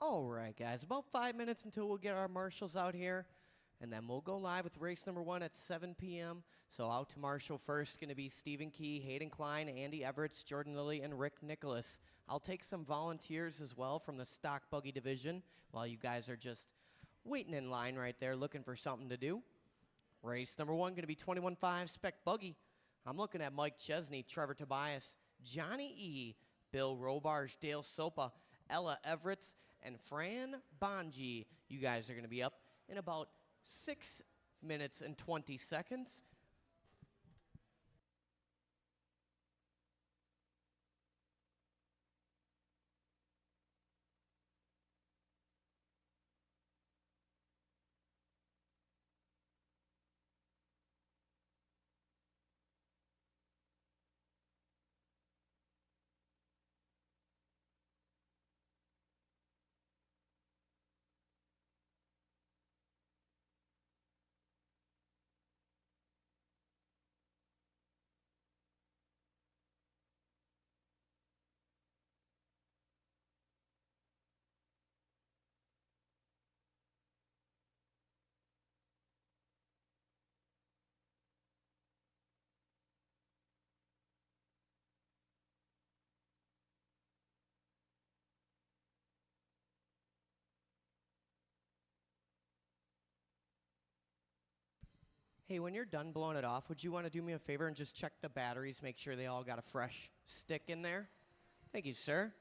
All right, guys, about 5 minutes until we'll get our marshals out here, and then we'll go live with race number 1 at 7 p.m. So out to marshal first, going to be Stephen Key, Hayden Klein, Andy Everett, Jordan Lilly, and Rick Nicholas. I'll take some volunteers as well from the stock buggy division while you guys are just waiting in line right there looking for something to do. Race number 1 going to be 21.5 spec buggy. I'm looking at Mike Chesney, Trevor Tobias, Johnny E., Bill Robarge, Dale Sopa, Ella Everett, and Fran Bonji. You guys are going to be up in about 6 minutes and 20 seconds. Hey, when you're done blowing it off, would you want to do me a favor and just check the batteries, make sure they all got a fresh stick in there? Thank you, sir.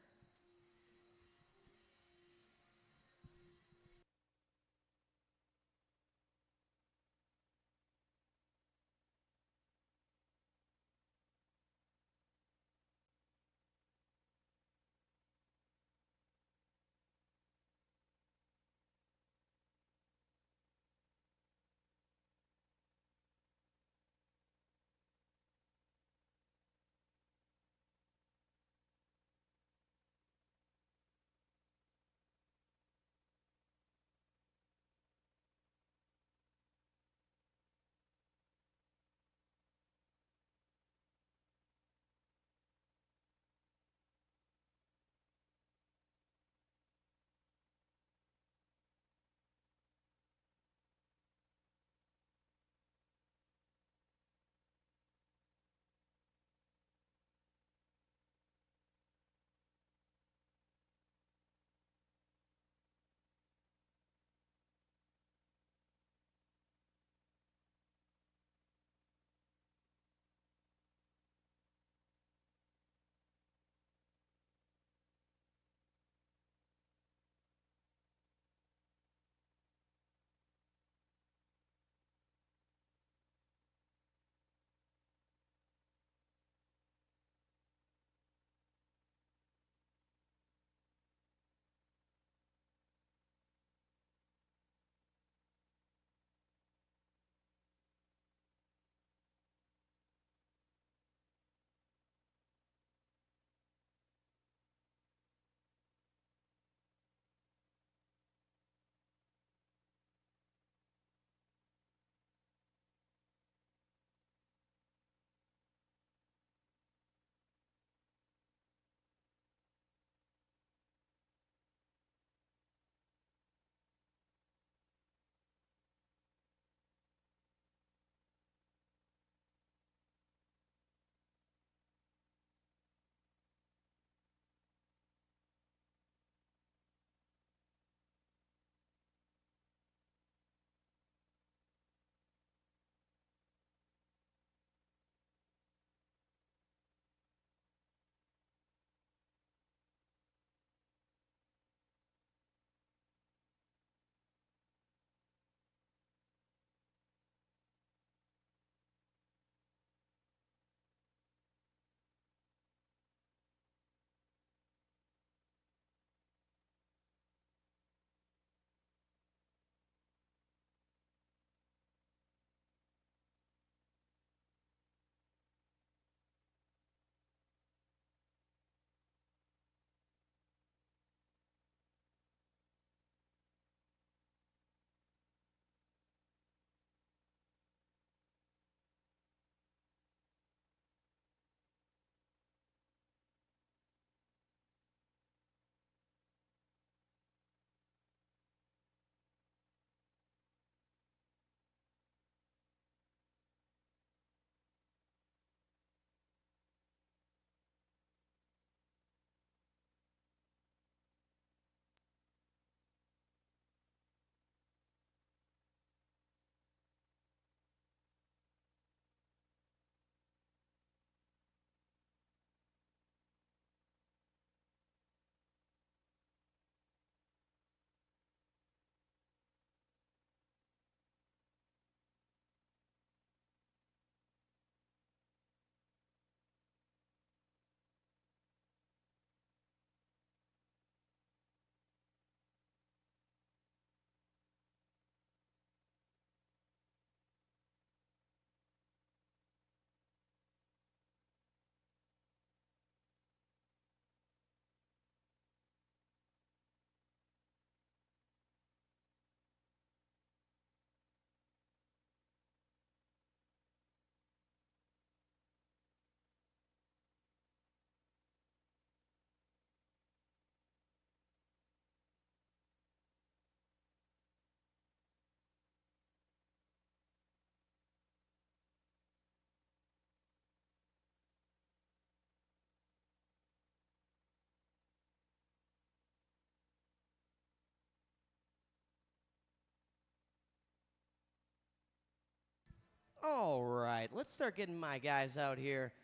All right, let's start getting my guys out here.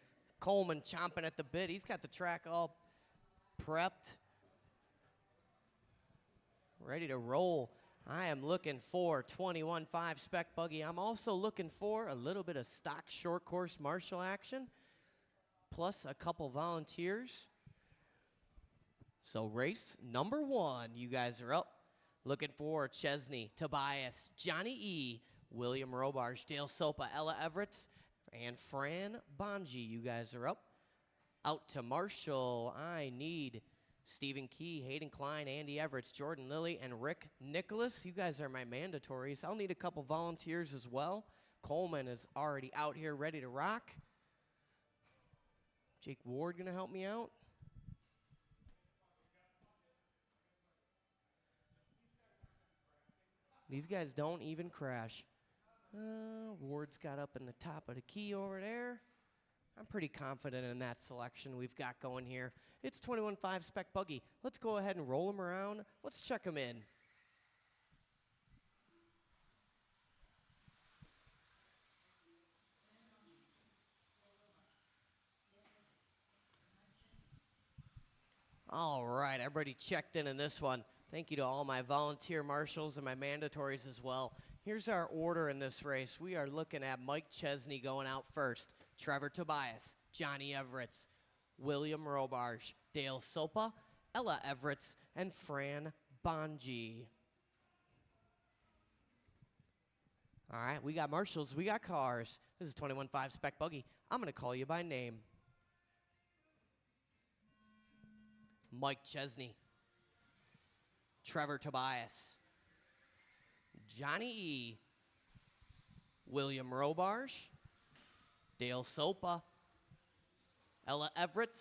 Coleman chomping at the bit. He's got the track all prepped, ready to roll. I am looking for 21.5 spec buggy. I'm also looking for a little bit of stock short course marshal action, plus a couple volunteers. So race number 1, you guys are up. Looking for Chesney, Tobias, Johnny E., William Robarge, Dale Sopa, Ella Everett, and Fran Bonji. You guys are up. Out to Marshall, I need Stephen Key, Hayden Klein, Andy Everett, Jordan Lilly, and Rick Nicholas. You guys are my mandatories. I'll need a couple volunteers as well. Coleman is already out here ready to rock. Jake Ward gonna help me out. These guys don't even crash. Ward's got up in the top of the key over there. I'm pretty confident in that selection we've got going here. It's 21.5 spec buggy. Let's go ahead and roll them around. Let's check them in. All right, everybody checked in this one. Thank you to all my volunteer marshals and my mandatories as well. Here's our order in this race. We are looking at Mike Chesney going out first, Trevor Tobias, Johnny Everett, William Robarge, Dale Sopa, Ella Everett, and Fran Bonji. All right, we got marshals, we got cars. This is 21.5 spec buggy. I'm gonna call you by name. Mike Chesney, Trevor Tobias, Johnny E., William Robarge, Dale Sopa, Ella Everett,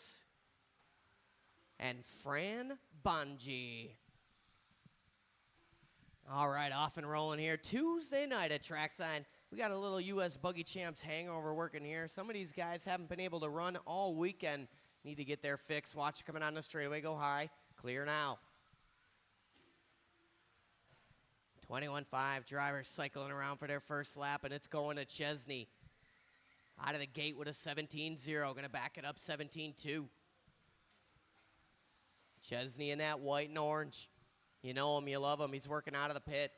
and Fran Bonji. All right, off and rolling here. Tuesday night at Trackside. We got a little U.S. Buggy Champs hangover working here. Some of these guys haven't been able to run all weekend. Need to get their fix. Watch coming on the straightaway. Go high. Clear now. 21.5 drivers cycling around for their first lap, and it's going to Chesney. Out of the gate with a 17.0. Going to back it up 17.2. Chesney in that white and orange. You know him, you love him. He's working out of the pit.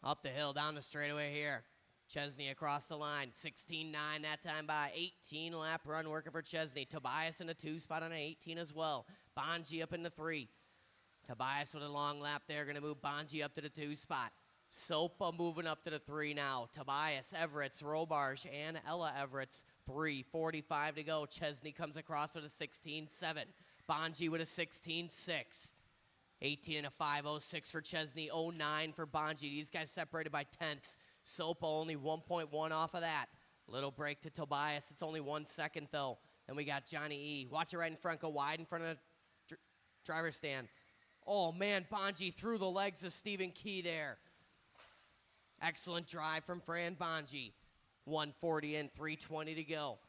Up the hill, down the straightaway here. Chesney across the line. 16.9 that time by. 18 lap run working for Chesney. Tobias in the 2 spot on an 18 as well. Bonji up in the 3. Tobias with a long lap there. Going to move Bonji up to the 2 spot. Sopa moving up to the 3 now. Tobias, Everett, Robarge, and Ella Everett. 3:45 to go. Chesney comes across with a 16.7. Bonji with a 16.6. 18 and a 5.06 for Chesney. 09 for Bonji. These guys separated by tenths. Sopa only 1.1 off of that. Little break to Tobias. It's only 1 second, though. Then we got Johnny E. Watch it right in front. Go wide in front of the driver's stand. Oh, man, Bonji through the legs of Stephen Key there. Excellent drive from Fran Bonji. 140 in, 3:20 to go.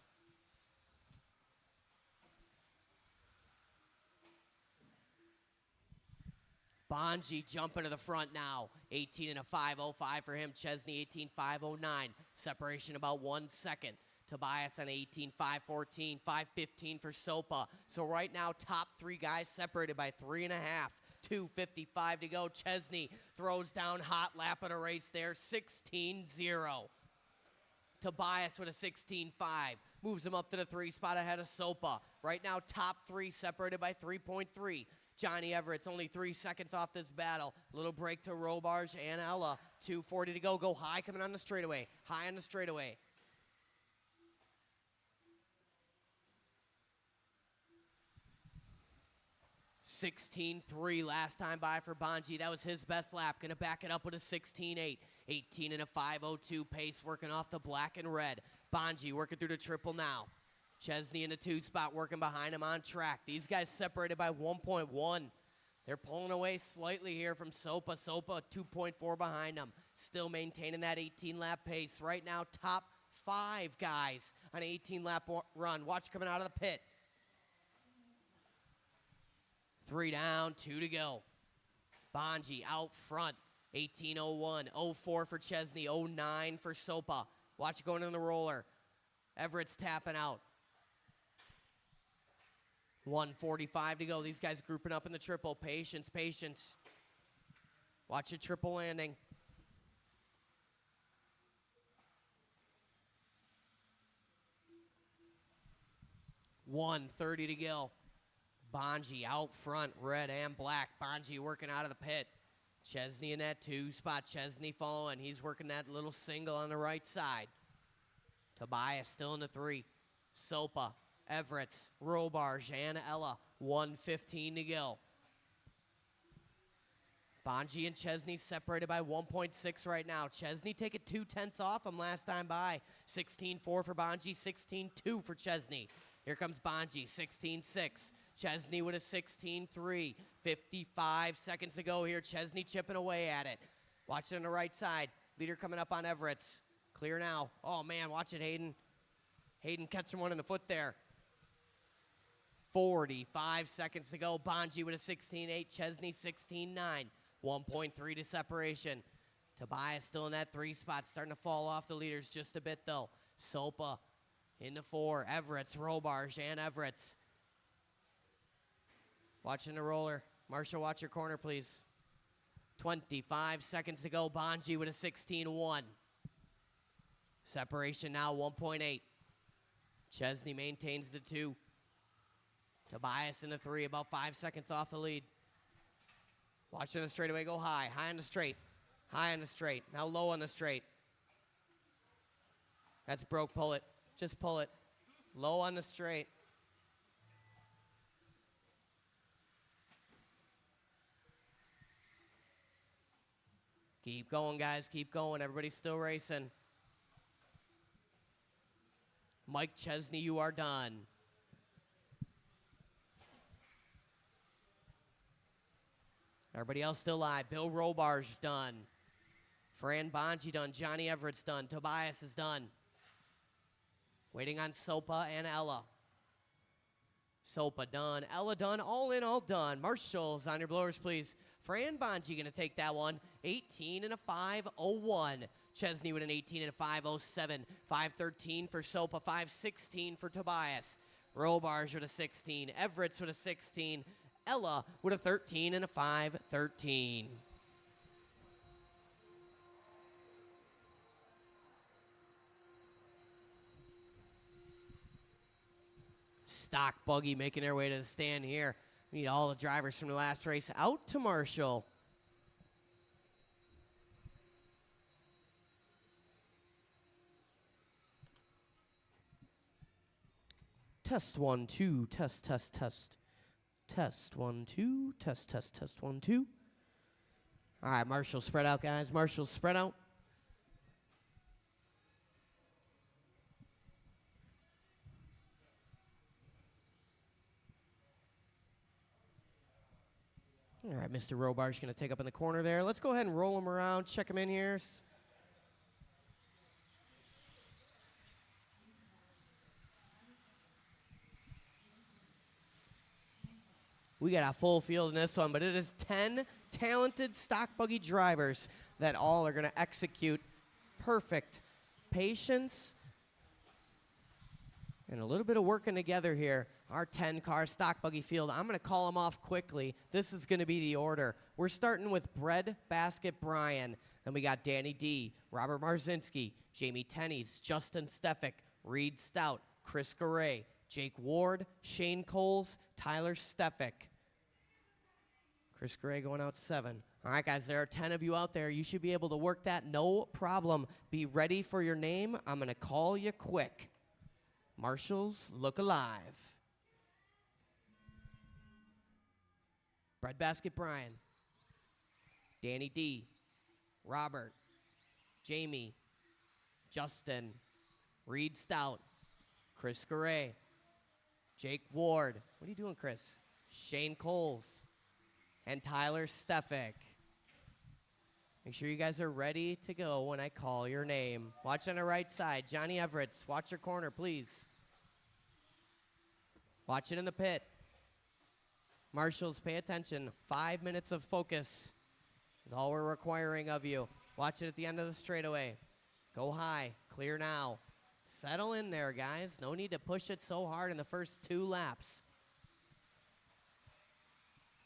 Bonji jumping to the front now. 18 and a 5.05 for him. Chesney 18.509. Separation about 1 second. Tobias on 18.514. 5.15 for Sopa. So right now, top 3 guys separated by 3.5. 2:55 to go. Chesney throws down hot lap of the race there. 16.0. Tobias with a 16.5. Moves him up to the 3 spot ahead of Sopa. Right now, top 3 separated by 3.3. Johnny Everett's only 3 seconds off this battle. Little break to Robarge and Ella. 2:40 to go. Go high coming on the straightaway. High on the straightaway. $16.3 last time by for Bonji. That was his best lap. Going to back it up with a 16.8. 18 and a 5.02 pace working off the black and red. Bonji working through the triple now. Chesney in the 2 spot working behind him on track. These guys separated by 1.1. They're pulling away slightly here from Sopa. Sopa 2.4 behind them. Still maintaining that 18-lap pace. Right now, top 5 guys on an 18-lap run. Watch coming out of the pit. 3 down, 2 to go. Bonji out front. 18:01, 04 for Chesney, 09 for Sopa. Watch it going in the roller. Everett's tapping out. 1:45 to go. These guys grouping up in the triple. Patience, patience. Watch it triple landing. 1:30 to go. Buggy out front, red and black. Buggy working out of the pit. Chesney in that 2 spot. Chesney following. He's working that little single on the right side. Tobias still in the 3. Sopa, Everett's, Robarge, and Ella. 1:15 to go. Buggy and Chesney separated by 1.6 right now. Chesney taking 2/10 off him last time by. 16:4 for Buggy, 16:2 for Chesney. Here comes Buggy, 16:6. Chesney with a 16:3. 55 seconds to go here. Chesney chipping away at it. Watch it on the right side. Leader coming up on Everett's. Clear now. Oh, man, watch it, Hayden. Hayden catching one in the foot there. 45 seconds to go. Buggy with a 16:8. Chesney 16:9. 1.3 to separation. Tobias still in that 3 spot. Starting to fall off the leaders just a bit, though. Sopa in the 4. Everett's, Robarge, and Everett's. Watching the roller. Marshall, watch your corner, please. 25 seconds to go. Buggy with a 16:1. Separation now 1.8. Chesney maintains the 2. Tobias in the 3, about 5 seconds off the lead. Watching the straightaway go high. High on the straight. High on the straight. Now low on the straight. That's broke. Pull it. Just pull it. Low on the straight. Keep going, guys. Keep going. Everybody's still racing. Mike Chesney, you are done. Everybody else still live. Bill Robarge done. Fran Buggy done. Johnny Everett's done. Tobias is done. Waiting on Sopa and Ella. Sopa done. Ella done. All in, all done. Marshals on your blowers, please. Fran Buggy going to take that one. 18 and a 5:01. Chesney with an 18 and a 5:07. 5:13 for Sopa. 5:16 for Tobias. Robarge with a 16. Everett's with a 16. Ella with a 13 and a 5:13. Stock Buggy making their way to the stand here. We need all the drivers from the last race out to Marshall. Test 1 2. Test test test. Test 1 2. Test test test 1 2. All right, Marshall spread out, guys. Marshall spread out. All right, Mr. Robarge going to take up in the corner there. Let's go ahead and roll him around, check him in here. We got a full field in this one, but it is 10 talented stock buggy drivers that all are going to execute perfect patience and a little bit of working together here. Our 10-car stock buggy field. I'm going to call them off quickly. This is going to be the order. We're starting with Bread Basket Brian. Then we got Danny D, Robert Marzinski, Jamie Tenney's, Justin Stefik, Reed Stout, Chris Garay, Jake Ward, Shane Coles, Tyler Stefik. Chris Gray going out 7. All right, guys, there are 10 of you out there. You should be able to work that, no problem. Be ready for your name. I'm going to call you quick. Marshals, look alive. Breadbasket Brian, Danny D, Robert, Jamie, Justin, Reed Stout, Chris Garay, Jake Ward. What are you doing, Chris? Shane Coles, and Tyler Stefik. Make sure you guys are ready to go when I call your name. Watch on the right side. Johnny Everett's, watch your corner, please. Watch it in the pit. Marshals, pay attention. 5 minutes of focus That's all we're requiring of you. Watch it at the end of the straightaway. Go high. Clear now. Settle in there, guys. No need to push it so hard in the first 2 laps.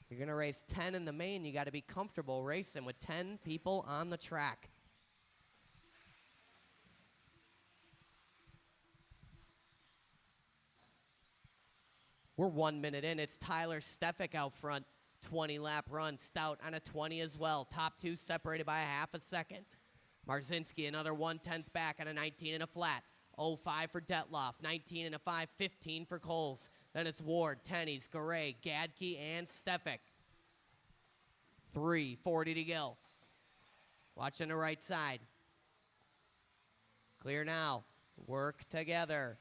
You're going to race 10 in the main. You got to be comfortable racing with 10 people on the track. We're 1 minute in. It's Tyler Stefik out front. 20-lap run. Stout on a 20 as well. Top 2 separated by a half a second. Marzinski another 1/10 back on a 19 and a flat. 05 for Detloff. 19 and a 5. 15 for Coles. Then it's Ward, Tenney's, Garay, Gadke, and Stefik. 3:40 to go. Watching the right side. Clear now. Work together.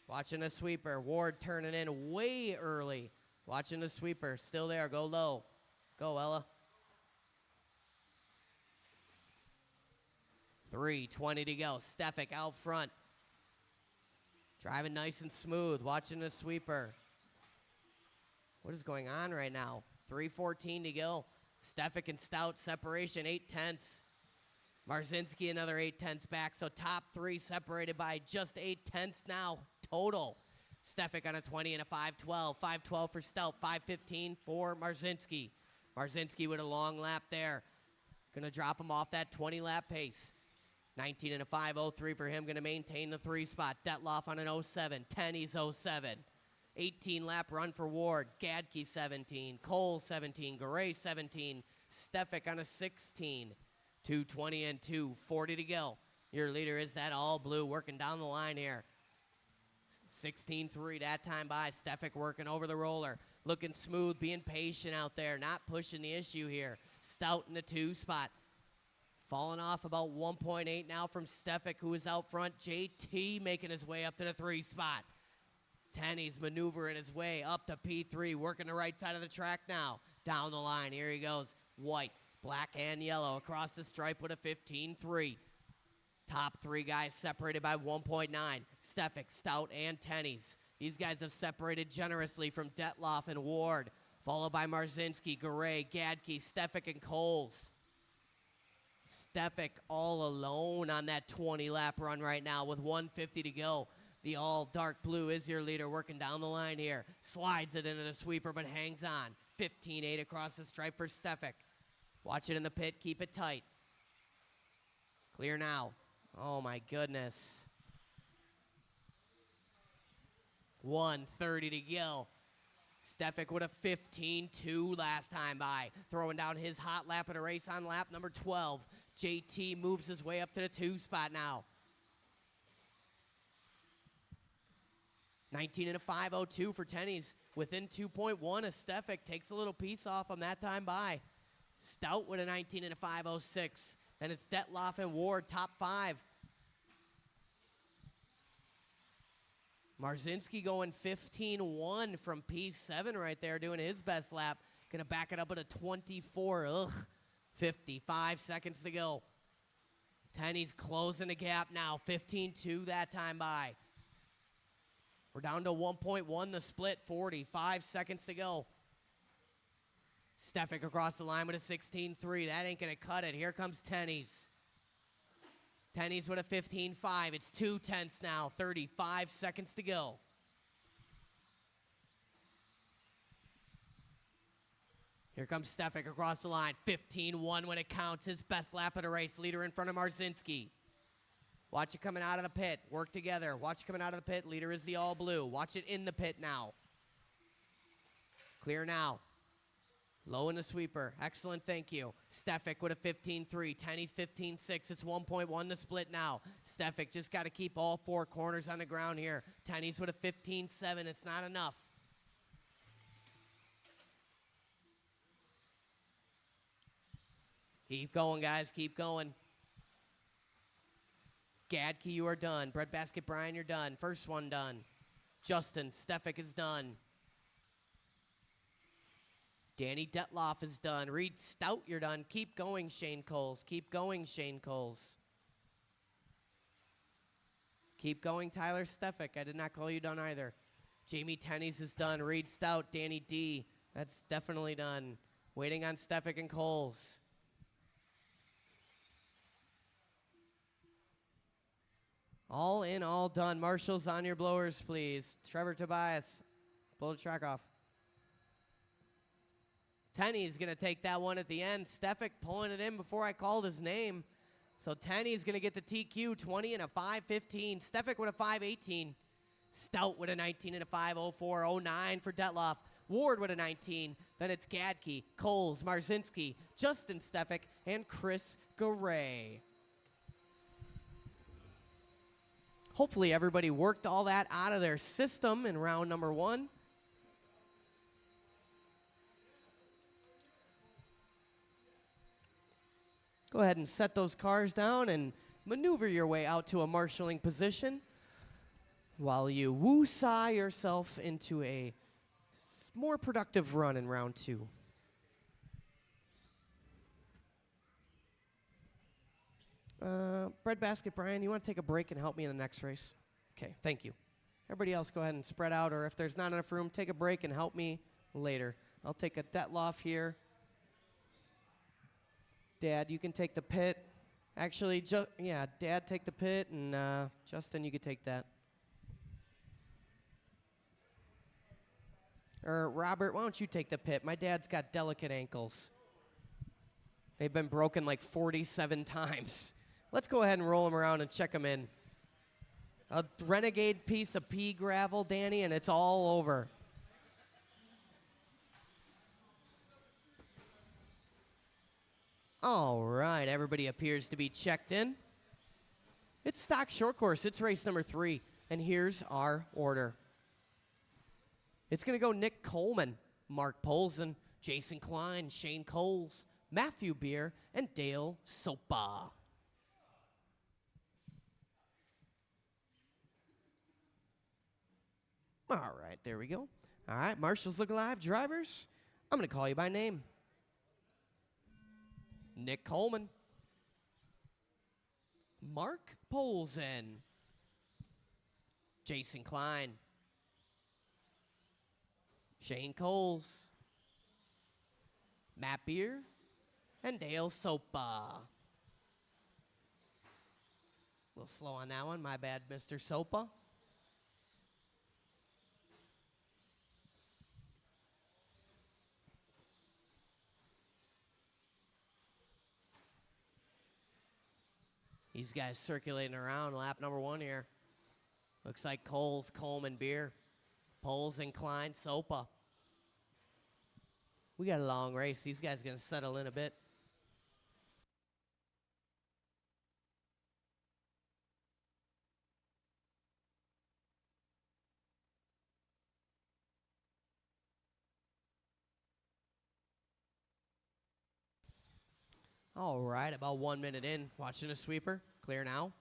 Watching the sweeper. Ward turning in way early. Watching the sweeper. Still there. Go low. Go, Ella. 3:20 to go. Stefik out front. Driving nice and smooth. Watching the sweeper. What is going on right now? 3:14 to go. Stefik and Stout separation. 8/10. Marzinski another 8/10 back. So top 3 separated by just 8/10 now total. Stefik on a 20 and a 5:12. 5:12 for Stout. 5:15 for Marzinski. Marzinski with a long lap there. Gonna drop him off that 20-lap pace. 19 and a 5:03 for him. Gonna maintain the 3 spot. Detloff on an 07. Tenney's 07. 18-lap run for Ward. Gadke 17. Cole 17. Garay 17. Stefik on a 16. 2:20 and 2:40 to go. Your leader is that all blue working down the line here. 16-3 that time by. Stefik working over the roller. Looking smooth, being patient out there. Not pushing the issue here. Stout in the 2 spot. Falling off about 1.8 now from Stefik, who is out front. JT making his way up to the 3 spot. Tenney's maneuvering his way up to P3, working the right side of the track now. Down the line, here he goes. White, black, and yellow across the stripe with a 15-3. Top 3 guys separated by 1.9. Stefik, Stout, and Tenney's. These guys have separated generously from Detloff and Ward, followed by Marzinski, Garay, Gadke, Stefik, and Coles. Stefik all alone on that 20-lap run right now with 1:50 to go. The all dark blue is your leader working down the line here. Slides it into the sweeper but hangs on. 15-8 across the stripe for Stefik. Watch it in the pit. Keep it tight. Clear now. Oh, my goodness. 1:30 to go. Stefik with a 15-2 last time by. Throwing down his hot lap of the race on lap number 12. JT moves his way up to the 2 spot now. 19 and a 5:02 for Tenney's. Within 2.1 as Stefik takes a little piece off him that time by. Stout with a 19 and a 5:06. Then it's Detloff and Ward, top 5. Marzinski going 15-1 from P7 right there, doing his best lap. Gonna back it up at a 24. 55 seconds to go. Tenney's closing the gap now. 15-2 that time by. We're down to 1.1 the split. 45 seconds to go. Stefik across the line with a 16-3. That ain't gonna cut it. Here comes Tenney's. Tenney's with a 15-5. It's 2/10 now. 35 seconds to go. Here comes Stefik across the line. 15-1 when it counts. His best lap of the race. Leader in front of Marzinski. Watch it coming out of the pit. Work together. Watch it coming out of the pit. Leader is the all blue. Watch it in the pit now. Clear now. Low in the sweeper. Excellent, thank you. Stefik with a 15-3. Tenney's 15-6. It's 1.1 to split now. Stefik just got to keep all 4 corners on the ground here. Tenney's with a 15-7. It's not enough. Keep going, guys. Keep going. Gadke, you are done. Breadbasket Brian, you're done. First one done. Justin, Stefik is done. Danny Detloff is done. Reed Stout, you're done. Keep going, Shane Coles. Keep going, Shane Coles. Keep going, Tyler Stefik. I did not call you done either. Jamie Tenney's is done. Reed Stout, Danny D. That's definitely done. Waiting on Stefik and Coles. All in, all done. Marshals on your blowers, please. Trevor Tobias, blow the track off. Tenney's going to take that one at the end. Stefik pulling it in before I called his name. So Tenney's going to get the TQ, 20 and a 5.15. Stefik with a 5.18. Stout with a 19 and a 5.04. 09 for Detloff. Ward with a 19. Then it's Gadke, Coles, Marzinski, Justin Stefik, and Chris Garay. Hopefully everybody worked all that out of their system in round number 1. Go ahead and set those cars down and maneuver your way out to a marshalling position while you woo-saw yourself into a more productive run in round 2. Breadbasket, Brian, you want to take a break and help me in the next race? Okay, thank you. Everybody else go ahead and spread out, or if there's not enough room, take a break and help me later. I'll take a Detloff here. Dad, you can take the pit. Actually, yeah, Dad, take the pit, and Justin, you could take that. Or Robert, why don't you take the pit? My dad's got delicate ankles. They've been broken like 47 times. Let's go ahead and roll them around and check them in. A renegade piece of pea gravel, Danny, and it's all over. All right, everybody appears to be checked in. It's stock short course. It's race number 3, and here's our order. It's going to go Nick Coleman, Mark Polson, Jason Klein, Shane Coles, Matthew Beer, and Dale Sopa. All right, there we go. All right, Marshals Look Alive drivers, I'm going to call you by name. Nick Coleman, Mark Polson, Jason Klein, Shane Coles, Matt Beer, and Dale Sopa. A little slow on that one. My bad, Mr. Sopa. These guys circulating around lap number 1 here. Looks like Coles, Coleman, Beer, Poles, and Klein, Sopa. We got a long race. These guys are going to settle in a bit. All right, about 1 minute in. Watching a sweeper. Clear now.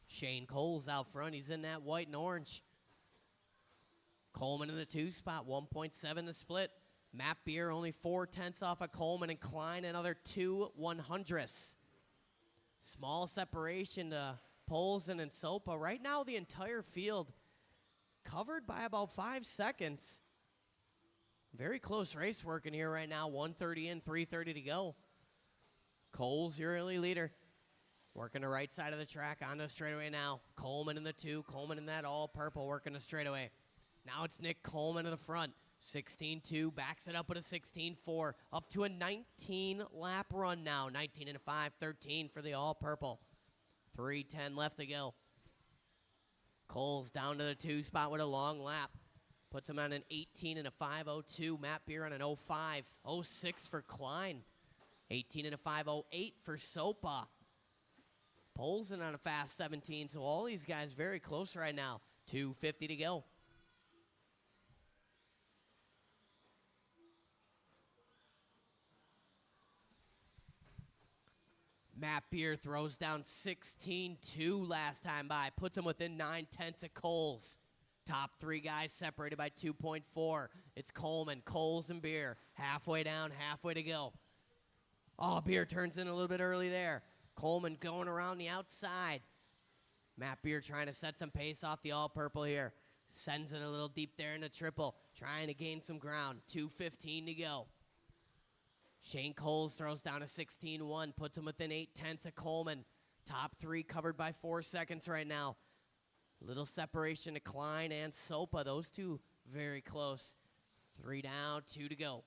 Shane Coles out front. He's in that white and orange. Coleman in the 2 spot. 1.7 to split. Matt Beer only 4/10 off of Coleman, and Klein another 2/100. Small separation to Polson and Sopa. Right now, the entire field covered by about 5 seconds. Very close race working here right now. 1:30 in, 3:30 to go. Coles, your early leader. Working the right side of the track onto straightaway now. Coleman in the 2. Coleman in that all purple working the straightaway. Now it's Nick Coleman in the front. 16-2, backs it up with a 16-4. Up to a 19-lap run now. 19 and a 5-13 for the all purple. 3:10 left to go. Coles down to the 2 spot with a long lap. Puts him on an 18 and a 5.02. Matt Beer on an 05. 06 for Klein. 18 and a 5.08 for Sopa. Polson on a fast 17. So all these guys very close right now. 2:50 to go. Matt Beer throws down 16-2 last time by. Puts him within 9/10 of Coles. Top 3 guys separated by 2.4. It's Coleman, Coles, and Beer. Halfway down, halfway to go. Oh, Beer turns in a little bit early there. Coleman going around the outside. Matt Beer trying to set some pace off the all-purple here. Sends it a little deep there in the triple. Trying to gain some ground. 2:15 to go. Shane Coles throws down a 16-1. Puts him within 8/10 of Coleman. Top three covered by 4 seconds right now. Little separation to Klein and Sopa. Those two very close. 3 down, 2 to go.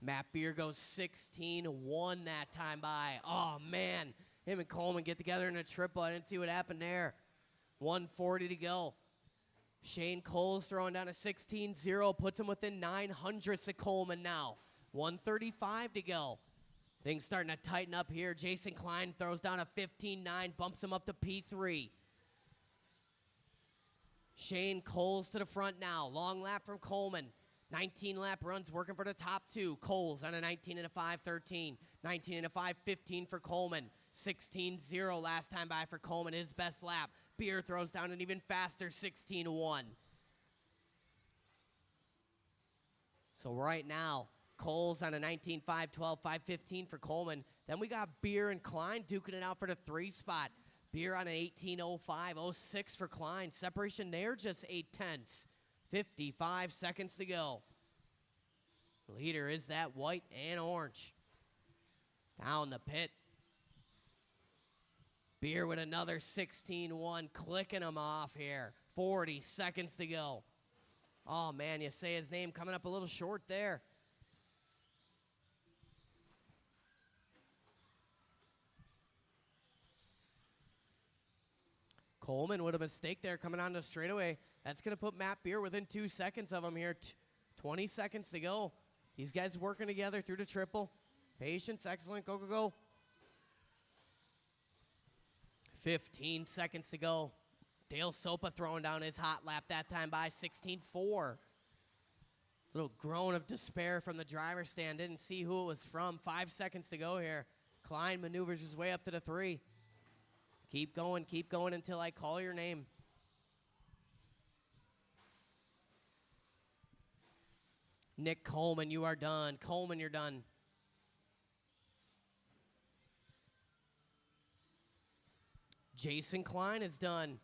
Matt Beer goes 16-1 that time by. Oh, man. Him and Coleman get together in a triple. I didn't see what happened there. 1:40 to go. Shane Coles throwing down a 16-0. Puts him within 900ths of Coleman now. 1:35 to go. Things starting to tighten up here. Jason Klein throws down a 15-9. Bumps him up to P3. Shane Coles to the front now. Long lap from Coleman. 19-lap runs working for the top two. Coles on a 19 and a 5-13. 19 and a 5-15 for Coleman. 16-0 last time by for Coleman, his best lap. Beer throws down an even faster 16-1. So right now, Coles on a 19, 5-12, 5-15 for Coleman. Then we got Beer and Klein duking it out for the 3 spot. Beer on an 18.05, 06 for Klein. Separation there, just 0.8. 55 seconds to go. Leader is that white and orange. Down the pit. Beer with another 16-1, clicking him off here. 40 seconds to go. Oh, man, you say his name coming up a little short there. Coleman with a mistake there coming on the straightaway. That's going to put Matt Beer within 2 seconds of him here. 20 seconds to go. These guys working together through the triple. Patience, excellent, go, go, go. 15 seconds to go. Dale Sopa throwing down his hot lap that time by 16-4. Little groan of despair from the driver's stand. Didn't see who it was from. 5 seconds to go here. Klein maneuvers his way up to the 3. Keep going until I call your name. Nick Coleman, you are done. Coleman, you're done. Jason Klein is done.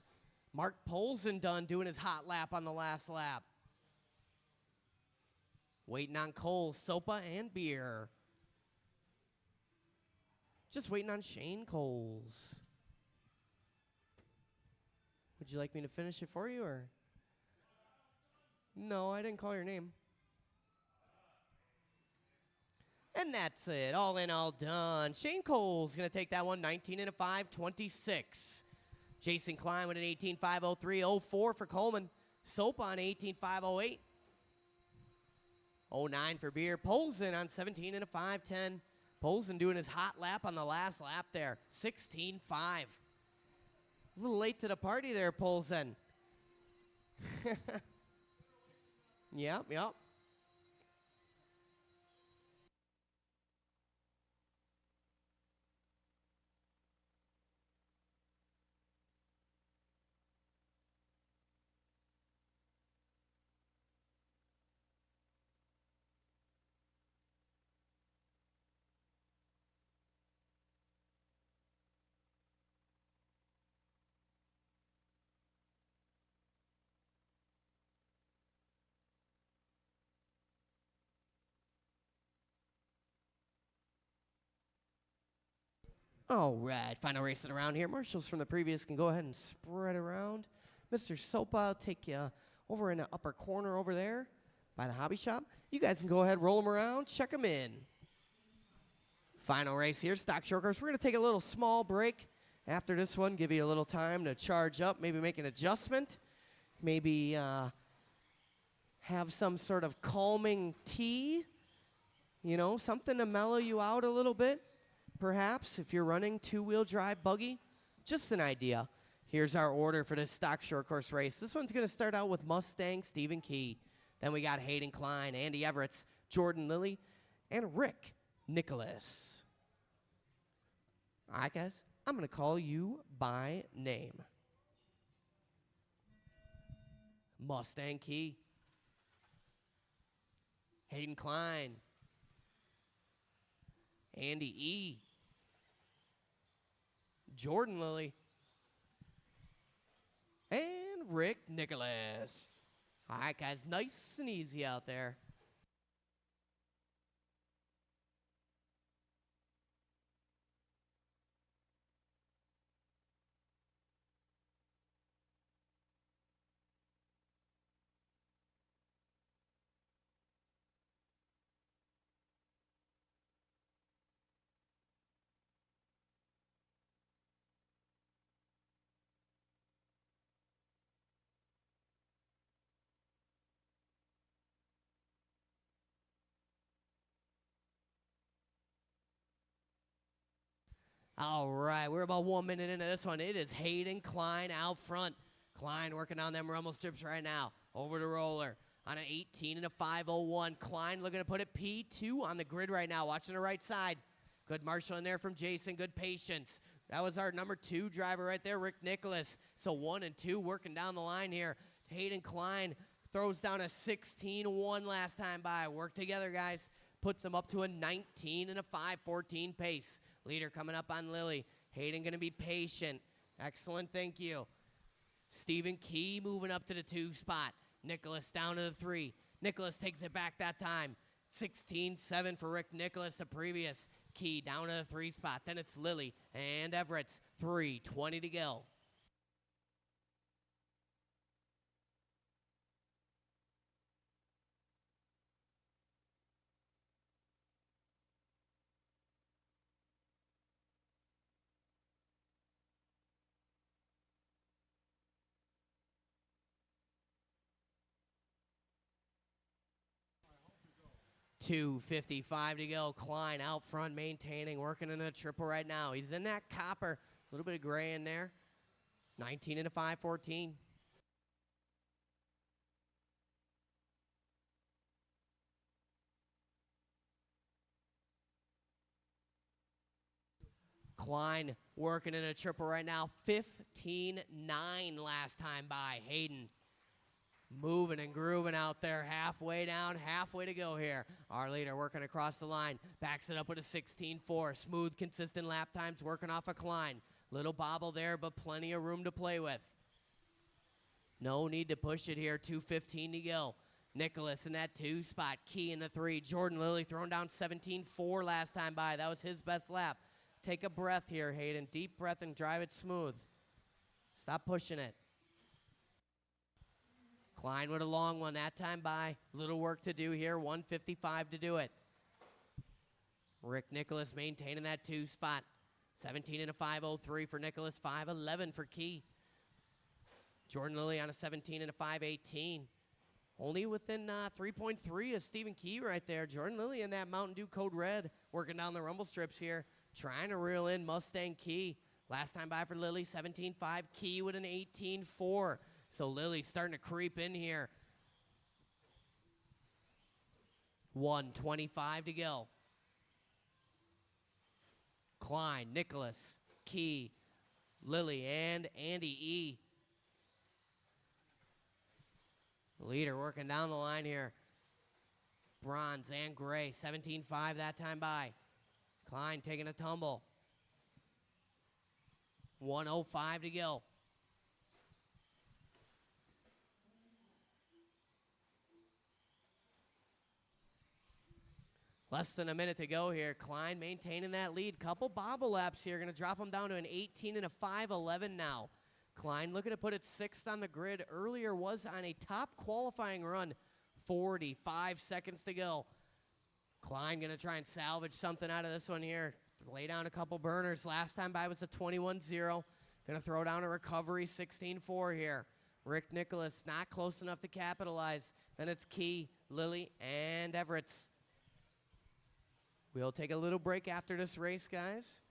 Mark Polson done doing his hot lap on the last lap. Waiting on Coles, Sopa, and Beer. Just waiting on Shane Coles. Would you like me to finish it for you, or? No, I didn't call your name. And that's it. All in, all done. Shane Coles going to take that one. 19 and a 5-26. Jason Klein with an 18-5-03. 04 for Coleman. Soap on 18-5-08. 09 for Beer. Polson on 17 and a 5-10. Polson doing his hot lap on the last lap there. 16-5. A little late to the party there, Polson. Yep. All right, final racing around here. Marshals from the previous can go ahead and spread around. Mr. Sopa, I'll take you over in the upper corner over there by the hobby shop. You guys can go ahead, roll them around, check them in. Final race here, stock short course. We're going to take a little small break after this one, give you a little time to charge up, maybe make an adjustment, maybe have some sort of calming tea, you know, something to mellow you out a little bit. Perhaps if you're running two-wheel drive buggy, just an idea. Here's our order for this stock short course race. This one's going to start out with Mustang Stephen Key. Then we got Hayden Klein, Andy Everetts, Jordan Lilly, and Rick Nicholas. All right, guys, I'm going to call you by name. Mustang Key. Hayden Klein. Andy E. Jordan Lilly, and Rick Nicholas. All right, guys, nice and easy out there. All right, we're about 1 minute into this one. It is Hayden Klein out front. Klein working on them rumble strips right now. Over to Roller on an 18 and a 5:01. Klein looking to put it P2 on the grid right now. Watching the right side. Good marshal in there from Jason. Good patience. That was our number 2 driver right there, Rick Nicholas. So 1 and 2 working down the line here. Hayden Klein throws down a 16-1 last time by. Work together, guys. Puts them up to a 19 and a 5:14 pace. Leader coming up on Lily. Hayden going to be patient. Excellent, thank you. Stephen Key moving up to the 2 spot. Nicholas down to the 3. Nicholas takes it back that time. 16-7 for Rick Nicholas, the previous. Key down to the 3 spot. Then it's Lily and Everett's. 3:20 to go. $2:55 to go. Klein out front, maintaining, working in a triple right now. He's in that copper. A little bit of gray in there. 19 and a 5:14. Klein working in a triple right now. 15-9 last time by. Hayden moving and grooving out there, halfway down, halfway to go here. Our leader working across the line, backs it up with a 16-4. Smooth, consistent lap times, working off a Klein. Little bobble there, but plenty of room to play with. No need to push it here. 2:15 to go. Nicholas in that 2 spot. Key in the 3. Jordan Lilly throwing down 17-4 last time by. That was his best lap. Take a breath here, Hayden. Deep breath and drive it smooth. Stop pushing it. Klein with a long one that time by. Little work to do here. 1:55 to do it. Rick Nicholas maintaining that 2 spot. 17 and a 5:03 for Nicholas. 5:11 for Key. Jordan Lilly on a 17 and a 5:18. Only within 3.3 of Stephen Key right there. Jordan Lilly in that Mountain Dew Code Red. Working down the rumble strips here. Trying to reel in Mustang Key. Last time by for Lilly. 17-5. Key with an 18-4. So Lily's starting to creep in here. 1:25 to go. Klein, Nicholas, Key, Lily, and Andy E. Leader working down the line here. Bronze and gray. 17-5 that time by. Klein taking a tumble. 1:05 to go. Less than a minute to go here. Klein maintaining that lead. Couple bobble laps here. Going to drop him down to an 18 and a 5:11 now. Klein looking to put it 6th on the grid. Earlier was on a top qualifying run. 45 seconds to go. Klein going to try and salvage something out of this one here. Lay down a couple burners. Last time by was a 21-0. Going to throw down a recovery 16-4 here. Rick Nicholas not close enough to capitalize. Then it's Key, Lily, and Everett's. We'll take a little break after this race, guys,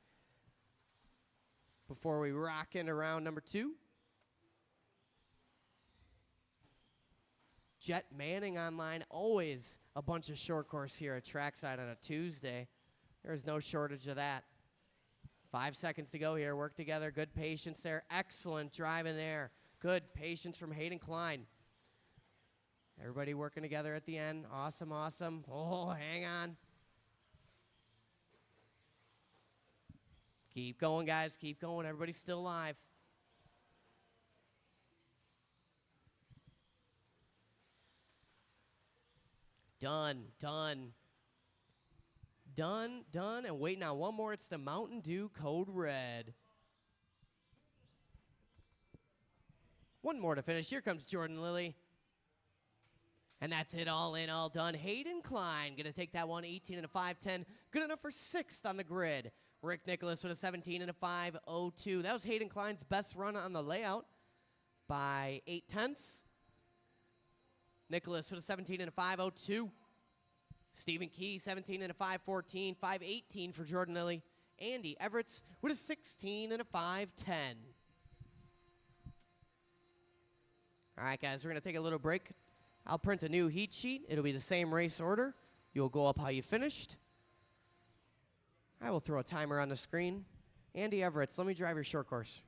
before we rock into round number 2. Jet Manning online, always a bunch of short course here at Trackside on a Tuesday. There's no shortage of that. 5 seconds to go here. Work together. Good patience there. Excellent driving there. Good patience from Hayden Klein. Everybody working together at the end. Awesome, awesome. Oh, hang on. Keep going, guys. Keep going. Everybody's still alive. Done, done. Done, done, and waiting on one more. It's the Mountain Dew Code Red. One more to finish. Here comes Jordan Lilly. And that's it, all in, all done. Hayden Klein going to take that one, 18 and a 5.10. Good enough for 6th on the grid. Rick Nicholas with a 17 and a 5.02. That was Hayden Klein's best run on the layout by 8/10. Nicholas with a 17 and a 5.02. Stephen Key, 17 and a 5.14. 5.18 for Jordan Lilly. Andy Everett with a 16 and a 5.10. All right, guys, we're going to take a little break. I'll print a new heat sheet. It'll be the same race order. You'll go up how you finished. I will throw a timer on the screen. Andy Everett, let me drive your short course.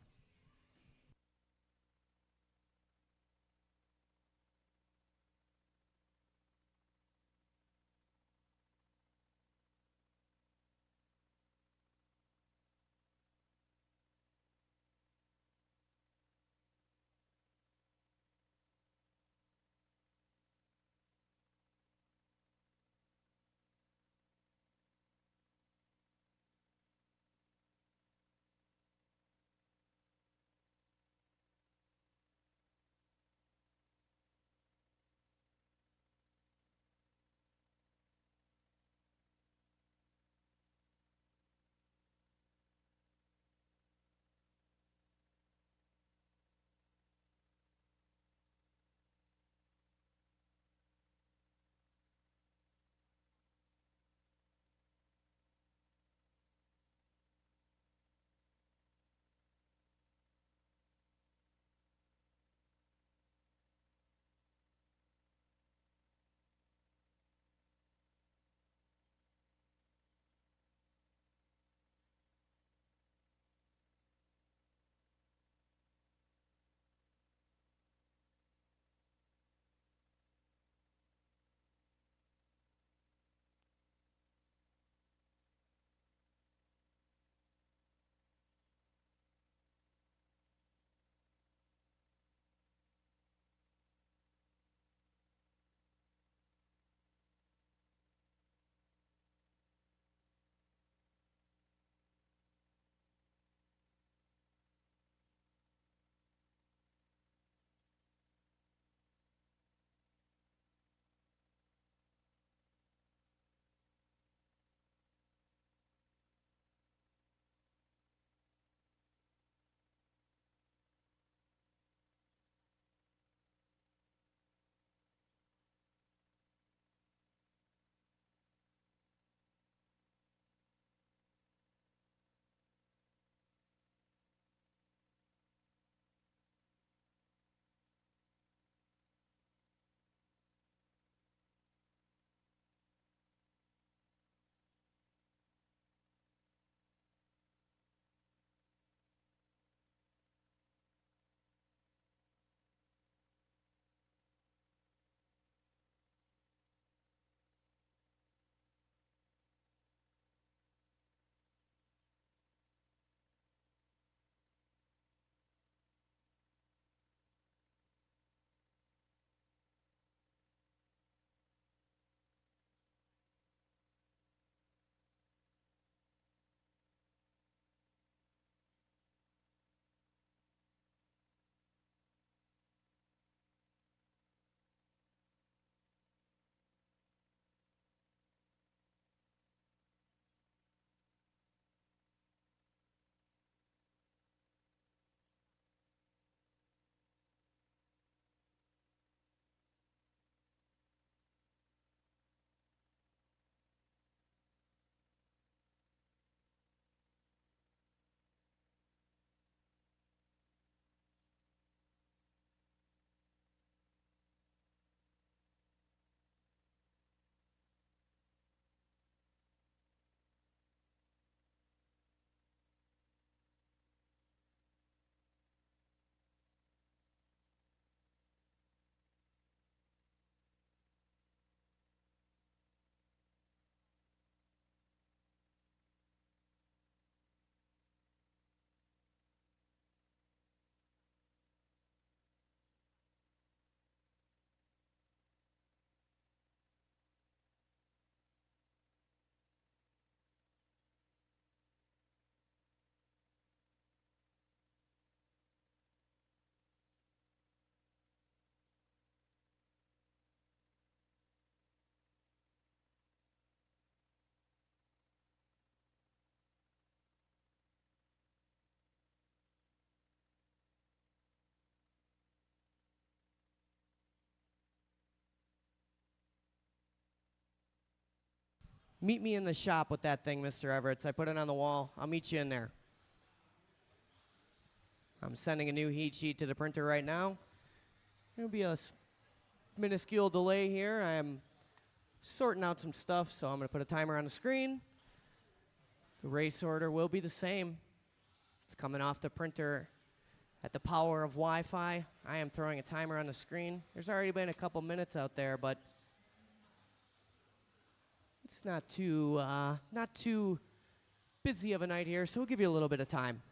Meet me in the shop with that thing, Mr. Everett. I put it on the wall. I'll meet you in there. I'm sending a new heat sheet to the printer right now. There'll be a minuscule delay here. I am sorting out some stuff, so I'm going to put a timer on the screen. The race order will be the same. It's coming off the printer at the power of Wi-Fi. I am throwing a timer on the screen. There's already been a couple minutes out there, but it's not too busy of a night here, so we'll give you a little bit of time.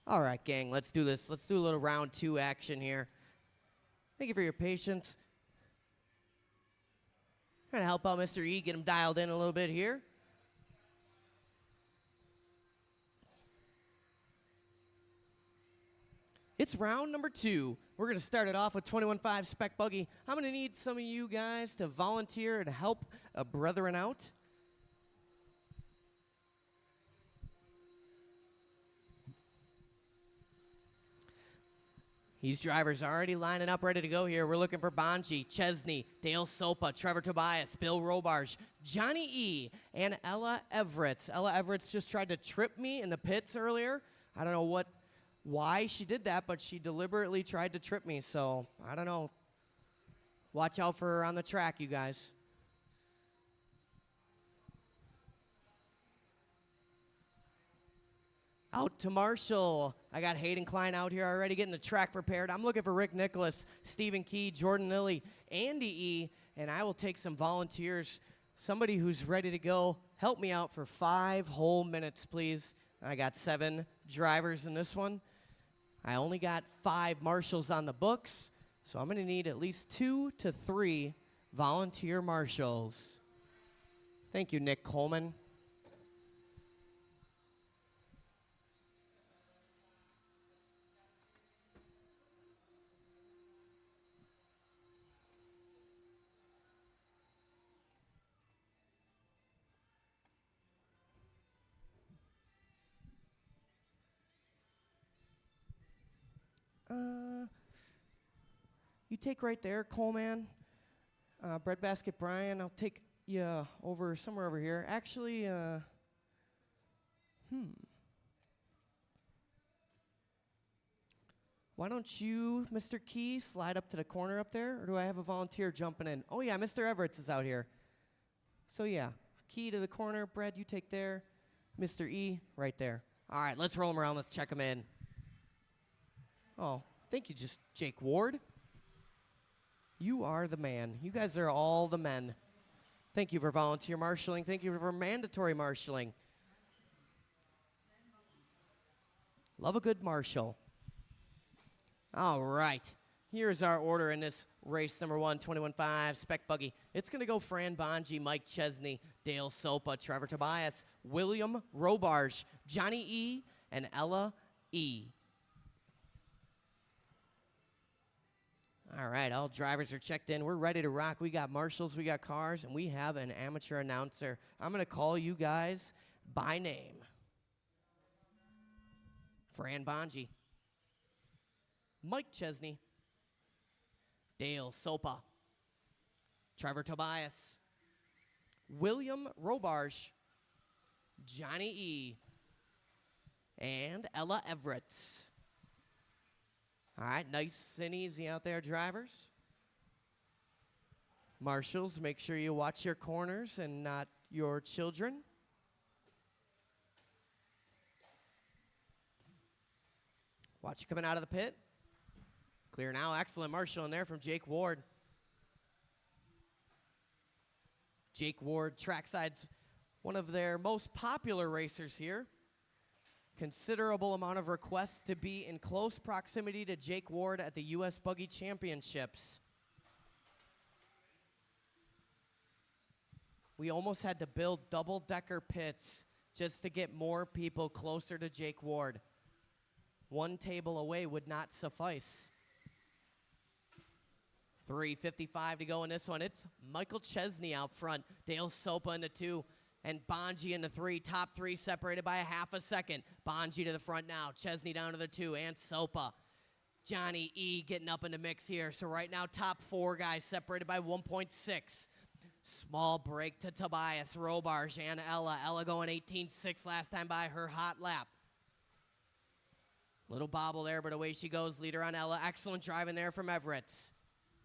All right, gang, let's do this. Let's do a little round 2 action here. Thank you for your patience. Trying to help out Mr. E, get him dialed in a little bit here. It's round number 2. We're going to start it off with 21.5 Spec Buggy. I'm going to need some of you guys to volunteer and help a brethren out. These drivers are already lining up, ready to go here. We're looking for Bonji, Chesney, Dale Sopa, Trevor Tobias, Bill Robarge, Johnny E., and Ella Everett. Ella Everett just tried to trip me in the pits earlier. I don't know why she did that, but she deliberately tried to trip me, so I don't know. Watch out for her on the track, you guys. Out to Marshall. I got Hayden Klein out here already getting the track prepared. I'm looking for Rick Nicholas, Stephen Key, Jordan Lilly, Andy E., and I will take some volunteers. Somebody who's ready to go. Help me out for 5 whole minutes, please. I got 7 drivers in this one. I only got 5 marshals on the books, so I'm going to need at least 2 to 3 volunteer marshals. Thank you, Nick Coleman. You take right there, Coleman. Breadbasket Brian, I'll take you over somewhere over here. Actually, why don't you, Mr. Key, slide up to the corner up there? Or do I have a volunteer jumping in? Oh, yeah, Mr. Everett is out here. So, yeah, Key to the corner. Brad, you take there. Mr. E, right there. All right, let's roll him around. Let's check him in. Oh, thank you, just Jake Ward. You are the man. You guys are all the men. Thank you for volunteer marshaling. Thank you for mandatory marshaling. Love a good marshal. All right. Here's our order in this race number 1, 21.5 Spec Buggy. It's going to go Fran Bonji, Mike Chesney, Dale Sopa, Trevor Tobias, William Robarge, Johnny E., and Ella E. All right, all drivers are checked in. We're ready to rock. We got marshals, we got cars, and we have an amateur announcer. I'm going to call you guys by name. Fran Bonji, Mike Chesney, Dale Sopa, Trevor Tobias, William Robarge, Johnny E., and Ella Everett. All right, nice and easy out there, drivers. Marshals, make sure you watch your corners and not your children. Watch you coming out of the pit. Clear now. Excellent marshal in there from Jake Ward. Jake Ward, Trackside's one of their most popular racers here. Considerable amount of requests to be in close proximity to Jake Ward at the U.S. Buggy Championships. We almost had to build double-decker pits just to get more people closer to Jake Ward. 1 table away would not suffice. 3:55 to go in this one. It's Michael Chesney out front, Dale Sopa in the 2, and Bonji in the 3. Top 3 separated by a half a second. Bonji to the front now. Chesney down to the 2, and Sopa. Johnny E. getting up in the mix here. So right now, top 4 guys separated by 1.6. Small break to Tobias, Robarge, and Ella. Ella going 18.6 last time by her hot lap. Little bobble there, but away she goes. Leader on Ella. Excellent driving there from Everett.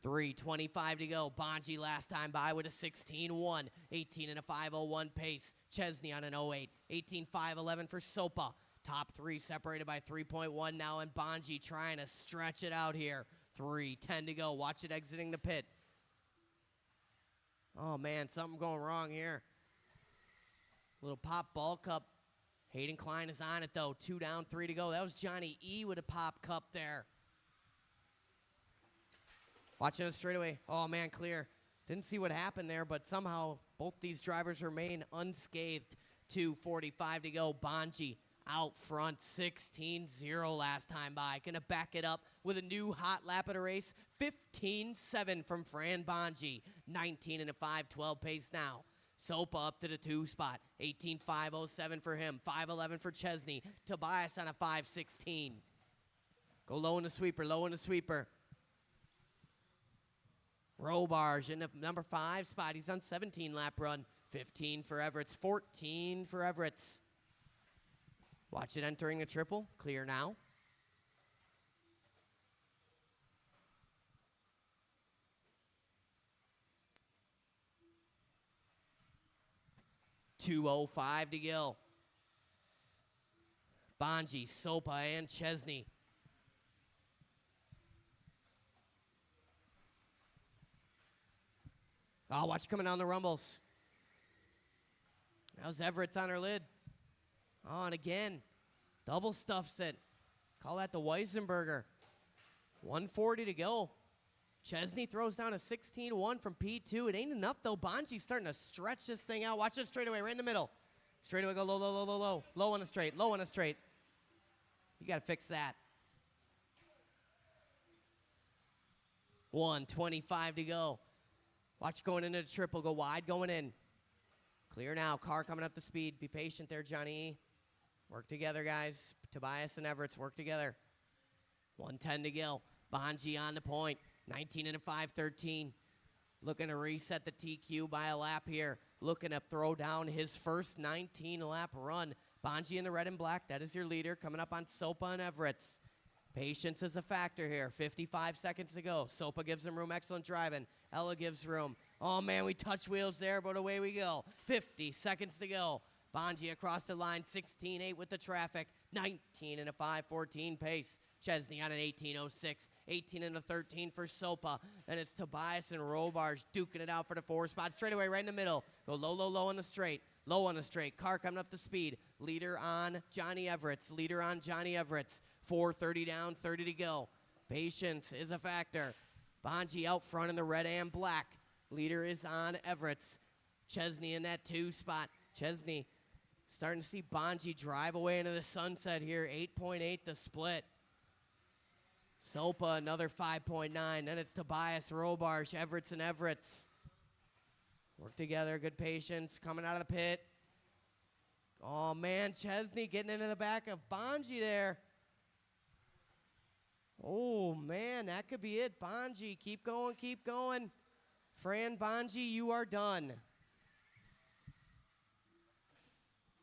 3:25 to go. Bonji last time by with a 16.1. 18 and a 5:01 pace. Chesney on an 08. 18.511 for Sopa. Top 3 separated by 3.1 now, and Bonji trying to stretch it out here. 3:10 to go. Watch it exiting the pit. Oh, man, something going wrong here. Little pop ball cup Hayden Klein is on it, though. 2 down, 3 to go. That was Johnny E. with a pop cup there. Watching it straightaway. Oh, man, clear. Didn't see what happened there, but somehow both these drivers remain unscathed. 2:45 to go. Bungee out front, 16-0 last time by. Gonna back it up with a new hot lap at a race. 15-7 from Fran Bungee. 19 and a 5:12 pace now. Sopa up to the 2 spot. 18.507 for him. 5:11 for Chesney. Tobias on a 5:16. Go low in the sweeper, low in the sweeper. Robarge in the number 5 spot. He's on 17 lap run. 15 for Everett's. 14 for Everett's. Watch it entering a triple. Clear now. .205 to go. Bungee, Sopa, and Chesney. Oh, watch coming down the rumbles. How's Everett's on her lid? Oh, and again, double stuffs it. Call that the Weisenberger. 140 to go. Chesney throws down a 16-1 from P2. It ain't enough, though. Bungee's starting to stretch this thing out. Watch it straightaway, right in the middle. Straightaway, go low, low, low, low, low. Low on a straight, low on a straight. You got to fix that. 1:25 to go. Watch going into the triple. Go wide, going in. Clear now. Car coming up to speed. Be patient there, Johnny. Work together, guys. Tobias and Everett's work together. 1:10 to go. Bungee on the point. 19 and a 5:13. Looking to reset the TQ by a lap here. Looking to throw down his first 19-lap run. Bungee in the red and black. That is your leader. Coming up on Sopa and Everett's. Patience is a factor here. 55 seconds to go. Sopa gives him room. Excellent driving. Ella gives room. Oh, man, we touch wheels there, but away we go. 50 seconds to go. Bungee across the line. 16-8 with the traffic. 19 and a 5:14 pace. Chesney on an 18.06. 18 and a 13 for Sopa. And it's Tobias and Robarge duking it out for the 4 spot. Straight away right in the middle. Go low, low, low on the straight. Low on the straight. Car coming up to speed. Leader on Johnny Everett's. Leader on Johnny Everett's. 4:30 down, 30 to go. Patience is a factor. Bungee out front in the red and black. Leader is on Everett's. Chesney in that 2 spot. Chesney starting to see Bungee drive away into the sunset here. 8.8 to split. Sopa another 5.9. Then it's Tobias, Robarge, Everett's and Everett's. Work together, good patience. Coming out of the pit. Oh, man, Chesney getting into the back of Bungee there. Oh, man, that could be it. Bungee, keep going, keep going. Fran Bungee, you are done.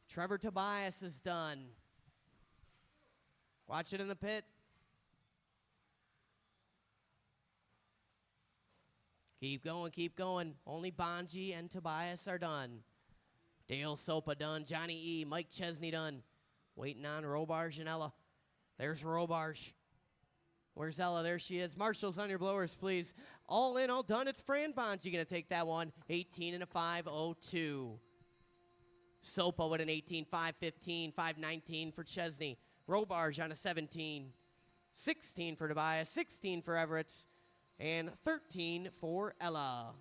Trevor Tobias is done. Watch it in the pit. Keep going, keep going. Only Bungee and Tobias are done. Dale Sopa done. Johnny E. Mike Chesney done. Waiting on Robarge and Ella. There's Robarge. Where's Ella? There she is. Marshals on your blowers, please. All in, all done. It's Fran Bungee going to take that one. 18 and a 5:02. Sopa with an 18.515, 5:19 for Chesney. Robarge on a 17. 16 for Tobias. 16 for Everett's. And 13 for Ella.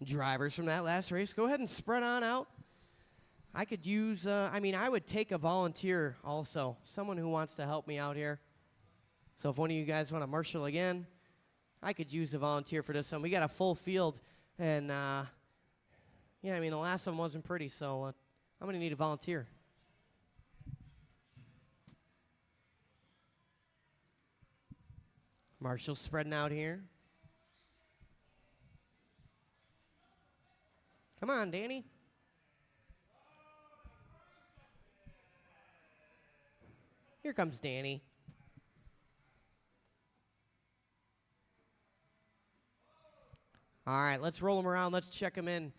Drivers from that last race, go ahead and spread on out. I could use, I would take a volunteer also, someone who wants to help me out here. So if one of you guys want to marshal again, I could use a volunteer for this one. We got a full field, and, the last one wasn't pretty, so I'm going to need a volunteer. Marshall's spreading out here. Come on, Danny. Here comes Danny. All right, let's roll him around. Let's check him in.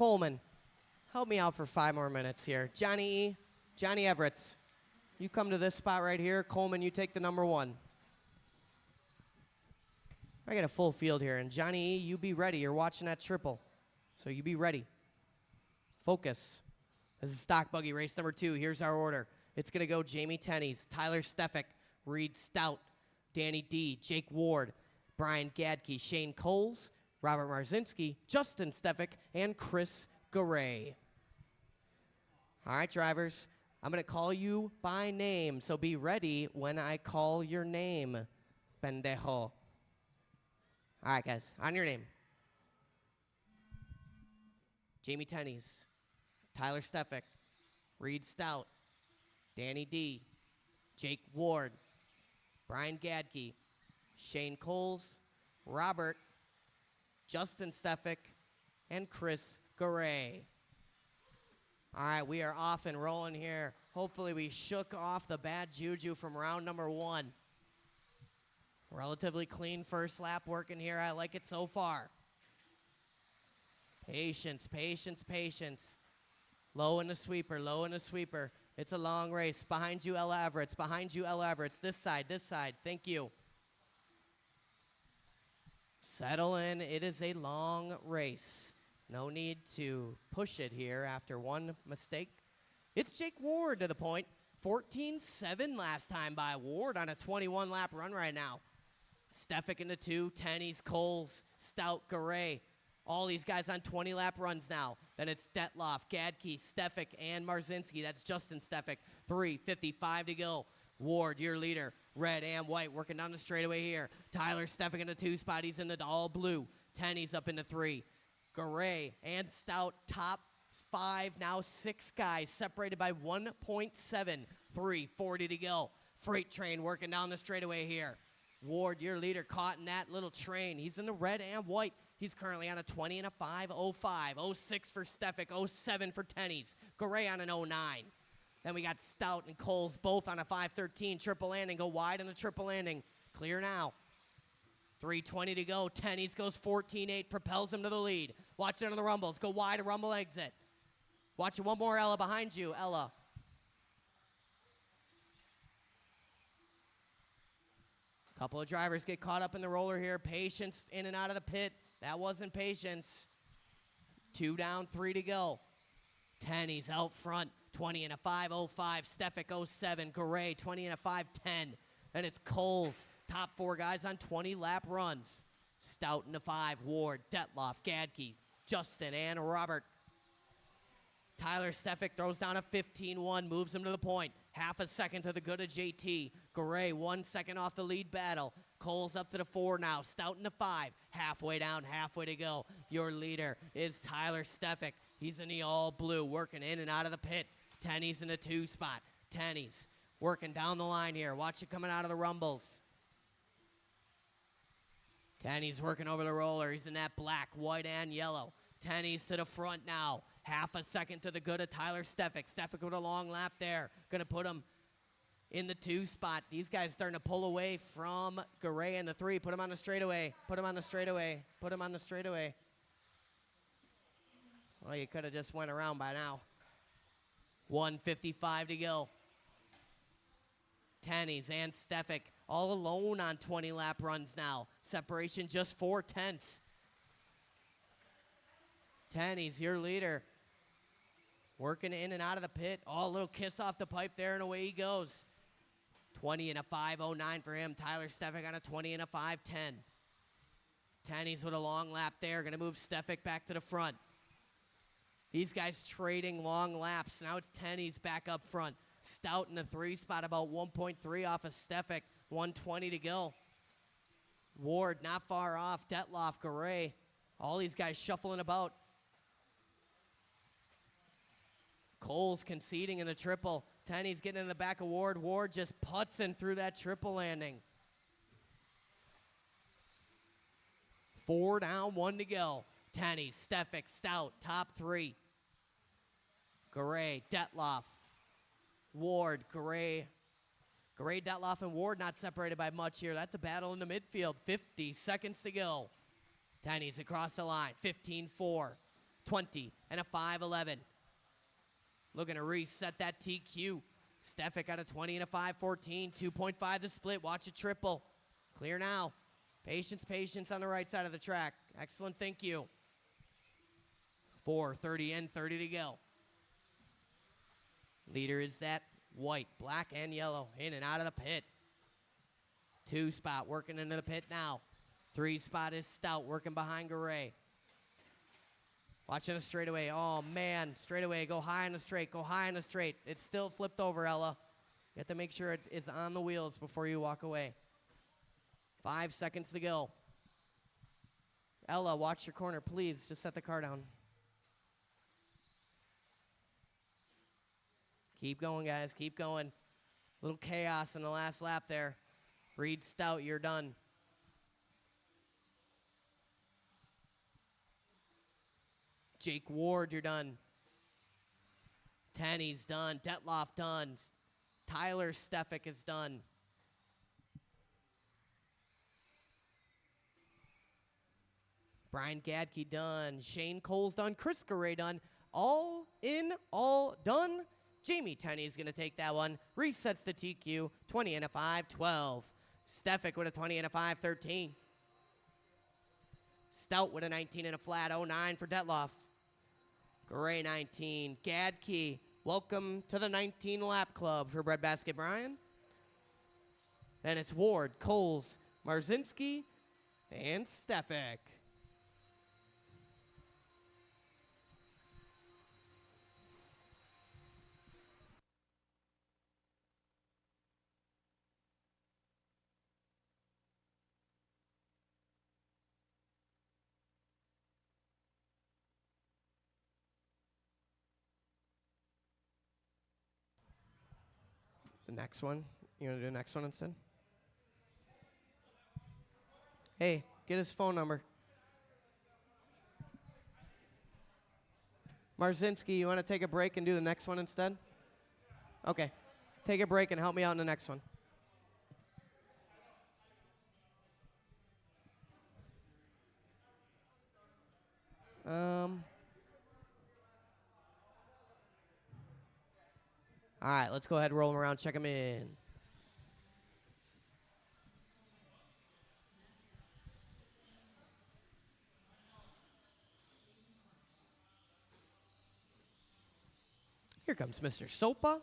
Coleman, help me out for 5 more minutes here. Johnny E., Johnny Everett, you come to this spot right here. Coleman, you take the number 1. I got a full field here, and Johnny E., you be ready. You're watching that triple, so you be ready. Focus. This is stock buggy race number 2. Here's our order. It's going to go Jamie Tenney's, Tyler Stefik, Reed Stout, Danny D., Jake Ward, Brian Gadke, Shane Coles, Robert Marzinski, Justin Stefik, and Chris Garay. All right, drivers, I'm going to call you by name, so be ready when I call your name, pendejo. All right, guys, on your name. Jamie Tenney's, Tyler Stefik, Reed Stout, Danny D., Jake Ward, Brian Gadke, Shane Coles, Robert, Justin Stefik, and Chris Garay. All right, we are off and rolling here. Hopefully we shook off the bad juju from round number 1. Relatively clean first lap working here. I like it so far. Patience, patience, patience. Low in the sweeper, low in the sweeper. It's a long race. Behind you, Ella Everett. Behind you, Ella Everett. This side, this side. Thank you. Settle in. It is a long race. No need to push it here after one mistake. It's Jake Ward to the point. 14-7 last time by Ward on a 21-lap run right now. Stefik in the 2, Tenney's, Coles, Stout, Garay. All these guys on 20-lap runs now. Then it's Detloff, Gadke, Stefik, and Marzinski. That's Justin Stefik. 3:55 to go. Ward, your leader. Red and white working down the straightaway here. Tyler Stefik in the 2 spot. He's in the all blue. Tenney's up in the 3. Garay and Stout top 5, now 6 guys separated by 1.7. 3:40 to go. Freight train working down the straightaway here. Ward, your leader, caught in that little train. He's in the red and white. He's currently on a 20 and a 5:05. 06 for Stefik, 07 for Tenney's. Garay on an 09. Then we got Stout and Coles both on a 5:13. Triple landing, go wide on the triple landing. Clear now. 3:20 to go. Tenney's goes 14.8, propels him to the lead. Watch it on the rumbles. Go wide, a rumble exit. Watch it one more, Ella, behind you, Ella. Couple of drivers get caught up in the roller here. Patience in and out of the pit. That wasn't patience. 2 down, 3 to go. Tenney's out front. 20 and a 5:05. Stefik 07. Garay 20 and a 5:10. Then it's Coles. Top 4 guys on 20-lap runs. Stout in the 5. Ward, Detloff, Gadke, Justin, and Robert. Tyler Stefik throws down a 15-1, moves him to the point. Half a second to the good of JT. Garay 1 second off the lead battle. Coles up to the 4 now. Stout in the 5. Halfway down, halfway to go. Your leader is Tyler Stefik. He's in the all blue, working in and out of the pit. Tenney's in the 2 spot. Tenney's working down the line here. Watch it coming out of the rumbles. Tenney's working over the roller. He's in that black, white, and yellow. Tenney's to the front now. Half a second to the good of Tyler Stefik. Stefik with a long lap there. Going to put him in the 2 spot. These guys starting to pull away from Garay in the 3. Put him on the straightaway. Put him on the straightaway. Put him on the straightaway. Well, you could have just went around by now. 1:55 to go. Tenney's and Stefik all alone on 20-lap runs now. Separation just 0.4. Tenney's your leader. Working in and out of the pit. Oh, a little kiss off the pipe there, and away he goes. 20 and a 5:09 for him. Tyler Stefik on a 20 and a 5:10. Tenney's with a long lap there. Going to move Stefik back to the front. These guys trading long laps. Now it's Tenney's back up front. Stout in the 3 spot, about 1.3 off of Stefik. 1:20 to go. Ward not far off. Detloff, Garay. All these guys shuffling about. Coles conceding in the triple. Tenney's getting in the back of Ward. Ward just putzing through that triple landing. 4 down, 1 to go. Tenney, Stefik, Stout, top 3. Garay, Detloff, Ward, Garay, Detloff, and Ward not separated by much here. That's a battle in the midfield. 50 seconds to go. Tenney's across the line. 15-4. 20 and a 5:11. Looking to reset that TQ. Stefik got a 20 and a 5:14. 2.5 the split. Watch it triple. Clear now. Patience, patience on the right side of the track. Excellent, thank you. 4:30 and 30 to go. Leader is that white, black, and yellow. In and out of the pit. 2 spot working into the pit now. 3 spot is Stout working behind Garay. Watching a straightaway. Oh, man. Straightaway. Go high on the straight. Go high on the straight. It's still flipped over, Ella. You have to make sure it is on the wheels before you walk away. 5 seconds to go. Ella, watch your corner, please. Just set the car down. Keep going, guys. Keep going. Little chaos in the last lap there. Reed Stout, you're done. Jake Ward, you're done. Tenney's done. Detloff done. Tyler Stefik is done. Brian Gadke done. Shane Cole's done. Chris Garay done. All in, all done. Jamie Tenney is going to take that one. Resets the TQ. 20 and a 5:12. Stefik with a 20 and a 5:13. Stout with a 19 and a flat 09 for Detloff. Garay 19. Gadke, welcome to the 19 lap club for Breadbasket Brian. Then it's Ward, Coles, Marzinski, and Stefik. The next one? You want to do the next one instead? Hey, get his phone number. Marzinski, you want to take a break and do the next one instead? Okay. Take a break and help me out in the next one. All right, let's go ahead and roll them around, check them in. Here comes Mr. Sopa.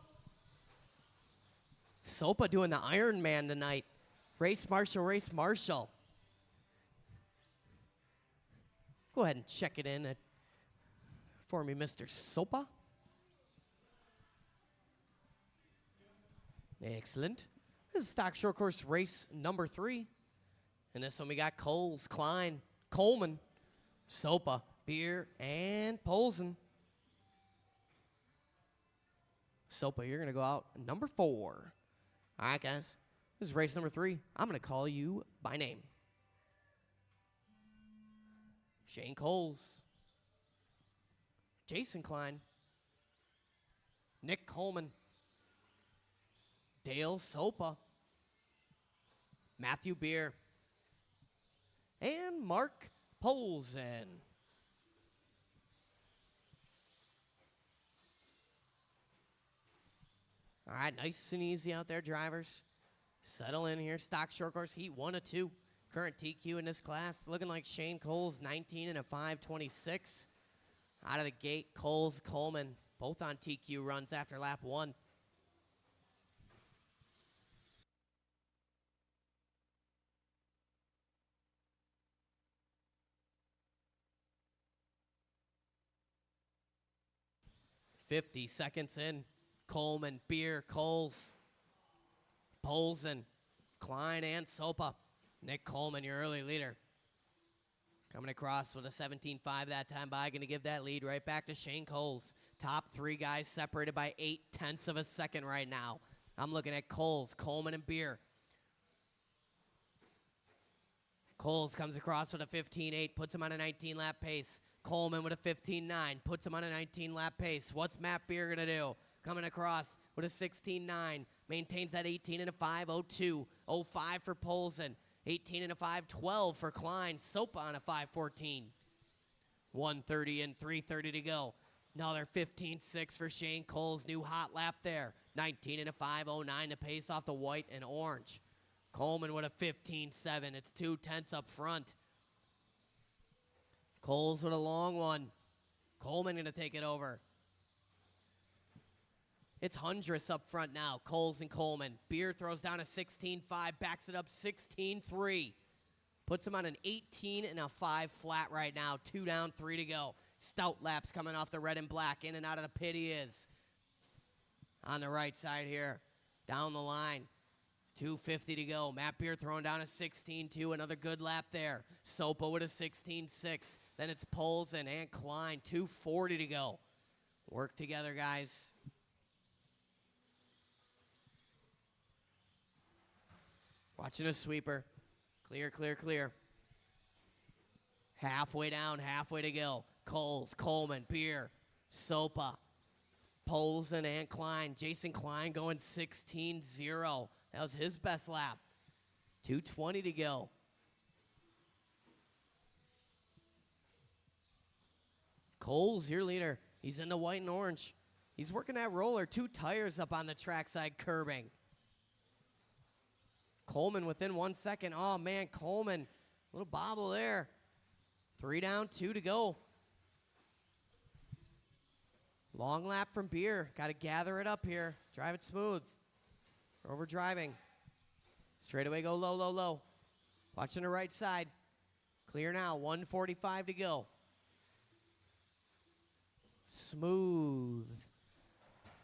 Sopa doing the Iron Man tonight. Race Marshal, Race Marshal. Go ahead and check it in for me, Mr. Sopa. Excellent. This is stock short course race number 3. And this one we got Coles, Klein, Coleman, Sopa, Beer, and Polsen. Sopa, you're going to go out number 4. All right, guys. This is race number 3. I'm going to call you by name. Shane Coles. Jason Klein. Nick Coleman. Dale Sopa, Matthew Beer, and Mark Polsen. All right, nice and easy out there, drivers. Settle in here. Stock short course heat 1 of 2. Current TQ in this class looking like Shane Coles, 19 and a 5:26. Out of the gate, Coles, Coleman, both on TQ runs after lap 1. $50 seconds in. Coleman, Beer, Coles, Polsen, Klein, and Sopa. Nick Coleman, your early leader. Coming across with a 17.5 that time by. Going to give that lead right back to Shane Coles. Top 3 guys separated by 0.8 of a second right now. I'm looking at Coles, Coleman, and Beer. Coles comes across with a 15.8, puts him on a 19-lap pace. Coleman with a 15.9, puts him on a 19-lap pace. What's Matt Beer going to do? Coming across with a 16.9, maintains that 18 and a 5.02, 05 for Polsen, 18 and a 5.12 for Klein, Sopa on a 5.14. 1:30 and 3:30 to go. Another 15.6 for Shane Cole's new hot lap there. 19 and a 5:09 to pace off the white and orange. Coleman with a 15.7. It's 2/10 up front. Cole's with a long one. Coleman going to take it over. It's Hundress up front now. Coles and Coleman. Beer throws down a 16.5, backs it up 16.3. Puts him on an 18 and a 5 flat right now. 2 down, 3 to go. Stout laps coming off the red and black. In and out of the pit he is. On the right side here. Down the line. 2:50 to go. Matt Beer throwing down a 16.2. Another good lap there. Sopa with a 16.6. Then it's Polson and Klein. 2:40 to go. Work together, guys. Watching a sweeper. Clear, clear, clear. Halfway down, halfway to go. Coles, Coleman, Beer, Sopa, Polson, and Klein. Jason Klein going 16.0. That was his best lap. 2:20 to go. Coles, your leader. He's in the white and orange. He's working that roller. 2 tires up on the trackside curbing. Coleman within 1 second. Oh, man, Coleman. Little bobble there. 3 down, 2 to go. Long lap from Beer. Got to gather it up here. Drive it smooth. Over driving. Straightaway go low, low, low. Watching the right side. Clear now. 1:45 to go. Smooth.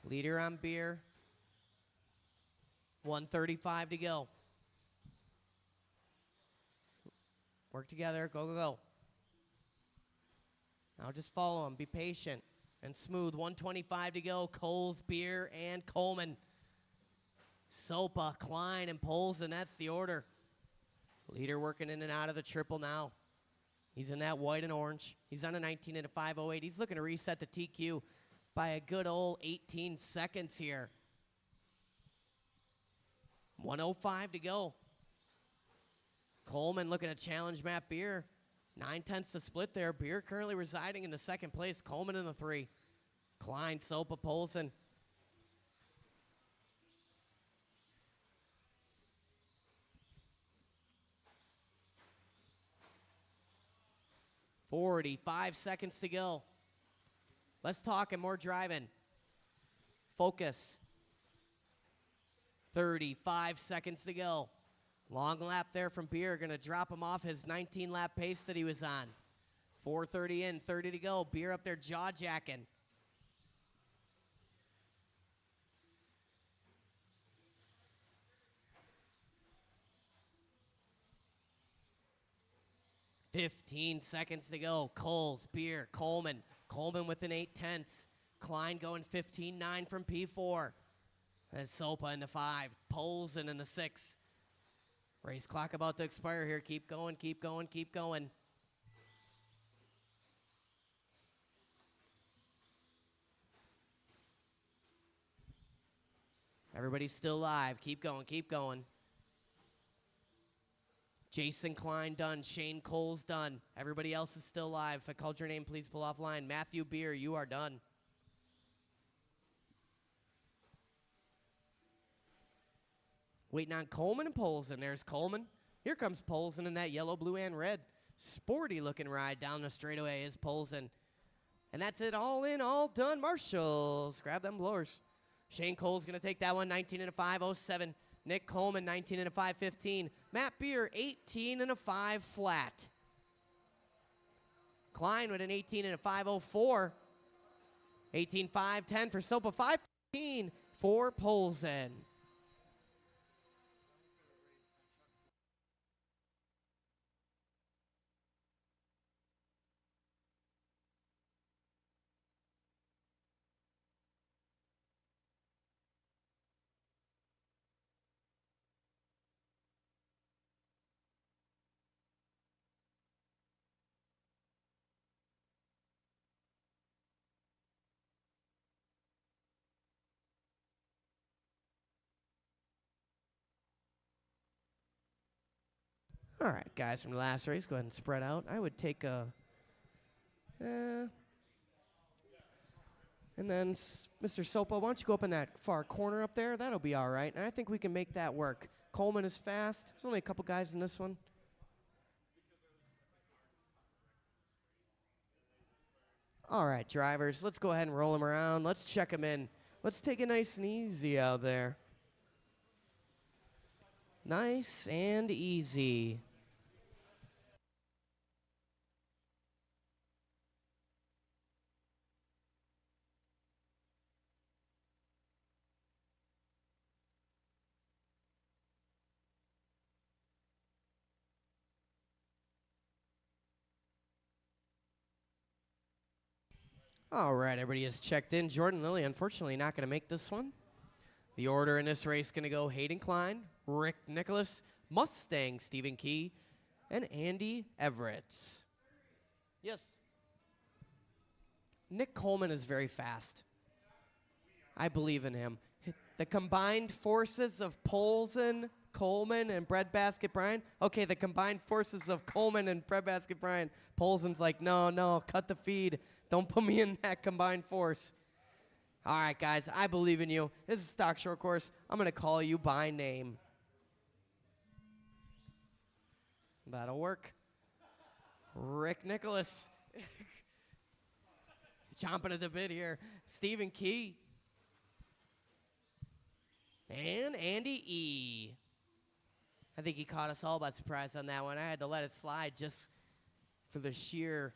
Leader on Beer. 1:35 to go. Work together. Go, go, go. Now just follow him. Be patient and smooth. 1:25 to go. Coles, Beer, and Coleman. Sopa, Klein, and Polson. That's the order. Leader working in and out of the triple now. He's in that white and orange. He's on a 19 and a 5:08. He's looking to reset the TQ by a good old 18 seconds here. 1:05 to go. Coleman looking to challenge Matt Beer. 9/10 to split there. Beer currently residing in the second place. Coleman in the 3. Klein, Sopa, Polson. "45 seconds to go. Less talking, more driving. Focus. 35 seconds to go. Long lap there from Beer. Going to drop him off his 19-lap pace that he was on. 4:30 in, 30 to go. Beer up there jaw-jacking. "15 seconds to go. Coles, Beer, Coleman. Coleman with an 8/10. Klein going 15.9 from P4. And Sopa in the 5. Polson in the 6. Race clock about to expire here. Keep going, keep going, keep going. Everybody's still live. Keep going, keep going. Jason Klein done. Shane Cole's done. Everybody else is still live. If I called your name, please pull offline. Matthew Beer, you are done. Waiting on Coleman and Polson. There's Coleman. Here comes Polson in that yellow, blue, and red. Sporty looking ride down the straightaway is Polson. And that's it, all in, all done. Marshals, grab them blowers. Shane Cole's going to take that one, 19 and a 5:07. Nick Coleman, 19 and a 5:15. Matt Beer, 18 and a 5 flat. Klein with an 18 and a 5:04. 18.510 for Sopa, 5:15 for Polson. All right, guys, from the last race, go ahead and spread out. I would take a And then, Mr. Sopa, why don't you go up in that far corner up there? That'll be all right. And I think we can make that work. Coleman is fast. There's only a couple guys in this one. All right, drivers, let's go ahead and roll them around. Let's check them in. Let's take it nice and easy out there. Nice and easy. All right, everybody is checked in. Jordan Lilly, unfortunately, not going to make this one. The order in this race going to go Hayden Klein, Rick Nicholas, Mustang Stephen Key, and Andy Everett. Yes. Nick Coleman is very fast. I believe in him. The combined forces of Polson, Coleman, and Breadbasket Brian. Okay, the combined forces of Coleman and Breadbasket Brian. Polson's like, no, cut the feed. Don't put me in that combined force. All right, guys, I believe in you. This is Stock Short Course. I'm going to call you by name. That'll work. Rick Nicholas. Chomping at the bit here. Stephen Key. And Andy E. I think he caught us all by surprise on that one. I had to let it slide just for the sheer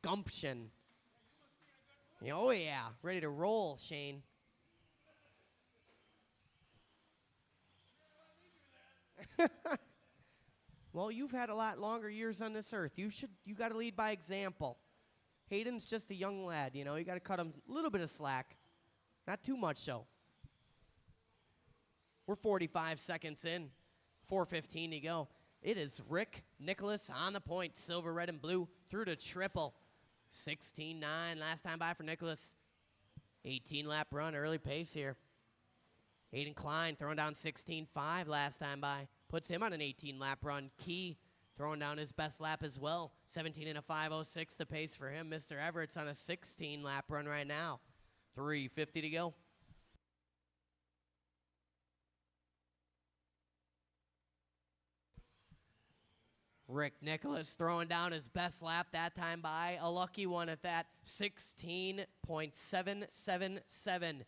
gumption. Oh, yeah. Ready to roll, Shane. Well, you've had a lot longer years on this earth. You got to lead by example. Hayden's just a young lad, you know. You got to cut him a little bit of slack. Not too much, though. We're 45 seconds in. 4:15 to go. It is Rick Nicholas on the point. Silver, red, and blue through to triple. 16-9 last time by for Nicholas. 18-lap run, early pace here. Hayden Klein throwing down 16.5 last time by. Puts him on an 18-lap run. Key throwing down his best lap as well. 17 and a 5:06 the pace for him. Mr. Everett's on a 16-lap run right now. 3:50 to go. Rick Nicholas throwing down his best lap that time by. A lucky one at that. 16.777.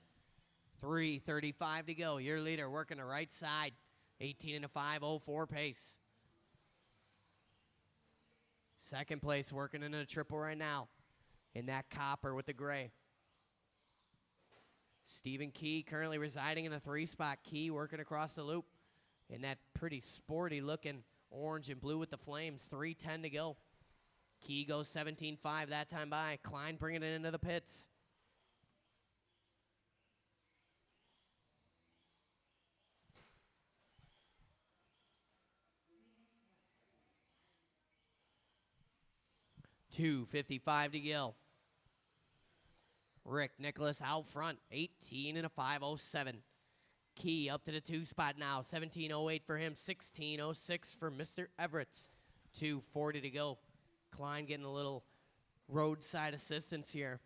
3:35 to go. Your leader working the right side. 18 and a 5:04 pace. Second place working in a triple right now. In that copper with the gray. Stephen Key currently residing in the 3-spot. Key working across the loop. In that pretty sporty looking orange and blue with the flames. 3:10 to go. Key goes 17.5 that time by. Klein bringing it into the pits. $2.55 to go. Rick Nicholas out front. 18 and a 5:07. Key up to the 2-spot now. 17.08 for him. 16.06 for Mr. Everett. 2:40 to go. Klein getting a little roadside assistance here.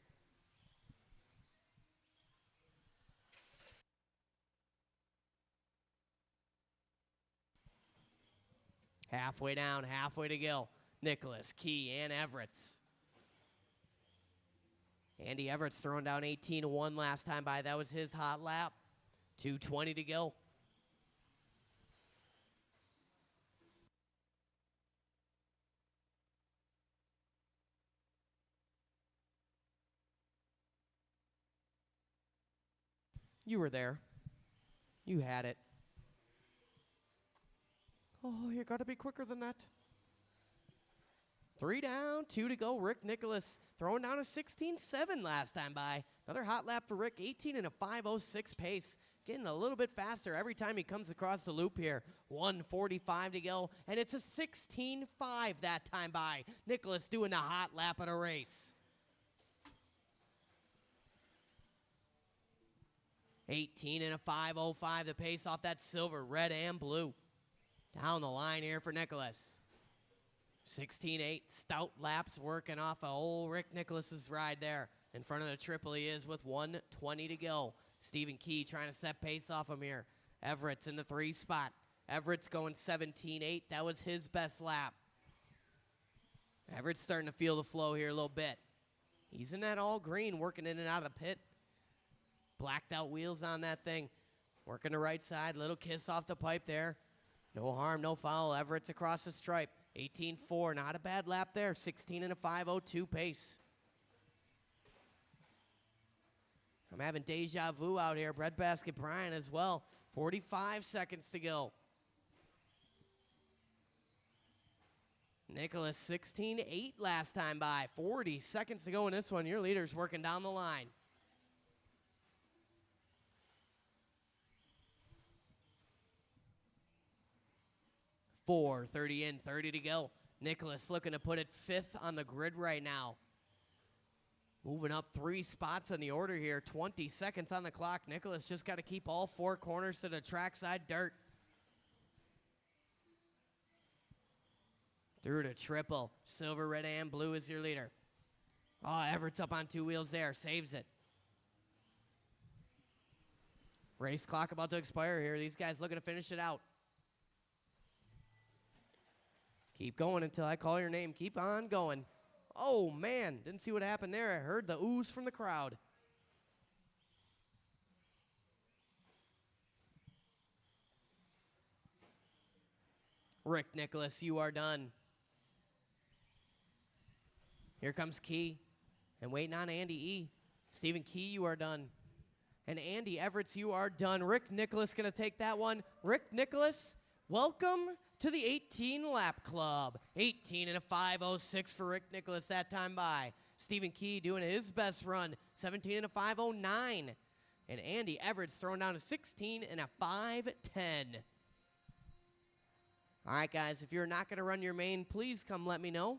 Halfway down, halfway to go. Nicholas, Key, and Everett. Andy Everett's throwing down 18-1 last time by. That was his hot lap. 2:20 to go. You were there. You had it. Oh, you got to be quicker than that. 3 down, 2 to go. Rick Nicholas throwing down a 16.7 last time by. Another hot lap for Rick. 18 and a 5:06 pace. Getting a little bit faster every time he comes across the loop here. 1:45 to go, and it's a 16.5 that time by. Nicholas doing a hot lap of the race. 18 and a 5:05 the pace off that silver, red, and blue. Down the line here for Nicholas. 16-8, stout laps working off of old Rick Nicholas's ride there. In front of the triple he is with 1:20 to go. Stephen Key trying to set pace off him here. Everett's in the 3 spot. Everett's going 17-8. That was his best lap. Everett's starting to feel the flow here a little bit. He's in that all green, working in and out of the pit. Blacked out wheels on that thing. Working the right side, little kiss off the pipe there. No harm, no foul. Everett's across the stripe. 18-4, not a bad lap there. 16 and a 5:02 pace. I'm having deja vu out here. Breadbasket Brian as well. 45 seconds to go. Nicholas 16-8 last time by. 40 seconds to go in this one. Your leader's working down the line. Four, 30 in, 30 to go. Nicholas looking to put it 5th on the grid right now. Moving up 3 spots on the order here. 20 seconds on the clock. Nicholas just got to keep all 4 corners to the trackside dirt. Through to triple. Silver, red, and blue is your leader. Oh, Everett's up on 2 wheels there. Saves it. Race clock about to expire here. These guys looking to finish it out. Keep going until I call your name. Keep on going. Oh, man. Didn't see what happened there. I heard the ooze from the crowd. Rick Nicholas, you are done. Here comes Key. And waiting on Andy E. Stephen Key, you are done. And Andy Everett's, you are done. Rick Nicholas going to take that one. Rick Nicholas, welcome to the 18 lap club. 18 and a 5:06 for Rick Nicholas that time by. Stephen Key doing his best run. 17 and a 5:09. And Andy Everett's throwing down a 16 and a 5:10. All right, guys, if you're not going to run your main, please come let me know.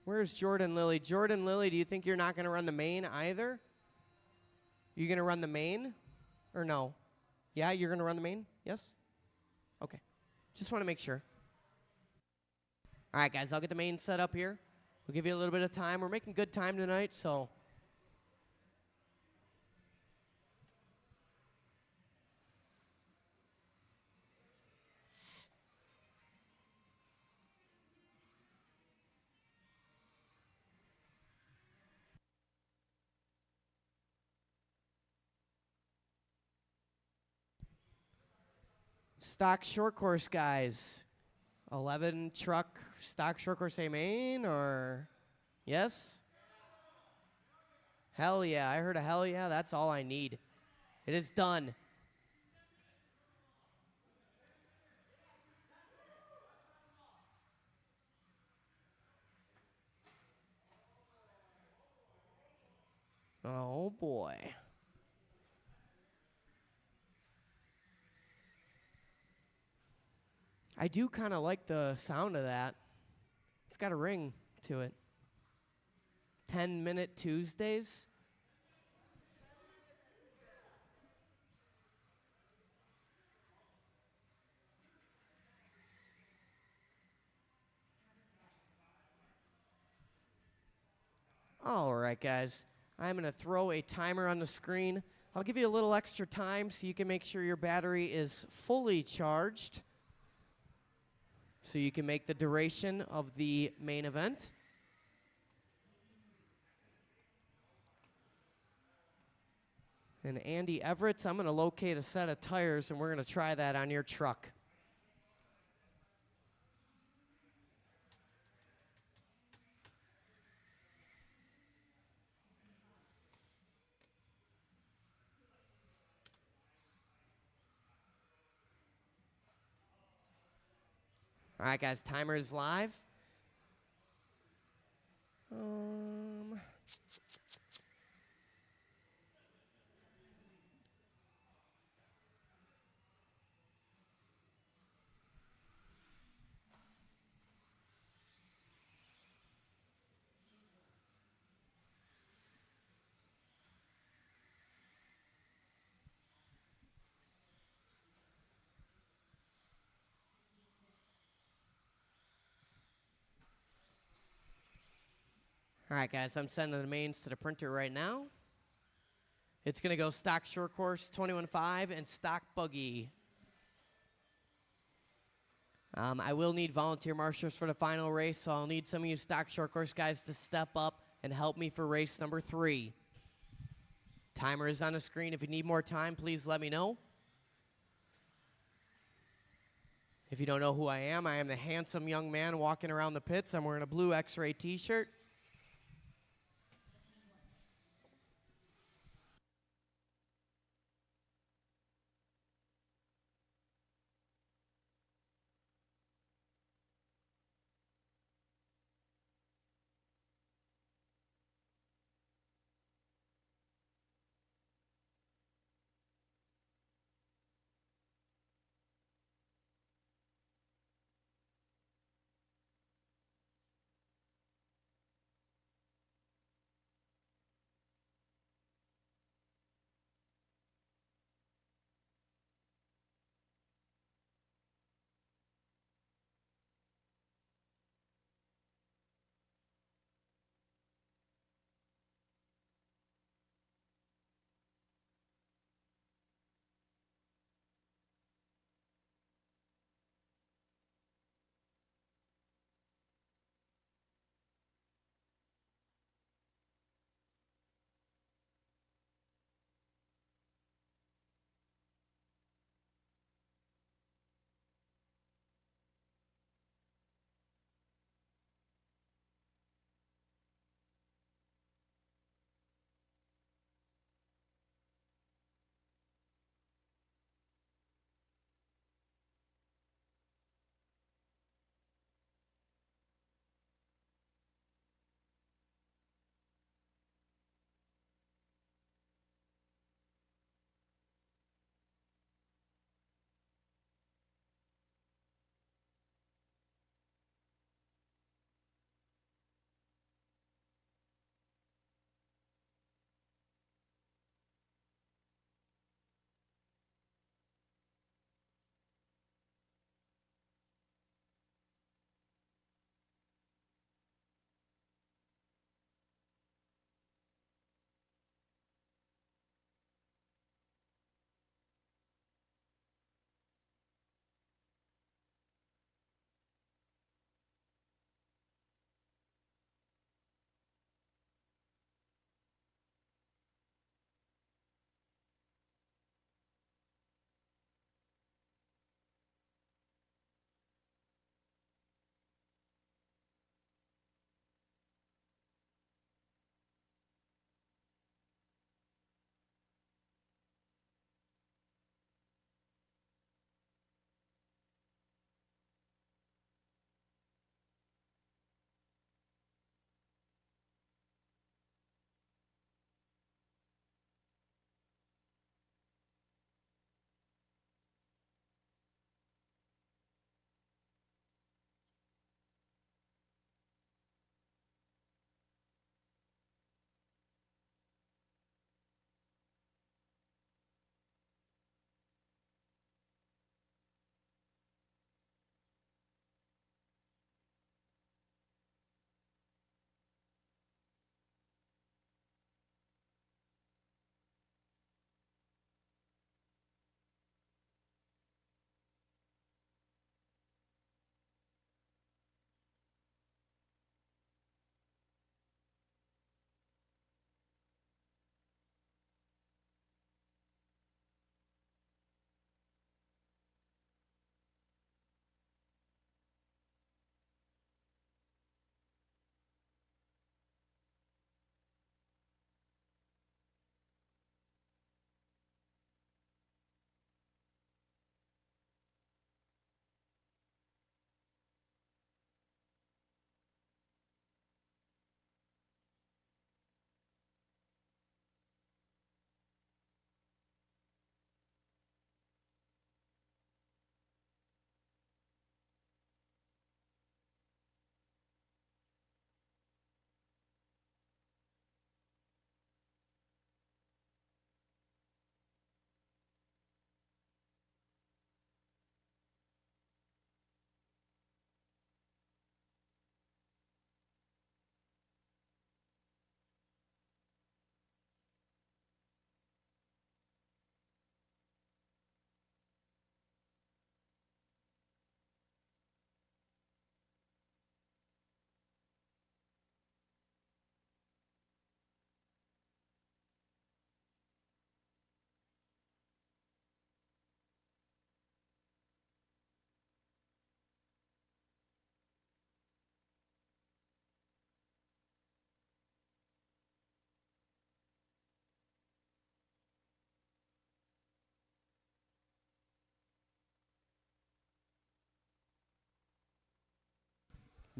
Where's Jordan Lilly? Jordan Lilly, do you think you're not going to run the main either? You going to run the main or no? Yeah, you're going to run the main? Yes? Okay. Just want to make sure. All right, guys, I'll get the main set up here. We'll give you a little bit of time. We're making good time tonight, so. Stock short course guys. 11 truck stock short course A main or yes? Hell yeah, I heard a hell yeah, that's all I need. It is done. Oh boy. I do kind of like the sound of that. It's got a ring to it. 10-minute Tuesdays. All right, guys. I'm going to throw a timer on the screen. I'll give you a little extra time so you can make sure your battery is fully charged, so you can make the duration of the main event. And Andy Everett's, I'm going to locate a set of tires, and we're going to try that on your truck. All right, guys, timer is live. All right, guys, I'm sending the mains to the printer right now. It's going to go stock short course 21.5 and stock buggy. I will need volunteer marshals for the final race, so I'll need some of you stock short course guys to step up and help me for race number 3. Timer is on the screen. If you need more time, please let me know. If you don't know who I am the handsome young man walking around the pits. I'm wearing a blue X-ray t-shirt.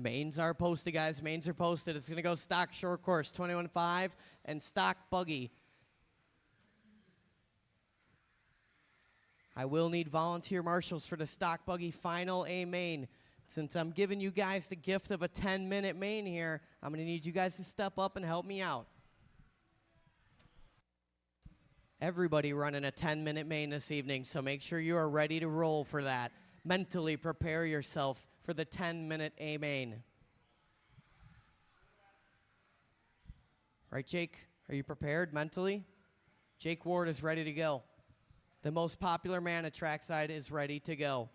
Mains are posted, guys. Mains are posted. It's going to go stock short course, 21.5, and stock buggy. I will need volunteer marshals for the stock buggy final A main. Since I'm giving you guys the gift of a 10-minute main here, I'm going to need you guys to step up and help me out. Everybody running a 10-minute main this evening, so make sure you are ready to roll for that. Mentally prepare yourself for the 10-minute A main. Right, Jake? Are you prepared mentally? Jake Ward is ready to go. The most popular man at Trackside is ready to go.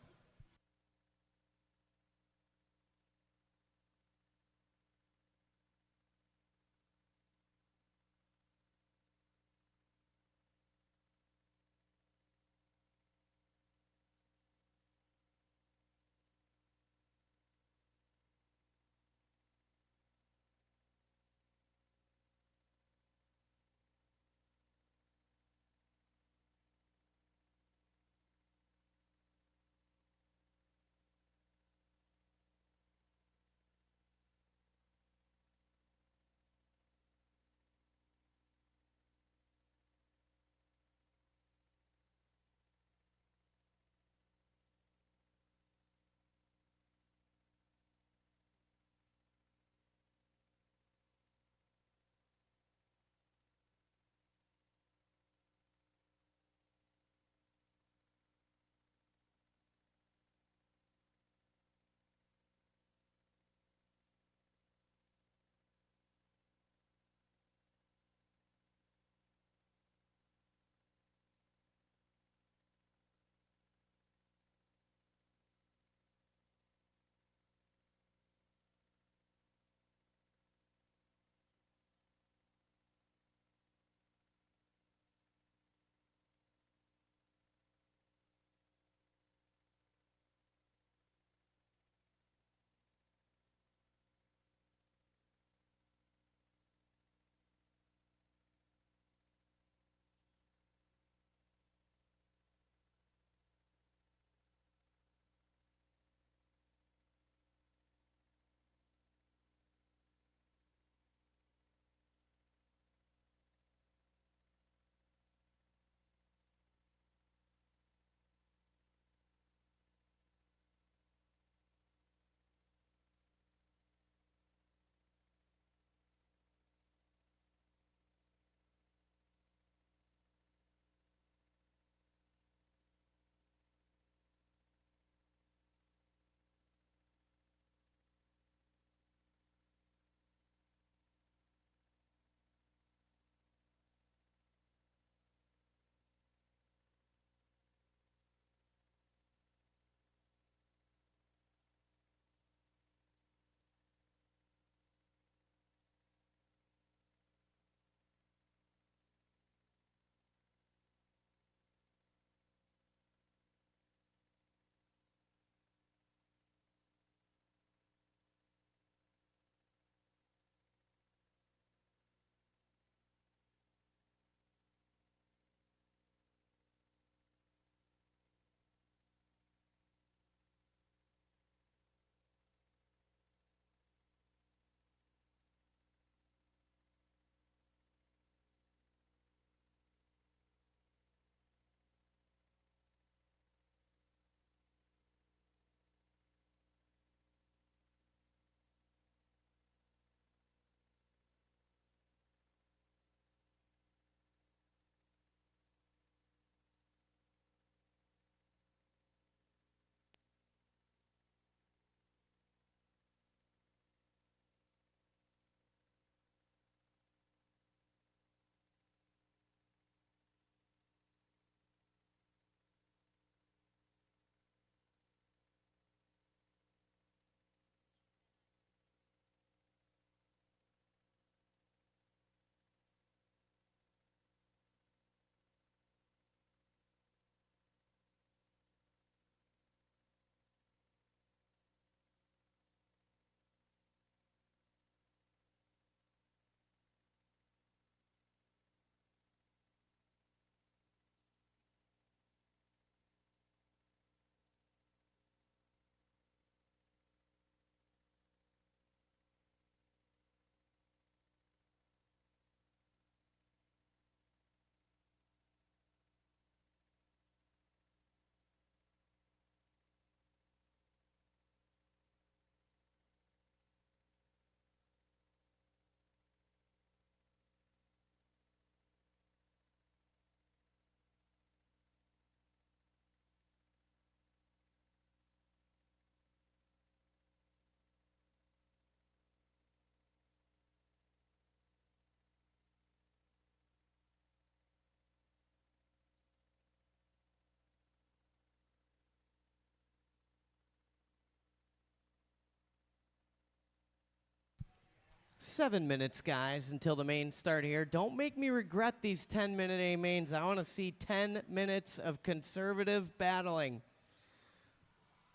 7 minutes, guys, until the mains start here. Don't make me regret these 10-minute A mains. I want to see 10 minutes of conservative battling.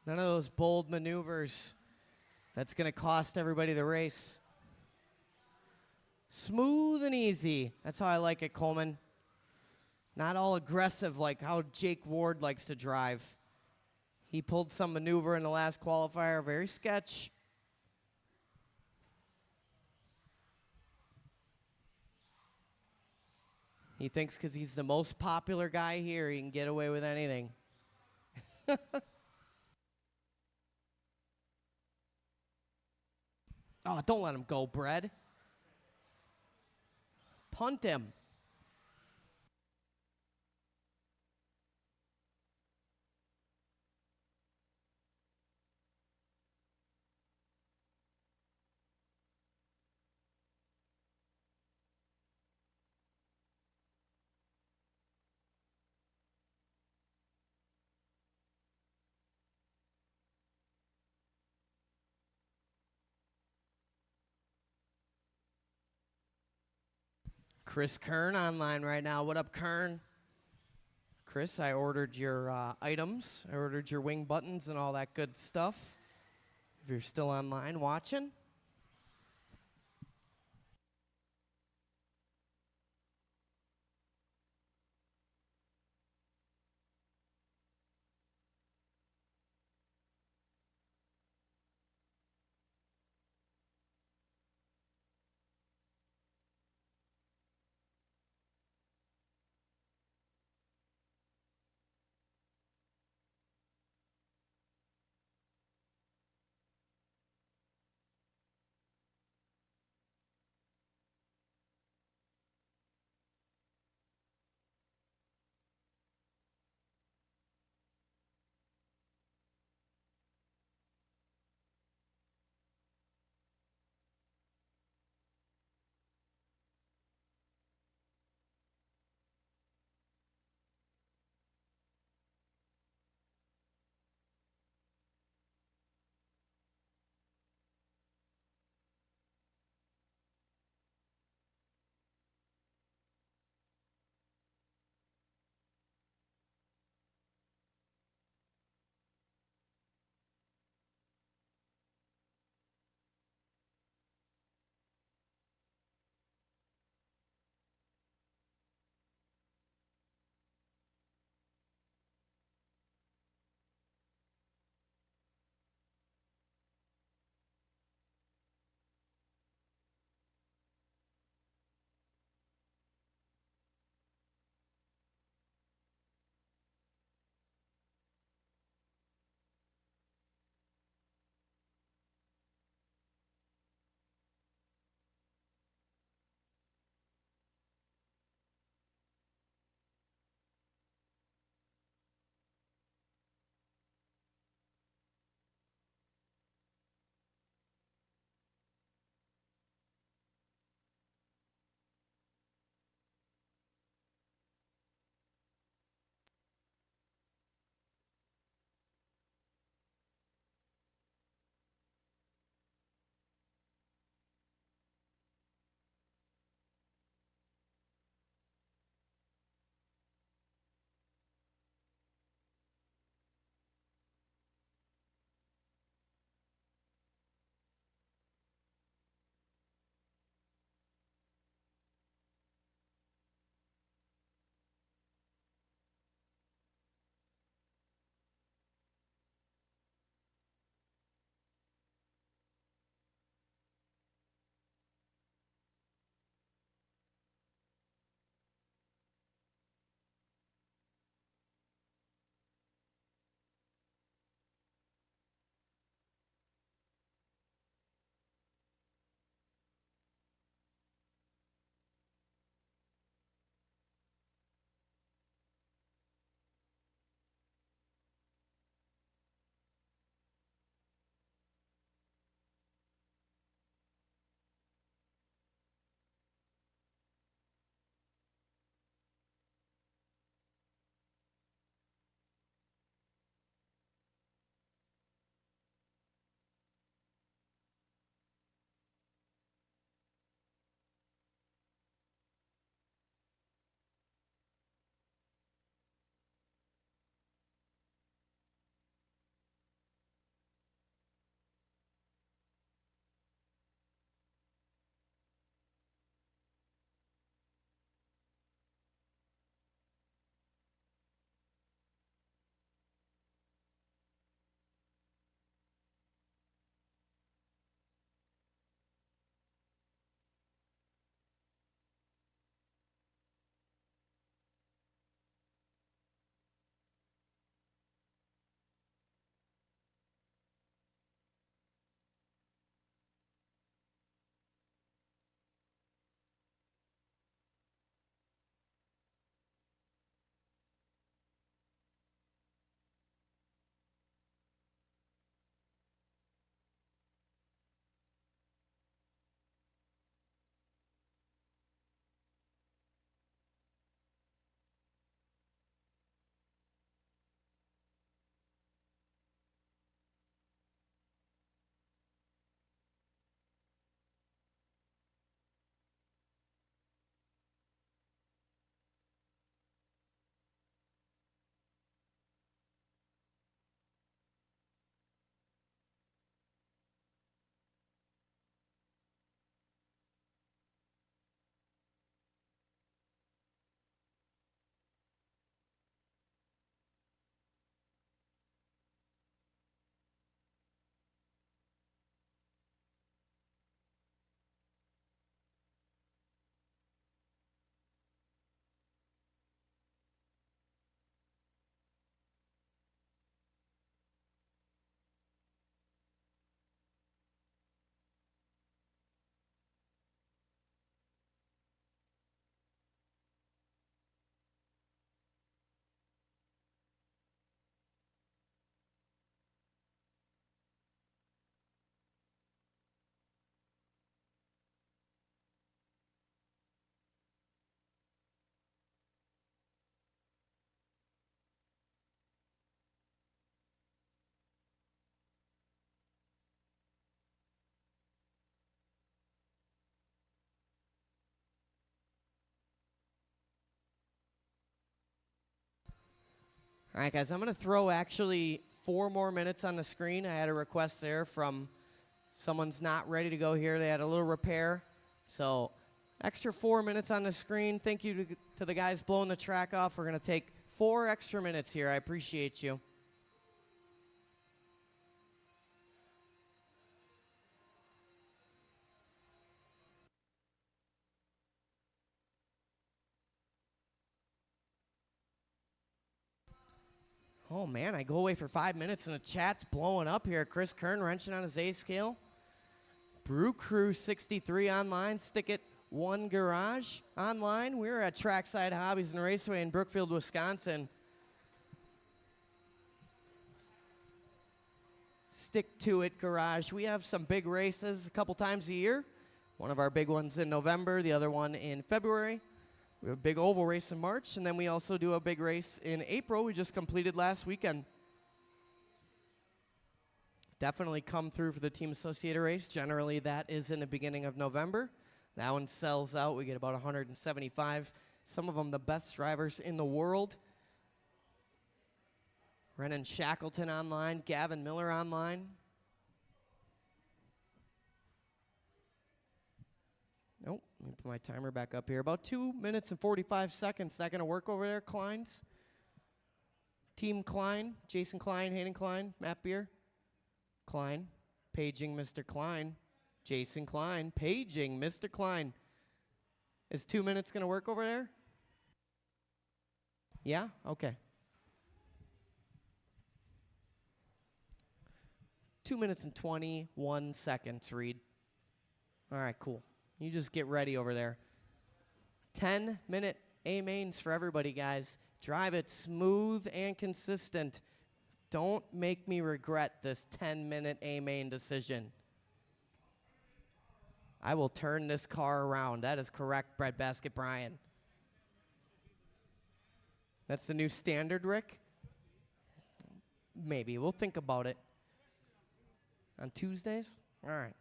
None of those bold maneuvers. That's going to cost everybody the race. Smooth and easy. That's how I like it, Coleman. Not all aggressive like how Jake Ward likes to drive. He pulled some maneuver in the last qualifier. Very sketch. He thinks because he's the most popular guy here, he can get away with anything. Oh, don't let him go, Brad. Punt him. Chris Kern online right now. What up, Kern? Chris, I ordered your items. I ordered your wing buttons and all that good stuff. If you're still online watching. All right, guys, I'm going to throw actually 4 more minutes on the screen. I had a request there from someone's not ready to go here. They had a little repair. So extra 4 minutes on the screen. Thank you to the guys blowing the track off. We're going to take 4 extra minutes here. I appreciate you. Oh, man, I go away for 5 minutes, and the chat's blowing up here. Chris Kern wrenching on his A scale. Brew Crew 63 online. Stick It 1 Garage online. We're at Trackside Hobbies and Raceway in Brookfield, Wisconsin. Stick to It Garage. We have some big races a couple times a year. One of our big ones in November, the other one in February. We have a big oval race in March, and then we also do a big race in April. We just completed last weekend. Definitely come through for the Team Associated race. Generally, that is in the beginning of November. That one sells out. We get about 175. Some of them the best drivers in the world. Renan Shackleton online. Gavin Miller online. Nope, let me put my timer back up here. About 2 minutes and 45 seconds. Is that going to work over there, Kleins? Team Klein, Jason Klein, Hayden Klein, Matt Beer. Klein, paging Mr. Klein. Jason Klein, paging Mr. Klein. Is 2 minutes going to work over there? Yeah? Okay. 2 minutes and 21 seconds, Reed. All right, cool. You just get ready over there. 10-minute A-mains for everybody, guys. Drive it smooth and consistent. Don't make me regret this 10-minute A-main decision. I will turn this car around. That is correct, Breadbasket Brian. That's the new standard, Rick? Maybe. We'll think about it. On Tuesdays? All right.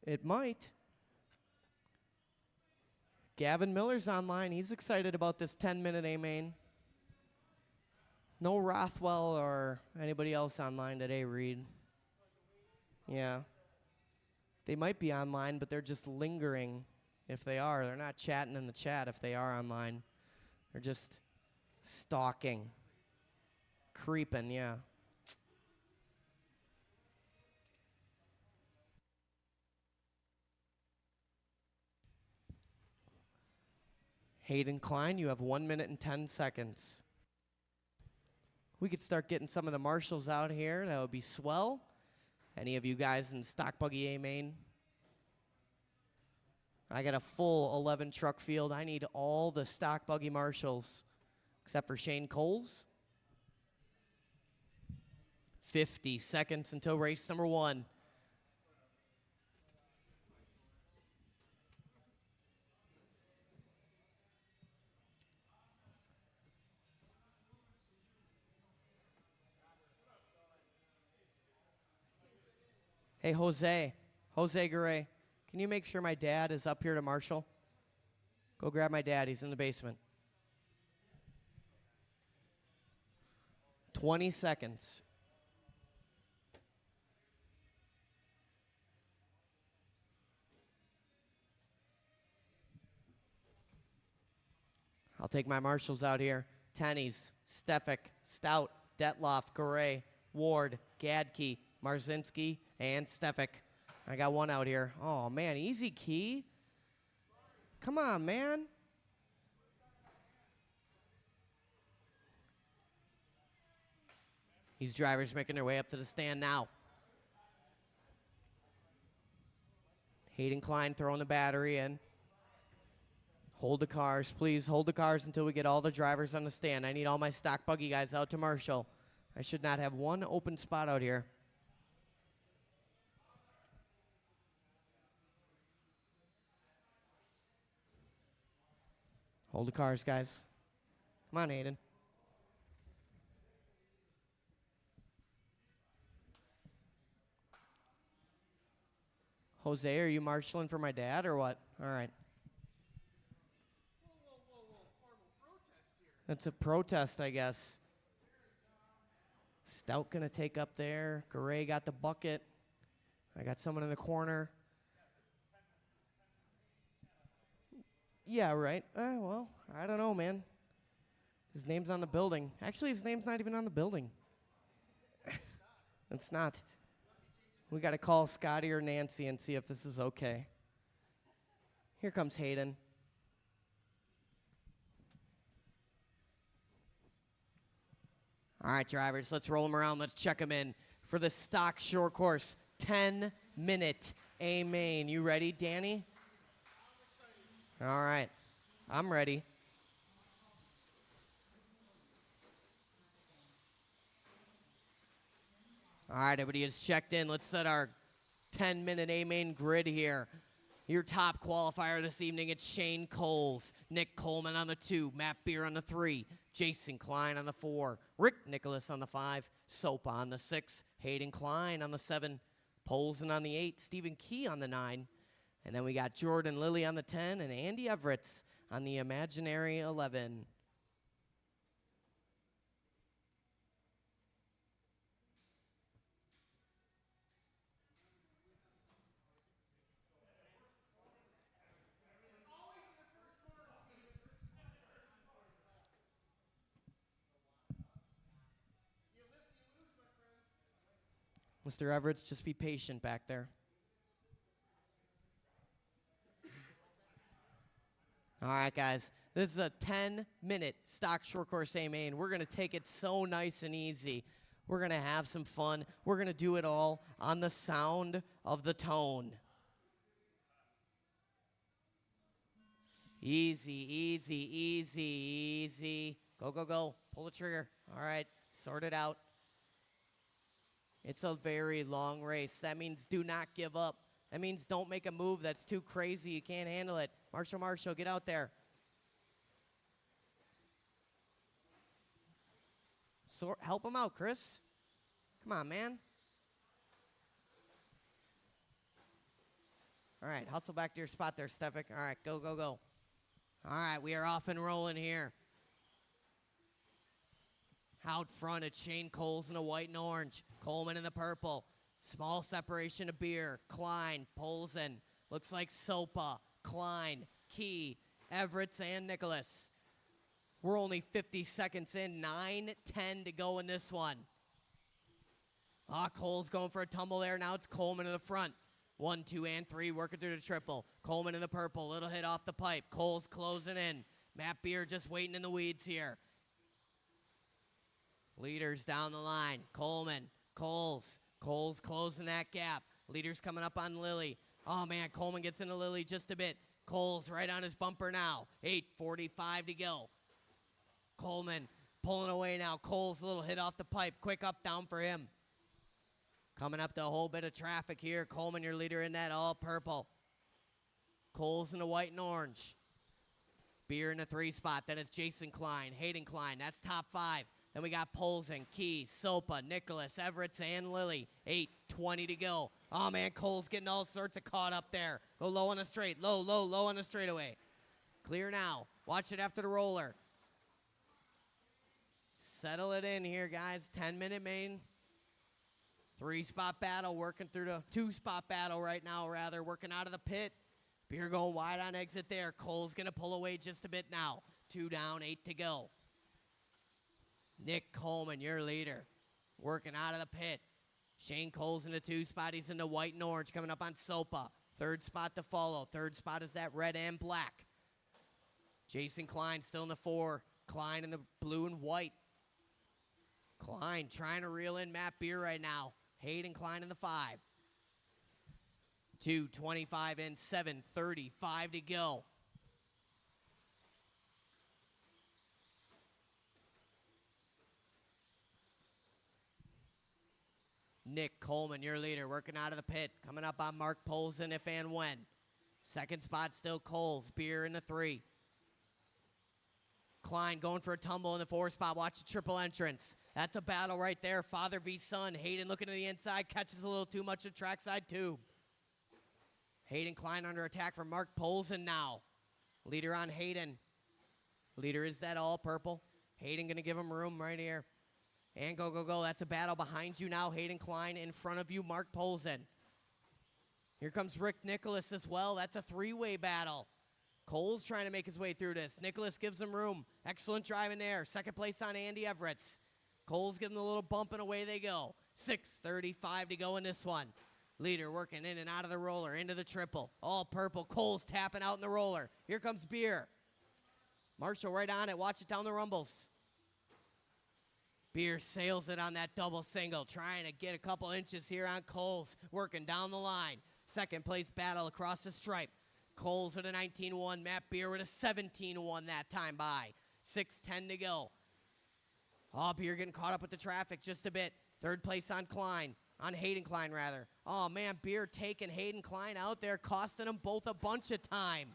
It might. Gavin Miller's online. He's excited about this 10-minute A-main. No Rothwell or anybody else online today, Reed. Yeah. They might be online, but they're just lingering if they are. They're not chatting in the chat if they are online. They're just stalking. Creeping, yeah. Hayden Klein, you have 1 minute and 10 seconds. We could start getting some of the marshals out here. That would be swell. Any of you guys in Stock Buggy A-main? I got a full 11 truck field. I need all the Stock Buggy marshals, except for Shane Coles. 50 seconds until race number 1. Hey, Jose Garay, can you make sure my dad is up here to marshal? Go grab my dad. He's in the basement. 20 seconds. I'll take my marshals out here. Tennies, Stefik, Stout, Detloff, Garay, Ward, Gadke, Marzinski, and Stefik. I got one out here. Oh, man, easy key. Come on, man. These drivers making their way up to the stand now. Hayden Klein throwing the battery in. Hold the cars, please. Hold the cars until we get all the drivers on the stand. I need all my Stock Buggy guys out to marshal. I should not have one open spot out here. Hold the cars, guys. Come on, Hayden. Jose, are you marshaling for my dad or what? All right. That's a protest, I guess. Stout going to take up there. Garay got the bucket. I got someone in the corner. Yeah, right. Well, I don't know, man. His name's on the building. Actually, his name's not even on the building. It's not. We got to call Scotty or Nancy and see if this is okay. Here comes Hayden. All right, drivers, let's roll them around. Let's check them in for the stock short course 10-minute A main. You ready, Danny? All right, I'm ready. All right, everybody is checked in. Let's set our 10-minute A main grid here. Your top qualifier this evening, it's Shane Coles, Nick Coleman on the 2, Matt Beer on the 3, Jason Klein on the 4, Rick Nicholas on the 5, Sopa on the 6, Hayden Klein on the 7, Polson on the 8, Stephen Key on the 9, and then we got Jordan Lilly on the 10, and Andy Everett on the imaginary 11. Mr. Everett, just be patient back there. All right, guys. This is a 10-minute stock short course A main. We're going to take it so nice and easy. We're going to have some fun. We're going to do it all on the sound of the tone. Easy, easy, easy, easy. Go, go, go. Pull the trigger. All right. Sort it out. It's a very long race. That means do not give up. That means don't make a move that's too crazy. You can't handle it. Marshall, get out there. Help him out, Chris. Come on, man. All right, hustle back to your spot there, Stefik. All right, go, go, go. All right, we are off and rolling here. Out front, it's Shane Coles in the white and orange. Coleman in the purple. Small separation of Beer. Klein, Polson. Looks like Sopa, Klein, Key, Everett, and Nicholas. We're only 50 seconds in. 9:10 to go in this one. Cole's going for a tumble there. Now it's Coleman in the front. 1, 2, and 3 working through the triple. Coleman in the purple. Little hit off the pipe. Cole's closing in. Matt Beer just waiting in the weeds here. Leaders down the line. Coleman, Coles closing that gap. Leaders coming up on Lilly. Oh, man, Coleman gets into Lilly just a bit. Coles right on his bumper now. 8:45 to go. Coleman pulling away now. Coles, a little hit off the pipe. Quick up, down for him. Coming up to a whole bit of traffic here. Coleman, your leader in that all purple. Coles in the white and orange. Beer in the 3 spot. Then it's Jason Klein, Hayden Klein. That's top 5. Then we got Polson, Key, Sopa, Nicholas, Everett, and Lilly. 8:20 to go. Oh, man, Cole's getting all sorts of caught up there. Go low on the straight. Low on the straightaway. Clear now. Watch it after the roller. Settle it in here, guys. 10-minute main. 3-spot battle. Working through the 2-spot battle right now, rather. Working out of the pit. Beer going wide on exit there. Cole's going to pull away just a bit now. 2 down, 8 to go. Nick Coleman, your leader, working out of the pit. Shane Coles in the 2 spot. He's in the white and orange, coming up on Sopa. 3rd spot to follow. 3rd spot is that red and black. Jason Klein still in the 4. Klein in the blue and white. Klein trying to reel in Matt Beer right now. Hayden Klein in the 5. 2:25 in, 7:35 to go. Nick Coleman, your leader, working out of the pit. Coming up on Mark Polson if and when. 2nd spot still Coles. Beer in the 3. Klein going for a tumble in the 4 spot. Watch the triple entrance. That's a battle right there. Father v. son. Hayden looking to the inside. Catches a little too much of trackside tube. Hayden Klein under attack from Mark Polson now. Leader on Hayden. Leader is that all purple. Hayden going to give him room right here. And go, go, go. That's a battle behind you now. Hayden Klein in front of you, Mark Polzin. Here comes Rick Nicholas as well. That's a three-way battle. Cole's trying to make his way through this. Nicholas gives him room. Excellent drive in there. Second place on Andy Everett. Cole's giving a little bump, and away they go. 6:35 to go in this one. Leader working in and out of the roller, into the triple. All purple. Cole's tapping out in the roller. Here comes Beer. Marshall right on it. Watch it down the rumbles. Beer sails it on that double single, trying to get a couple inches here on Coles, working down the line. Second place battle across the stripe. Coles with a 19-1, Matt Beer with a 17-1 that time by. 6:10 to go. Oh, Beer getting caught up with the traffic just a bit. Third place on Klein, on Hayden Klein rather. Oh man, Beer taking Hayden Klein out there, costing them both a bunch of time.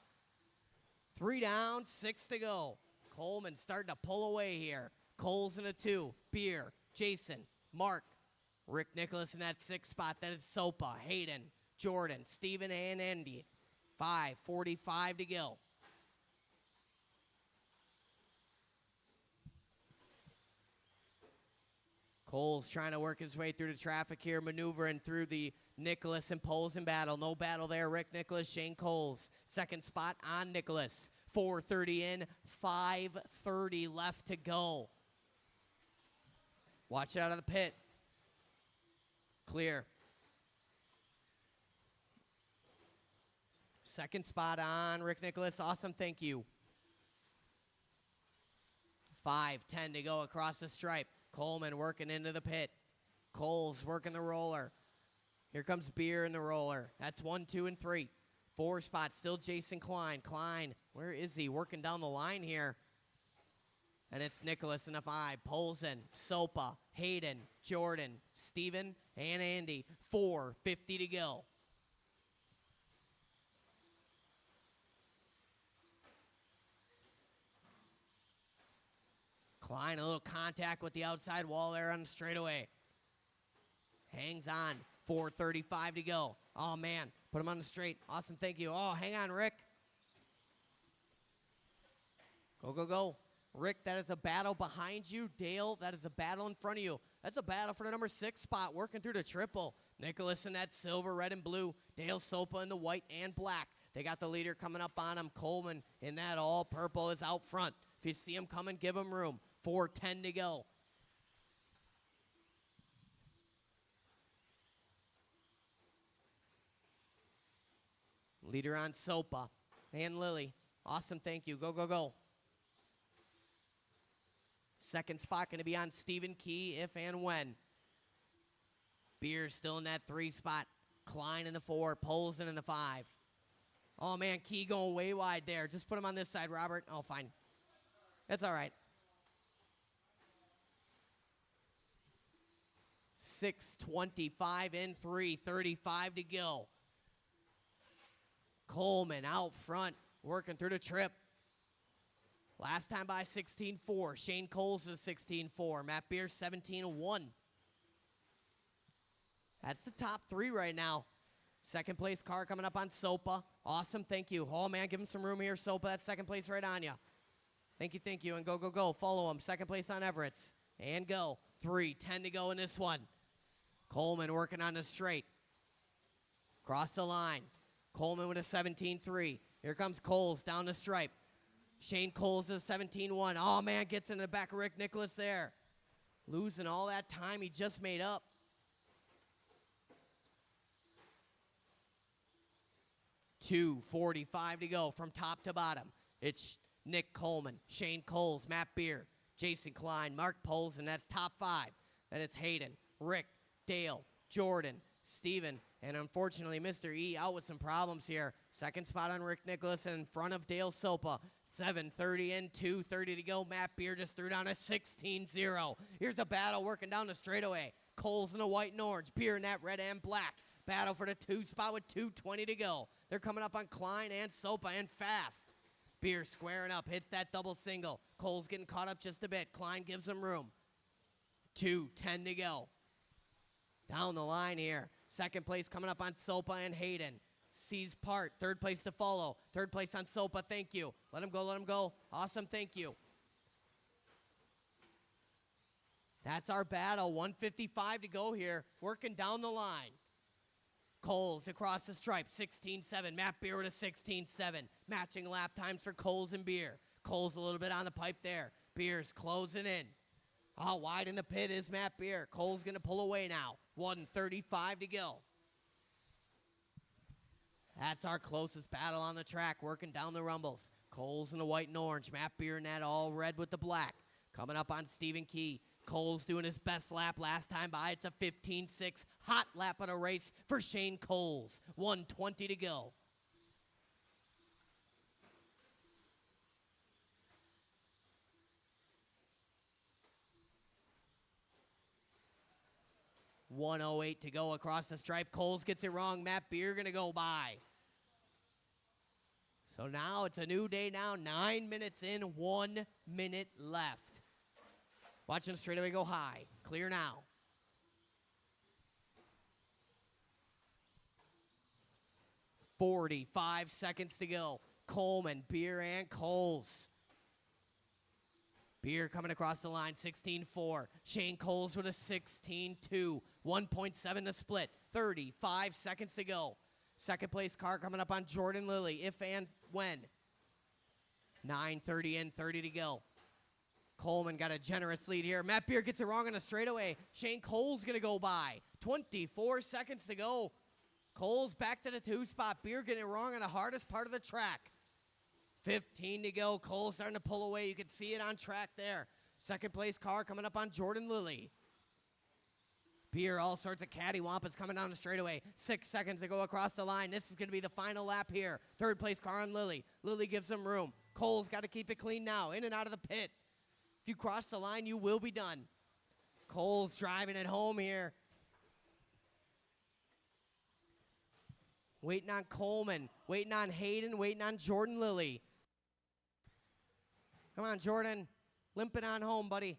3 down, 6 to go. Coleman starting to pull away here. Coles in a 2, Beer, Jason, Mark, Rick Nicholas in that 6th spot. That is Sopa, Hayden, Jordan, Steven, and Andy. 5:45 to go. Coles trying to work his way through the traffic here, maneuvering through the Nicholas and Polzin battle. No battle there. Rick Nicholas, Shane Coles. Second spot on Nicholas. 4:30 in, 5:30 left to go. Watch it out of the pit. Clear. Second spot on Rick Nicholas. Awesome, thank you. 5:10 to go across the stripe. Coleman working into the pit. Coles working the roller. Here comes Beer in the roller. That's 1, 2, and 3. 4 spots, still Jason Klein. Klein, where is he? Working down the line here. And it's Nicholas in a 5. Polzin, Sopa, Hayden, Jordan, Steven, and Andy. 4:50 to go. Klein, a little contact with the outside wall there on the straightaway. Hangs on. 4:35 to go. Oh, man. Put him on the straight. Awesome. Thank you. Oh, hang on, Rick. Go, go, go. Rick, that is a battle behind you. Dale, that is a battle in front of you. That's a battle for the number 6 spot, working through the triple. Nicholas in that silver, red, and blue. Dale Sopa in the white and black. They got the leader coming up on him. Coleman in that all purple is out front. If you see him coming, give him room. 4:10 to go. Leader on Sopa and Lily. Awesome, thank you. Go, go, go. Second spot going to be on Stephen Key, if and when. Beer still in that 3 spot. Klein in the 4. Polzin in the 5. Oh, man, Key going way wide there. Just put him on this side, Robert. Oh, fine. That's all right. 6:25 in, 3:35 to go. Coleman out front, working through the trip. Last time by 16-4. Shane Coles is 16-4. Matt Beer 17-1. That's the top 3 right now. Second place car coming up on Sopa. Awesome, thank you. Oh, man, give him some room here, Sopa. That's second place right on you. Thank you, thank you. And go, go, go. Follow him. Second place on Everett's. And go. 3:10 to go in this one. Coleman working on the straight. Cross the line. Coleman with a 17-3. Here comes Coles down the stripe. Shane Coles is 17-1. Oh, man, gets into the back of Rick Nicholas there. Losing all that time he just made up. $2:45 to go from top to bottom. It's Nick Coleman, Shane Coles, Matt Beer, Jason Klein, Mark Polzin. That's top 5. Then it's Hayden, Rick, Dale, Jordan, Steven, and unfortunately Mr. E out with some problems here. Second spot on Rick Nicholas and in front of Dale Sopa. 7:30 in, 2:30 to go. Matt Beer just threw down a 16-0. Here's a battle working down the straightaway. Coles in the white and orange, Beer in that red and black. Battle for the 2 spot with 2:20 to go. They're coming up on Klein and Sopa and fast. Beer squaring up, hits that double single. Coles getting caught up just a bit. Klein gives him room. 2:10 to go. Down the line here. Second place coming up on Sopa and Hayden. Sees part. Third place to follow. Third place on Sopa. Thank you. Let him go. Let him go. Awesome. Thank you. That's our battle. 1:55 to go here. Working down the line. Coles across the stripe. 16-7. Matt Beer with a 16-7. Matching lap times for Coles and Beer. Coles a little bit on the pipe there. Beer's closing in. All wide in the pit is Matt Beer. Cole's going to pull away now. 1:35 to go. That's our closest battle on the track, working down the rumbles. Coles in the white and orange. Matt Beer in that all red with the black. Coming up on Stephen Key. Coles doing his best lap last time by. It's a 15-6 hot lap of the race for Shane Coles. 1:20 to go. $1:08 to go across the stripe. Coles gets it wrong. Matt Beer going to go by. So now it's a new day now. 9 minutes in, 1 minute left. Watching the straightaway go high. Clear now. $45 seconds to go. Coleman, Beer, and Coles. Beer coming across the line, 16-4. Shane Coles with a 16-2. 1.7 to split. 35 seconds to go. Second place car coming up on Jordan Lilly, if and when. 9:30 in, 30 to go. Coleman got a generous lead here. Matt Beer gets it wrong on a straightaway. Shane Coles going to go by. 24 seconds to go. Coles back to the 2 spot. Beer getting it wrong on the hardest part of the track. 15 to go. Coles starting to pull away. You can see it on track there. Second place car coming up on Jordan Lilly. Beer, all sorts of cattywampus coming down the straightaway. 6 seconds to go across the line. This is going to be the final lap here. Third place car on Lilly. Lilly gives him room. Coles got to keep it clean now. In and out of the pit. If you cross the line, you will be done. Coles driving it home here. Waiting on Coleman. Waiting on Hayden. Waiting on Jordan Lilly. Come on, Jordan. Limping on home, buddy.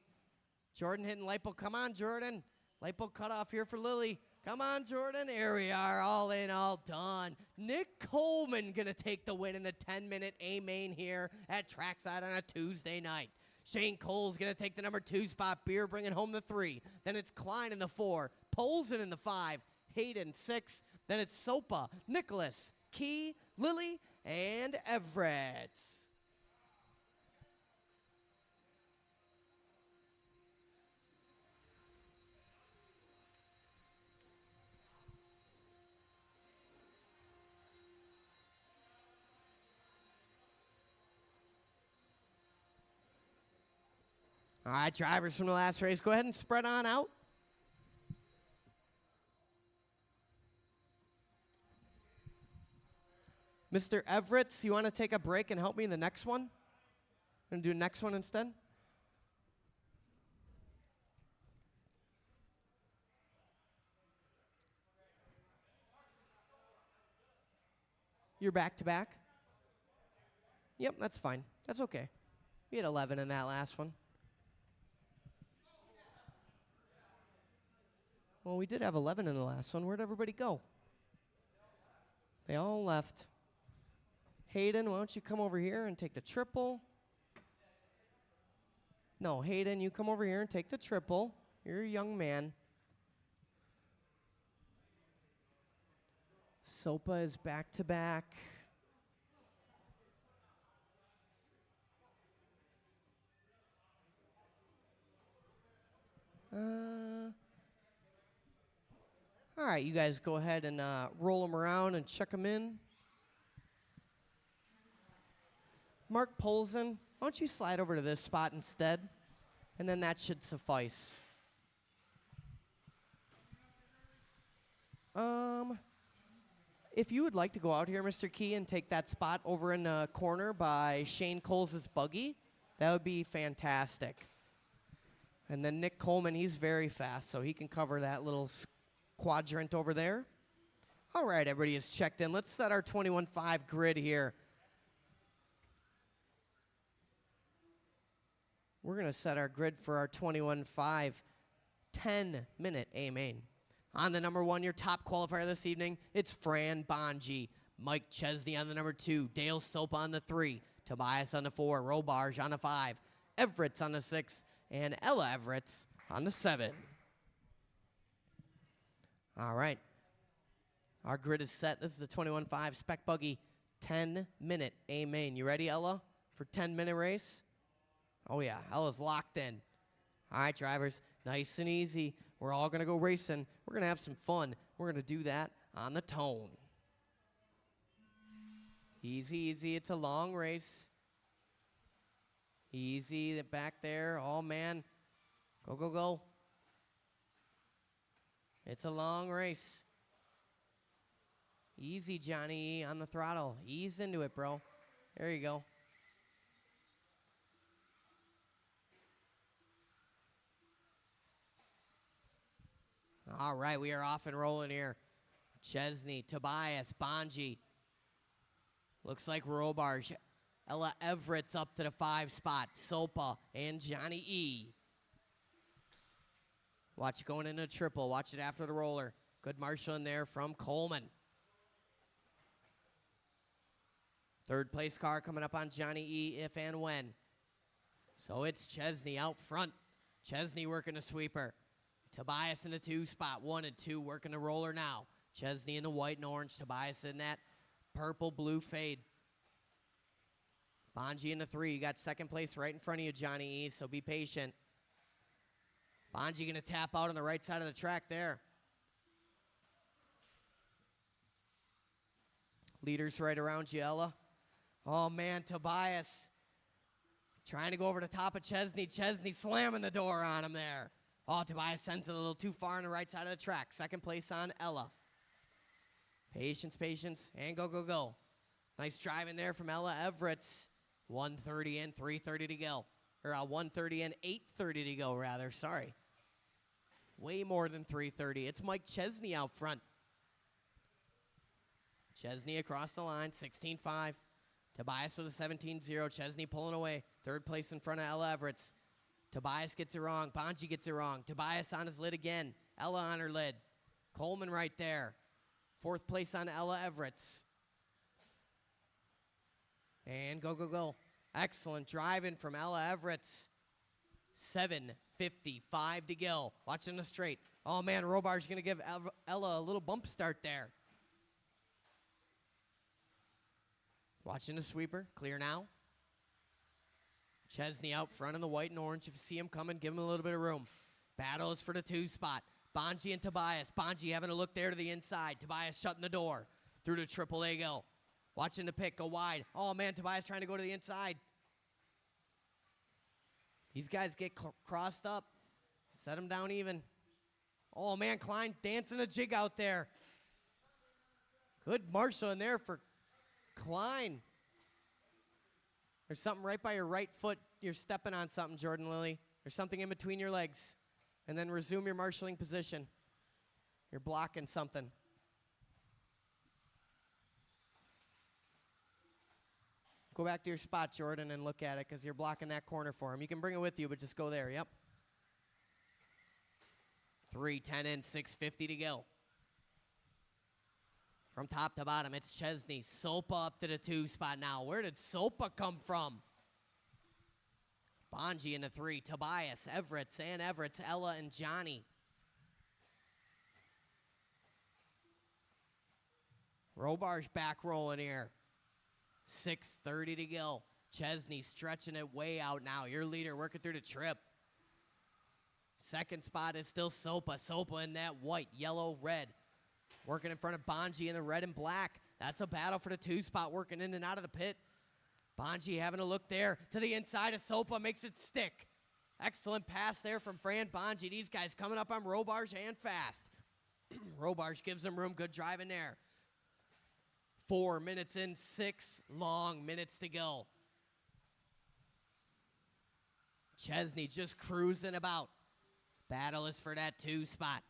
Jordan hitting lipo. Come on, Jordan. Lipo cut off here for Lilly. Come on, Jordan. Here we are. All in, all done. Nick Coleman going to take the win in the 10-minute A-main here at Trackside on a Tuesday night. Shane Coles going to take the number 2 spot. Beer bringing home the 3. Then it's Klein in the 4. Polson in the 5. Hayden 6. Then it's Sopa, Nicholas, Key, Lilly, and Everett. All right, drivers from the last race, go ahead and spread on out. Mr. Everett, you want to take a break and help me in the next one? I'm going to do the next one instead. You're back to back? Yep, that's fine. That's okay. We had 11 in that last one. Well, we did have 11 in the last one. Where'd everybody go? They all left. Hayden, why don't you come over here and take the triple? No, Hayden, you come over here and take the triple. You're a young man. Sopa is back to back. All right, you guys go ahead and roll them around and check them in. Mark Polson, why don't you slide over to this spot instead? And then that should suffice. If you would like to go out here, Mr. Key, and take that spot over in the corner by Shane Coles' Buggy, that would be fantastic. And then Nick Coleman, he's very fast, so he can cover that little quadrant over there. All right, everybody is checked in. Let's set our 21.5 grid here. We're going to set our grid for our 21.5 10-minute A-main. On the number 1, your top qualifier this evening, it's Fran Bonji. Mike Chesney on the number 2. Dale Soap on the 3. Tobias on the 4. Robarge on the 5. Everett's on the 6. And Ella Everett's on the 7. All right. Our grid is set. This is the 21.5 Spec Buggy 10-minute A main. You ready, Ella, for 10-minute race? Oh, yeah. Ella's locked in. All right, drivers. Nice and easy. We're all going to go racing. We're going to have some fun. We're going to do that on the tone. Easy, easy. It's a long race. Easy back there. Oh, man. Go, go, go. It's a long race. Easy, Johnny, on the throttle. Ease into it, bro. There you go. All right, we are off and rolling here. Chesney, Tobias, Bonji. Looks like Robarge. Ella Everett's up to the 5 spot. Sopa and Johnny E. Watch it going into a triple. Watch it after the roller. Good marshalling there from Coleman. Third place car coming up on Johnny E. if and when. So it's Chesney out front. Chesney working the sweeper. Tobias in the 2 spot. 1 and 2 working the roller now. Chesney in the white and orange. Tobias in that purple-blue fade. Bonji in the 3. You got second place right in front of you, Johnny E., so be patient. Bonji going to tap out on the right side of the track there. Leaders right around you, Ella. Oh, man, Tobias trying to go over the top of Chesney. Chesney slamming the door on him there. Oh, Tobias sends it a little too far on the right side of the track. Second place on Ella. Patience, patience, and go, go, go. Nice driving there from Ella Everett's. 1:30 and 3:30 to go. Or 1:30 and 8:30 to go, rather. Sorry. Way more than 3:30. It's Mike Chesney out front. Chesney across the line, 16.5. Tobias with a 17.0. Chesney pulling away. Third place in front of Ella Everett's. Tobias gets it wrong. Bonji gets it wrong. Tobias on his lid again. Ella on her lid. Coleman right there. Fourth place on Ella Everett's. And go, go, go. Excellent driving from Ella Everett's. 7:55 to go. Watching the straight. Oh, man, Robar's going to give Ella a little bump start there. Watching the sweeper. Clear now. Chesney out front in the white and orange. If you see him coming, give him a little bit of room. Battle is for the 2 spot. Bonji and Tobias. Bonji having a look there to the inside. Tobias shutting the door. Through to Triple A go. Watching the pick go wide. Oh, man, Tobias trying to go to the inside. These guys get crossed up. Set them down even. Oh, man, Klein dancing a jig out there. Good marshal in there for Klein. There's something right by your right foot. You're stepping on something, Jordan Lilly. There's something in between your legs. And then resume your marshalling position. You're blocking something. Go back to your spot, Jordan, and look at it because you're blocking that corner for him. You can bring it with you, but just go there. Yep. 3:10 in, 6:50 to go. From top to bottom, it's Chesney. Sopa up to the 2 spot now. Where did Sopa come from? Bonji in the 3. Tobias, Everett, San Everett, Ella, and Johnny. Robar's back rolling here. 6:30 to go. Chesney stretching it way out now. Your leader working through the trip. Second spot is still Sopa. Sopa in that white, yellow, red. Working in front of Bonji in the red and black. That's a battle for the 2 spot, working in and out of the pit. Bonji having a look there to the inside of Sopa, makes it stick. Excellent pass there from Fran Bonji. These guys coming up on Robarge and fast. Robarge gives them room. Good driving there. 4 minutes in, 6 long minutes to go. Chesney just cruising about. Battle is for that 2 spot.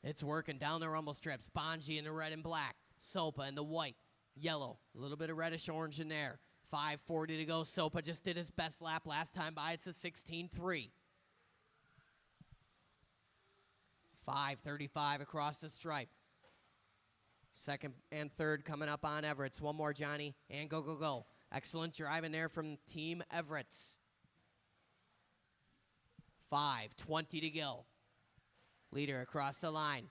It's working down the rumble strips. Bonji in the red and black. Sopa in the white, yellow. A little bit of reddish orange in there. 5:40 to go. Sopa just did his best lap last time by. It's a 16.3. 5:35 across the stripe. Second and third coming up on Everett's. One more, Johnny. And go, go, go. Excellent driving there from Team Everett's. 5:20 to go. Leader across the line.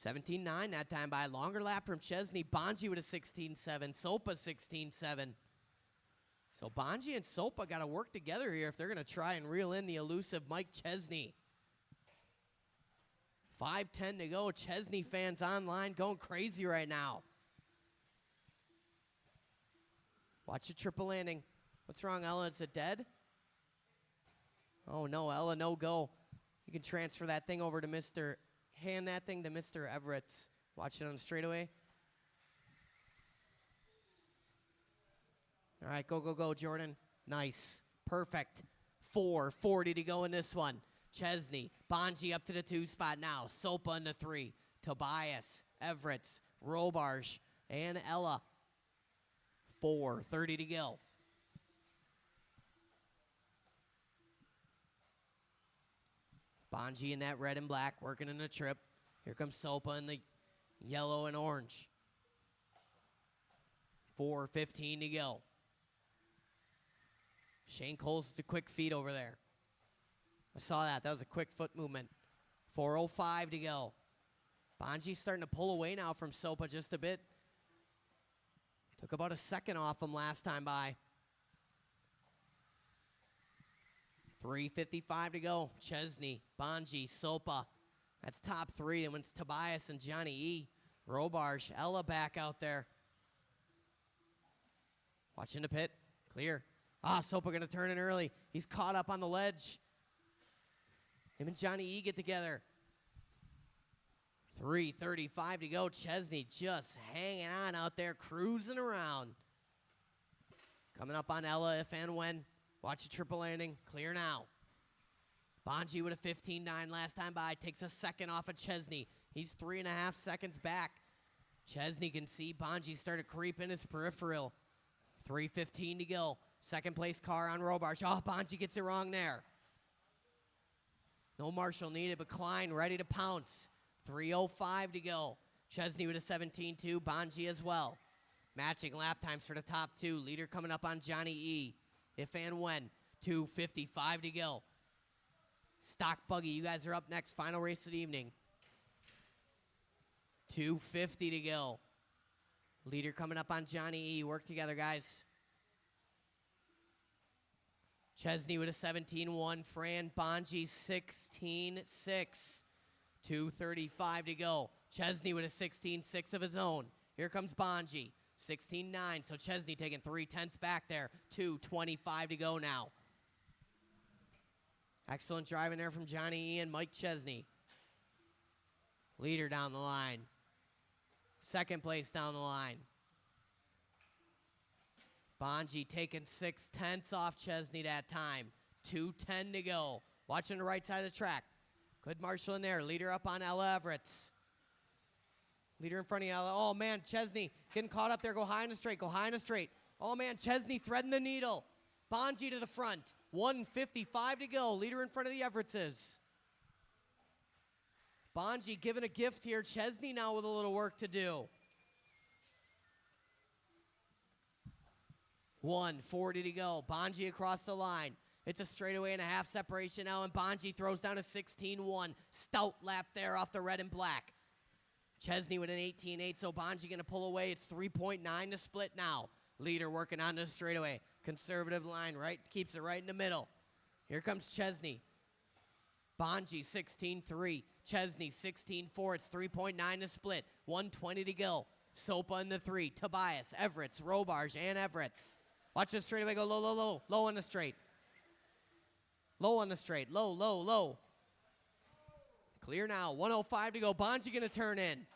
17.9 that time by. Longer lap from Chesney. Buggy with a 16.7. Sopa 16.7. So Buggy and Sopa got to work together here if they're going to try and reel in the elusive Mike Chesney. 5:10 to go. Chesney fans online going crazy right now. Watch the triple landing. What's wrong, Ella? Is it dead? Oh, no, Ella, no go. You can transfer that thing over to hand that thing to Mr. Everett's. Watch it on the straightaway. All right, go, go, go, Jordan. Nice. Perfect. 4:40 to go in this one. Chesney, Buggy up to the 2 spot now. Sopa in the 3. Tobias, Everett's, Robarge, and Ella. 4:30 to go. Buggy in that red and black, working in the trip. Here comes Sopa in the yellow and orange. 4:15 to go. Shane Coles with the quick feet over there. I saw that. That was a quick foot movement. 4:05 to go. Buggy's starting to pull away now from Sopa just a bit. Took about a second off him last time by. 3:55 to go. Chesney, Buggy, Sopa. That's top 3. And when it's Tobias and Johnny E. Robarge, Ella back out there. Watching the pit. Clear. Sopa going to turn in early. He's caught up on the ledge. Him and Johnny E. get together. 3:35 to go. Chesney just hanging on out there, cruising around. Coming up on Ella if and when. Watch the triple landing. Clear now. Buggy with a 15.9 last time by. Takes a second off of Chesney. He's 3.5 seconds back. Chesney can see Buggy start to creep in his peripheral. 3:15 to go. Second place car on Robarge. Buggy gets it wrong there. No marshal needed, but Klein ready to pounce. 3:05 to go. Chesney with a 17.2. Buggy as well. Matching lap times for the top 2. Leader coming up on Johnny E. If and when. 2:55 to go. Stock Buggy, you guys are up next. Final race of the evening. 2:50 to go. Leader coming up on Johnny E. Work together, guys. Chesney with a 17.1. Fran Buggy 16.6. 2:35 to go. Chesney with a 16.6 of his own. Here comes Buggy. 16.9. So Chesney taking 3/10 back there. 2:25 to go now. Excellent driving there from Johnny E. and Mike Chesney. Leader down the line. Second place down the line. Buggy taking 6/10 off Chesney that time. 2:10 to go. Watching the right side of the track. Good marshal in there. Leader up on Ella Everett's. Leader in front of Ella. Oh, man, Chesney getting caught up there. Go high in the straight. Go high in the straight. Oh, man, Chesney threading the needle. Buggy to the front. 1:55 to go. Leader in front of the Everettses. Buggy giving a gift here. Chesney now with a little work to do. 1:40 to go. Buggy across the line. It's a straightaway and a half separation now, and Buggy throws down a 16.1. Stout lap there off the red and black. Chesney with an 18.8, so Buggy going to pull away. It's 3.9 to split now. Leader working on the straightaway. Conservative line, right? Keeps it right in the middle. Here comes Chesney. Buggy 16.3. Chesney 16.4. It's 3.9 to split. 1:20 to go. Sopa in the 3. Tobias, Everett's, Robarge, and Everett's. Watch this straightaway go low, low, low. Low on the straight. Low on the straight. Low, low, low. Clear now. 1:05 to go. Buggy going to turn in.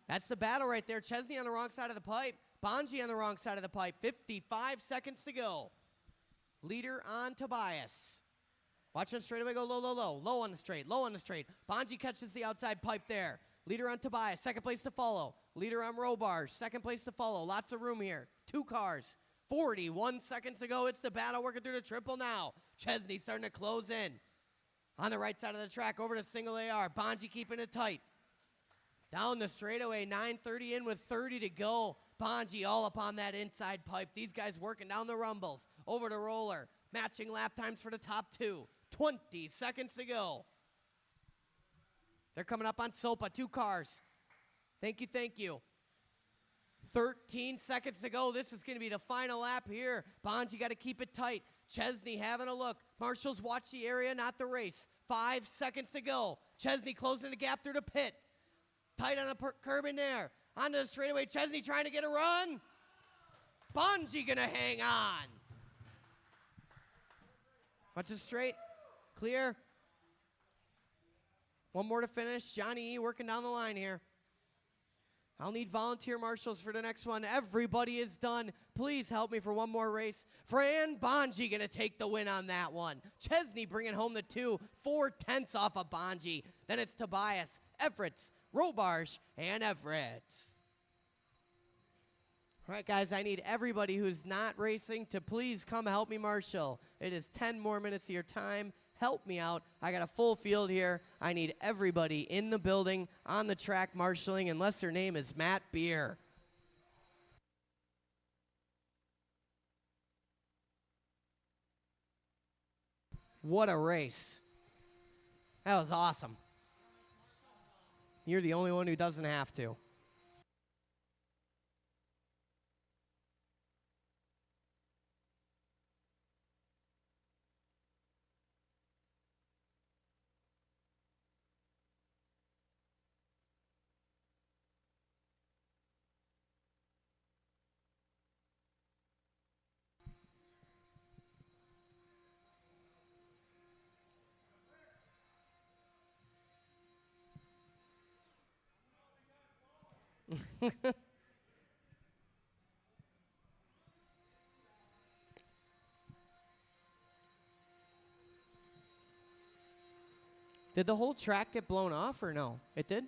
That's the battle right there. Chesney on the wrong side of the pipe. Buggy on the wrong side of the pipe. 55 seconds to go. Leader on Tobias. Watch him straightaway go low, low, low. Low on the straight. Low on the straight. Buggy catches the outside pipe there. Leader on Tobias. Second place to follow. Leader on Robarge. Second place to follow. Lots of room here. 2 cars. 41 seconds to go. It's the battle working through the triple now. Chesney starting to close in. On the right side of the track over to single AR. Buggy keeping it tight. Down the straightaway, 9:30 in with 30 to go. Buggy all up on that inside pipe. These guys working down the rumbles. Over to Roller. Matching lap times for the top two. 20 seconds to go. They're coming up on Sopa, 2 cars. Thank you, thank you. 13 seconds to go. This is going to be the final lap here. Bonds, you got to keep it tight. Chesney having a look. Marshals watch the area, not the race. 5 seconds to go. Chesney closing the gap through the pit. Tight on the curb in there. Onto the straightaway. Chesney trying to get a run. Bungee going to hang on. Watch it straight. Clear. One more to finish. Johnny E working down the line here. I'll need volunteer marshals for the next one. Everybody is done. Please help me for one more race. Fran Bonji going to take the win on that one. Chesney bringing home the 2, 4/10 off of Bonji. Then it's Tobias, Everett, Robarge, and Everett. All right, guys, I need everybody who's not racing to please come help me marshal. It is 10 more minutes of your time. Help me out. I got a full field here. I need everybody in the building, on the track, marshaling, unless their name is Matt Beer. What a race. That was awesome. You're the only one who doesn't have to. Did the whole track get blown off or no? It did?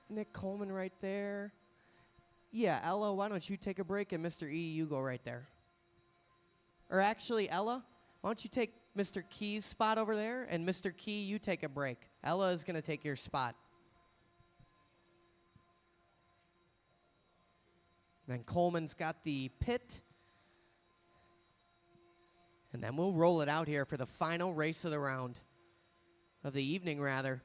Nick Coleman right there. Yeah, Ella, why don't you take a break, and Mr. E, you go right there. Or actually, Ella, why don't you take Mr. Key's spot over there, and Mr. Key, you take a break. Ella is going to take your spot. Then Coleman's got the pit. And then we'll roll it out here for the final race of the round. Of the evening, rather.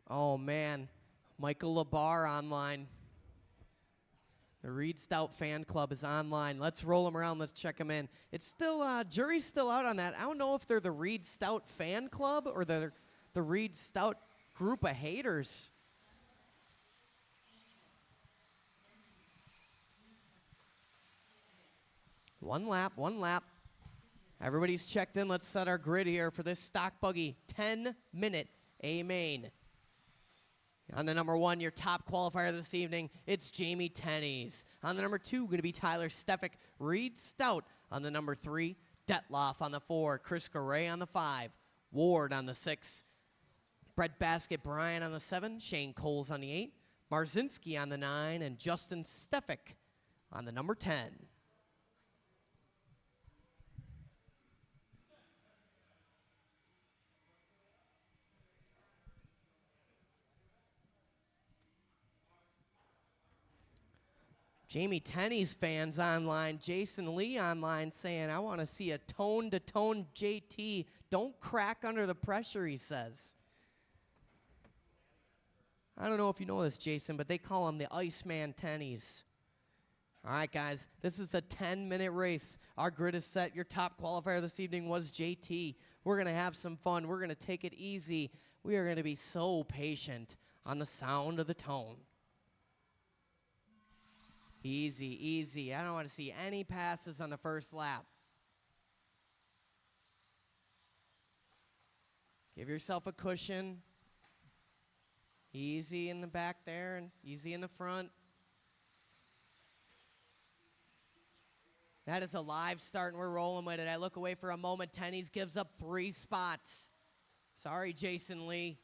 Oh, man. Michael Labar online. The Reed Stout fan club is online. Let's roll them around. Let's check them in. It's still, jury's still out on that. I don't know if they're the Reed Stout fan club or the Reed Stout group of haters. One lap, one lap. Everybody's checked in. Let's set our grid here for this stock buggy. 10-minute A-main. On the number 1, your top qualifier this evening, it's Jamie Tenney's. On the number 2, going to be Tyler Steffick, Reed Stout. On the number 3, Detloff on the 4, Chris Garay on the 5, Ward on the 6, Brett Basket Bryan on the 7, Shane Coles on the 8, Marzinski on the 9, and Justin Steffick on the number 10. Jamie Tenney's fans online, Jason Lee online saying, I want to see a tone-to-tone JT. Don't crack under the pressure, he says. I don't know if you know this, Jason, but they call him the Iceman Tenney's. All right, guys, this is a 10-minute race. Our grid is set. Your top qualifier this evening was JT. We're going to have some fun. We're going to take it easy. We are going to be so patient on the sound of the tone. Easy, easy. I don't want to see any passes on the first lap. Give yourself a cushion. Easy in the back there and easy in the front. That is a live start, and we're rolling with it. I look away for a moment. Tenney's gives up 3 spots. Sorry, Jason Lee.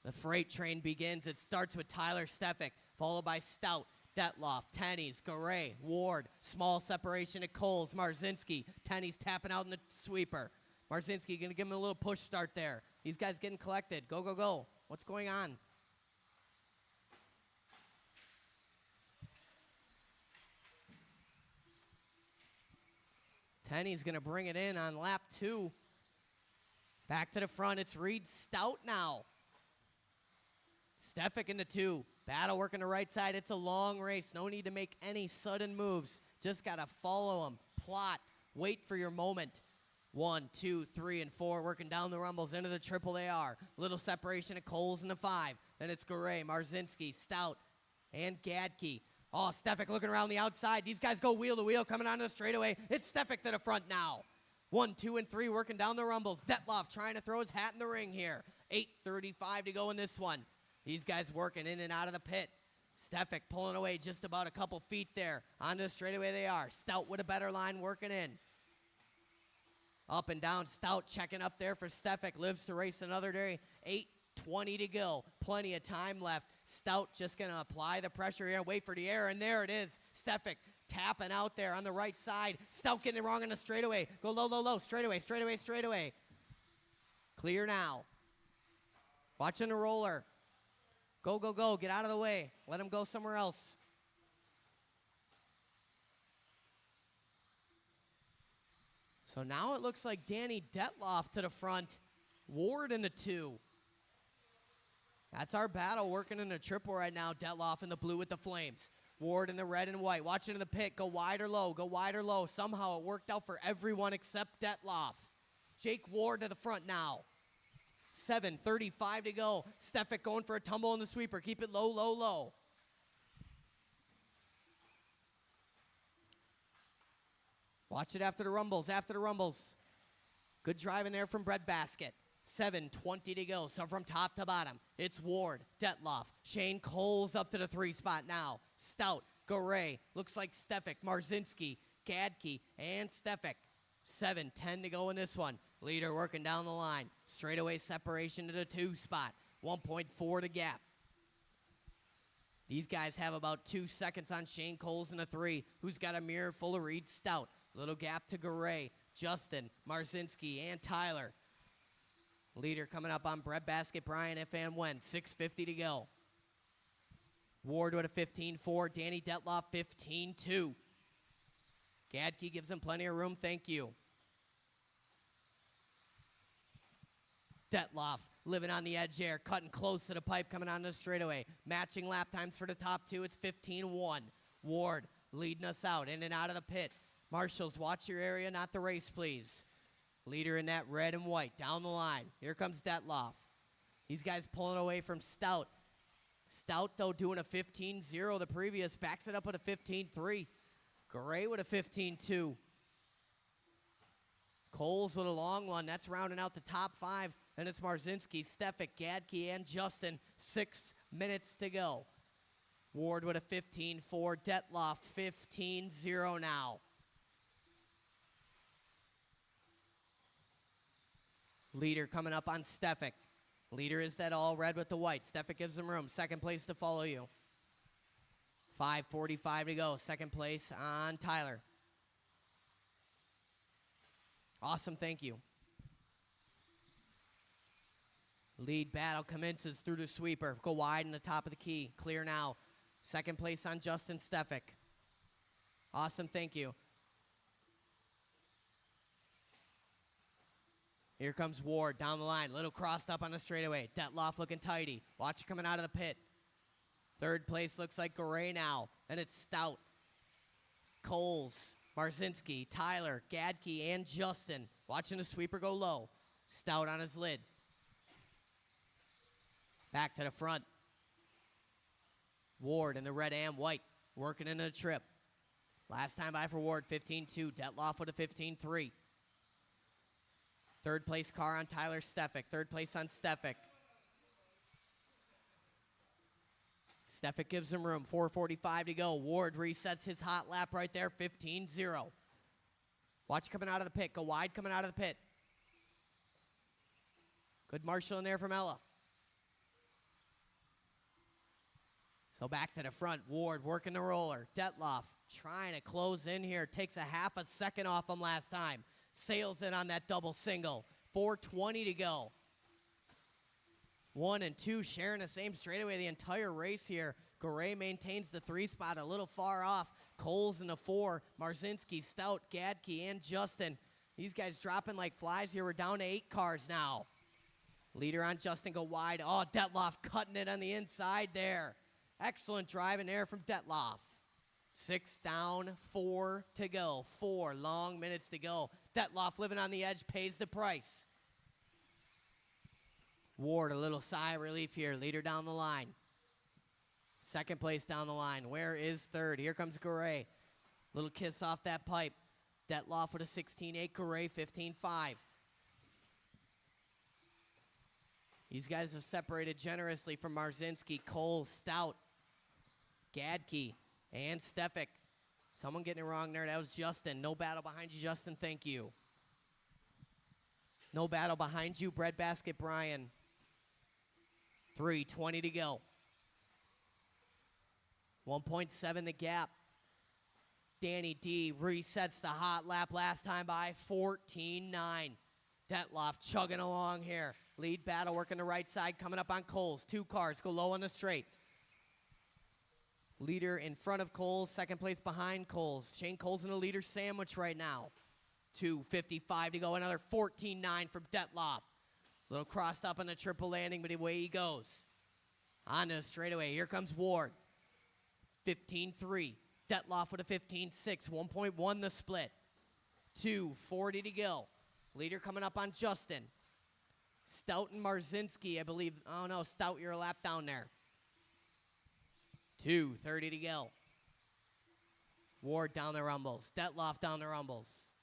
The freight train begins. It starts with Tyler Stefik, followed by Stout, Detloff, Tenney's, Garay, Ward. Small separation at Coles, Marzinski. Tenney's tapping out in the sweeper. Marzinski going to give him a little push start there. These guys getting collected. Go, go, go. What's going on? Tenney's going to bring it in on lap 2. Back to the front. It's Reed Stout now. Stefik in the 2. Battle working the right side. It's a long race. No need to make any sudden moves. Just got to follow them. Plot. Wait for your moment. 1, 2, 3, and 4 working down the rumbles into the triple AR. Little separation of Coles in the 5. Then it's Garay, Marzinski, Stout, and Gadke. Oh, Stefik looking around the outside. These guys go wheel to wheel coming onto the straightaway. It's Stefik to the front now. 1, 2, and 3 working down the rumbles. Detloff trying to throw his hat in the ring here. 8:35 to go in this one. These guys working in and out of the pit. Stefik pulling away just about a couple feet there. Onto the straightaway they are. Stout with a better line working in. Up and down. Stout checking up there for Stefik. Lives to race another day. 8:20 to go. Plenty of time left. Stout just going to apply the pressure here. Wait for the air. And there it is. Stefik tapping out there on the right side. Stout getting it wrong on the straightaway. Go low, low, low. Straightaway, straightaway, straightaway. Clear now. Watching the roller. Go, go, go. Get out of the way. Let him go somewhere else. So now it looks like Danny Detloff to the front. Ward in the 2. That's our battle working in the triple right now. Detloff in the blue with the flames. Ward in the red and white. Watching in the pit. Go wide or low. Go wide or low. Somehow it worked out for everyone except Detloff. Jake Ward to the front now. 7:35 to go. Stefik going for a tumble in the sweeper. Keep it low, low, low. Watch it after the rumbles, after the rumbles. Good driving there from Breadbasket. 7:20 to go. So from top to bottom, it's Ward, Detloff, Shane Coles up to the 3 spot now. Stout, Garay, looks like Stefik, Marzinski, Gadke, and Stefik. 7:10 to go in this one. Leader working down the line. Straightaway separation to the 2 spot. 1.4 to gap. These guys have about 2 seconds on Shane Coles in the 3, who's got a mirror full of Reed Stout. Little gap to Garay, Justin, Marzinski, and Tyler. Leader coming up on Breadbasket, Brian, if and when. 6:50 to go. Ward with a 15.4. Danny Detloff, 15.2. Gadke gives him plenty of room, thank you. Detloff living on the edge there, cutting close to the pipe, coming on the straightaway. Matching lap times for the top 2. It's 15.1. Ward leading us out, in and out of the pit. Marshals, watch your area, not the race, please. Leader in that red and white, down the line. Here comes Detloff. These guys pulling away from Stout. Stout, though, doing a 15.0 the previous, backs it up with a 15.3. Garay with a 15.2. Coles with a long one. That's rounding out the top 5. And it's Marzinski, Stefik, Gadke, and Justin. 6 minutes to go. Ward with a 15.4. Detloff, 15.0 now. Leader coming up on Stefik. Leader is that all red with the white. Stefik gives him room. Second place to follow you. 5:45 to go. Second place on Tyler. Awesome, thank you. Lead battle commences through the sweeper. Go wide in the top of the key. Clear now. Second place on Justin Stefik. Awesome, thank you. Here comes Ward down the line. Little crossed up on the straightaway. Detloff looking tidy. Watch it coming out of the pit. Third place looks like Garay now. And it's Stout, Coles, Marzinski, Tyler, Gadke, and Justin. Watching the sweeper go low. Stout on his lid. Back to the front. Ward in the red and white. Working into the trip. Last time by for Ward, 15.2. Detloff with a 15.3. Third place car on Tyler Stefik. Third place on Stefik. Stefik gives him room. 4:45 to go. Ward resets his hot lap right there. 15.0. Watch coming out of the pit. Go wide coming out of the pit. Good marshal in there from Ella. So back to the front. Ward working the roller. Detloff trying to close in here. Takes a half a second off him last time. Sails in on that double single. 4:20 to go. 1 and 2 sharing the same straightaway the entire race here. Garay maintains the 3 spot a little far off. Coles in the 4. Marzinski, Stout, Gadke, and Justin. These guys dropping like flies here. We're down to 8 cars now. Leader on Justin go wide. Oh, Detloff cutting it on the inside there. Excellent driving there from Detloff. 6 down, 4 to go. 4 long minutes to go. Detloff living on the edge pays the price. Ward, a little sigh of relief here. Leader down the line. Second place down the line. Where is third? Here comes Garay. Little kiss off that pipe. Detloff with a 16.8. Garay 15.5. These guys have separated generously from Marzinski, Cole, Stout, Gadke, and Stefik. Someone getting it wrong there. That was Justin. No battle behind you, Justin. Thank you. No battle behind you, Breadbasket Brian. 3:20 to go. 1.7 the gap. Danny D resets the hot lap last time by 14.9. Detloff chugging along here. Lead battle working the right side, coming up on Coles. 2 cars go low on the straight. Leader in front of Coles, second place behind Coles. Shane Coles in the leader sandwich right now. 2:55 to go, another 14.9 from Detloff. Little crossed up on the triple landing, but away he goes. On the straightaway, here comes Ward. 15.3. Detloff with a 15.6. 1.1 the split. 2:40 to go. Leader coming up on Justin. Stout and Marzinski, I believe. Oh, no, Stout, you're a lap down there. 2:30 to go. Ward down the rumbles. Detloff down the rumbles.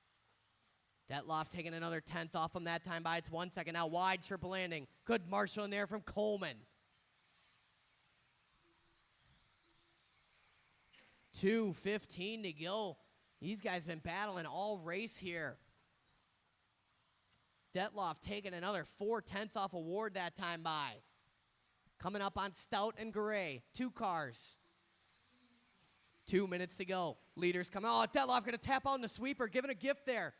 Detloff taking another 10th off him that time by. It's 1 second. Now wide triple landing. Good marshal in there from Coleman. 2:15 to go. These guys been battling all race here. Detloff taking another 4/10 off a Ward that time by. Coming up on Stout and Garay. 2 cars. 2 minutes to go. Leaders coming. Oh, Detloff going to tap out in the sweeper. Giving a gift there.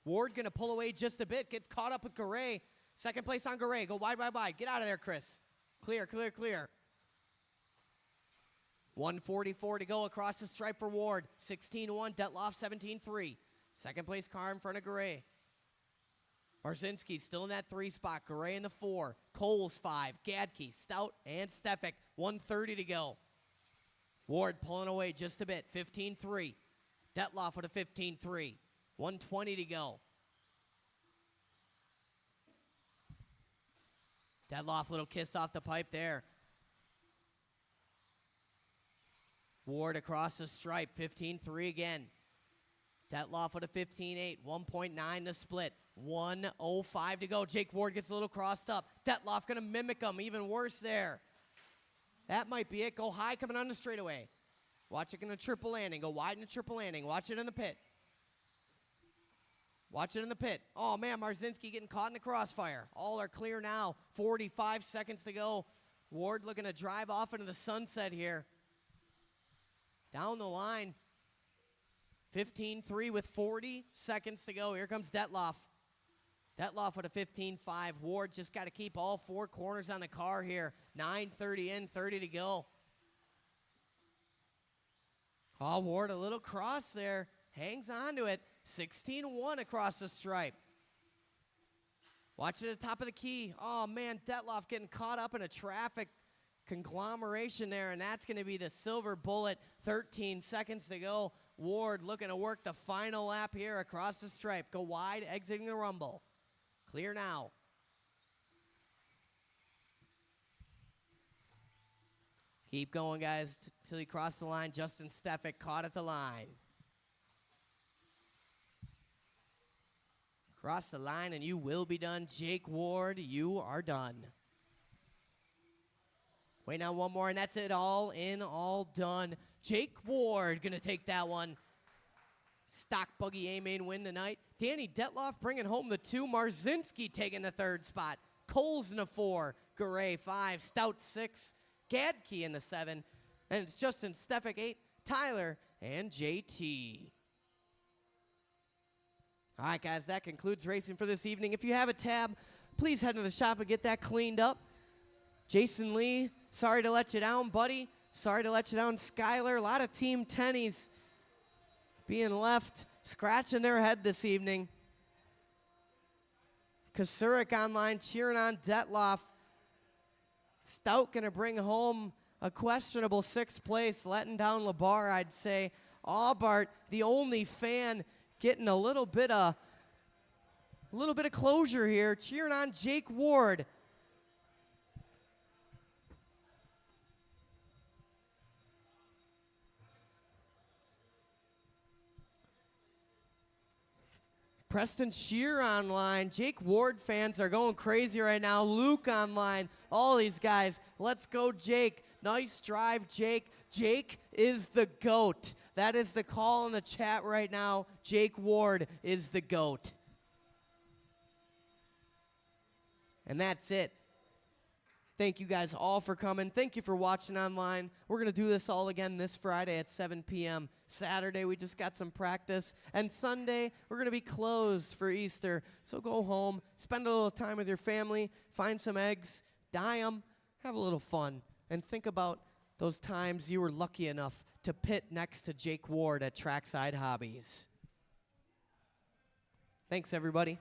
Ward going to pull away just a bit. Gets caught up with Garay. Second place on Garay. Go wide, wide, wide. Get out of there, Chris. Clear, clear, clear. 1:44 to go across the stripe for Ward. 16-1. Detloff 17-3. Second place car in front of Garay. Marzinski still in that 3 spot. Garay in the 4. Coles 5. Gadke, Stout, and Stefik. 1:30 to go. Ward pulling away just a bit. 15-3. Detloff with a 15-3. 1:20 to go. Detloff, little kiss off the pipe there. Ward across the stripe. 15-3 again. Detloff with a 15.8, 1.9 to split, 1:05 to go. Jake Ward gets a little crossed up. Detloff going to mimic him, even worse there. That might be it. Go high coming on the straightaway. Watch it in the triple landing. Go wide in the triple landing. Watch it in the pit. Watch it in the pit. Oh, man, Marzinski getting caught in the crossfire. All are clear now. 45 seconds to go. Ward looking to drive off into the sunset here. Down the line. 15-3 with 40 seconds to go. Here comes Detloff. Detloff with a 15-5. Ward just got to keep all 4 corners on the car here. 9:30 in, 30 to go. Oh, Ward a little cross there. Hangs on to it. 16-1 across the stripe. Watch it at the top of the key. Oh, man, Detloff getting caught up in a traffic conglomeration there, and that's going to be the silver bullet. 13 seconds to go. Ward looking to work the final lap here across the stripe. Go wide, exiting the rumble. Clear now. Keep going, guys, till you cross the line. Justin Stefik caught at the line. Cross the line, and you will be done. Jake Ward, you are done. Wait, now one more, and that's it. All in, all done. Jake Ward going to take that one. Stock Buggy A-Main win tonight. Danny Detloff bringing home the 2. Marzinski taking the 3rd spot. Coles in the 4, Garay 5, Stout 6, Gadke in the 7, and it's Justin Stefik 8, Tyler, and JT. All right, guys, that concludes racing for this evening. If you have a tab, please head to the shop and get that cleaned up. Jason Lee, sorry to let you down, buddy. Sorry to let you down, Skyler. A lot of Team Tennies being left, scratching their head this evening. Kasurik online cheering on Detloff. Stout going to bring home a questionable 6th place, letting down Labar, I'd say. Aubart, the only fan, getting a little bit of closure here, cheering on Jake Ward. Preston Shear online. Jake Ward fans are going crazy right now. Luke online. All these guys. Let's go, Jake. Nice drive, Jake. Jake is the GOAT. That is the call in the chat right now. Jake Ward is the GOAT. And that's it. Thank you guys all for coming. Thank you for watching online. We're going to do this all again this Friday at 7 p.m. Saturday, we just got some practice. And Sunday, we're going to be closed for Easter. So go home, spend a little time with your family, find some eggs, dye them, have a little fun. And think about those times you were lucky enough to pit next to Jake Ward at Trackside Hobbies. Thanks, everybody.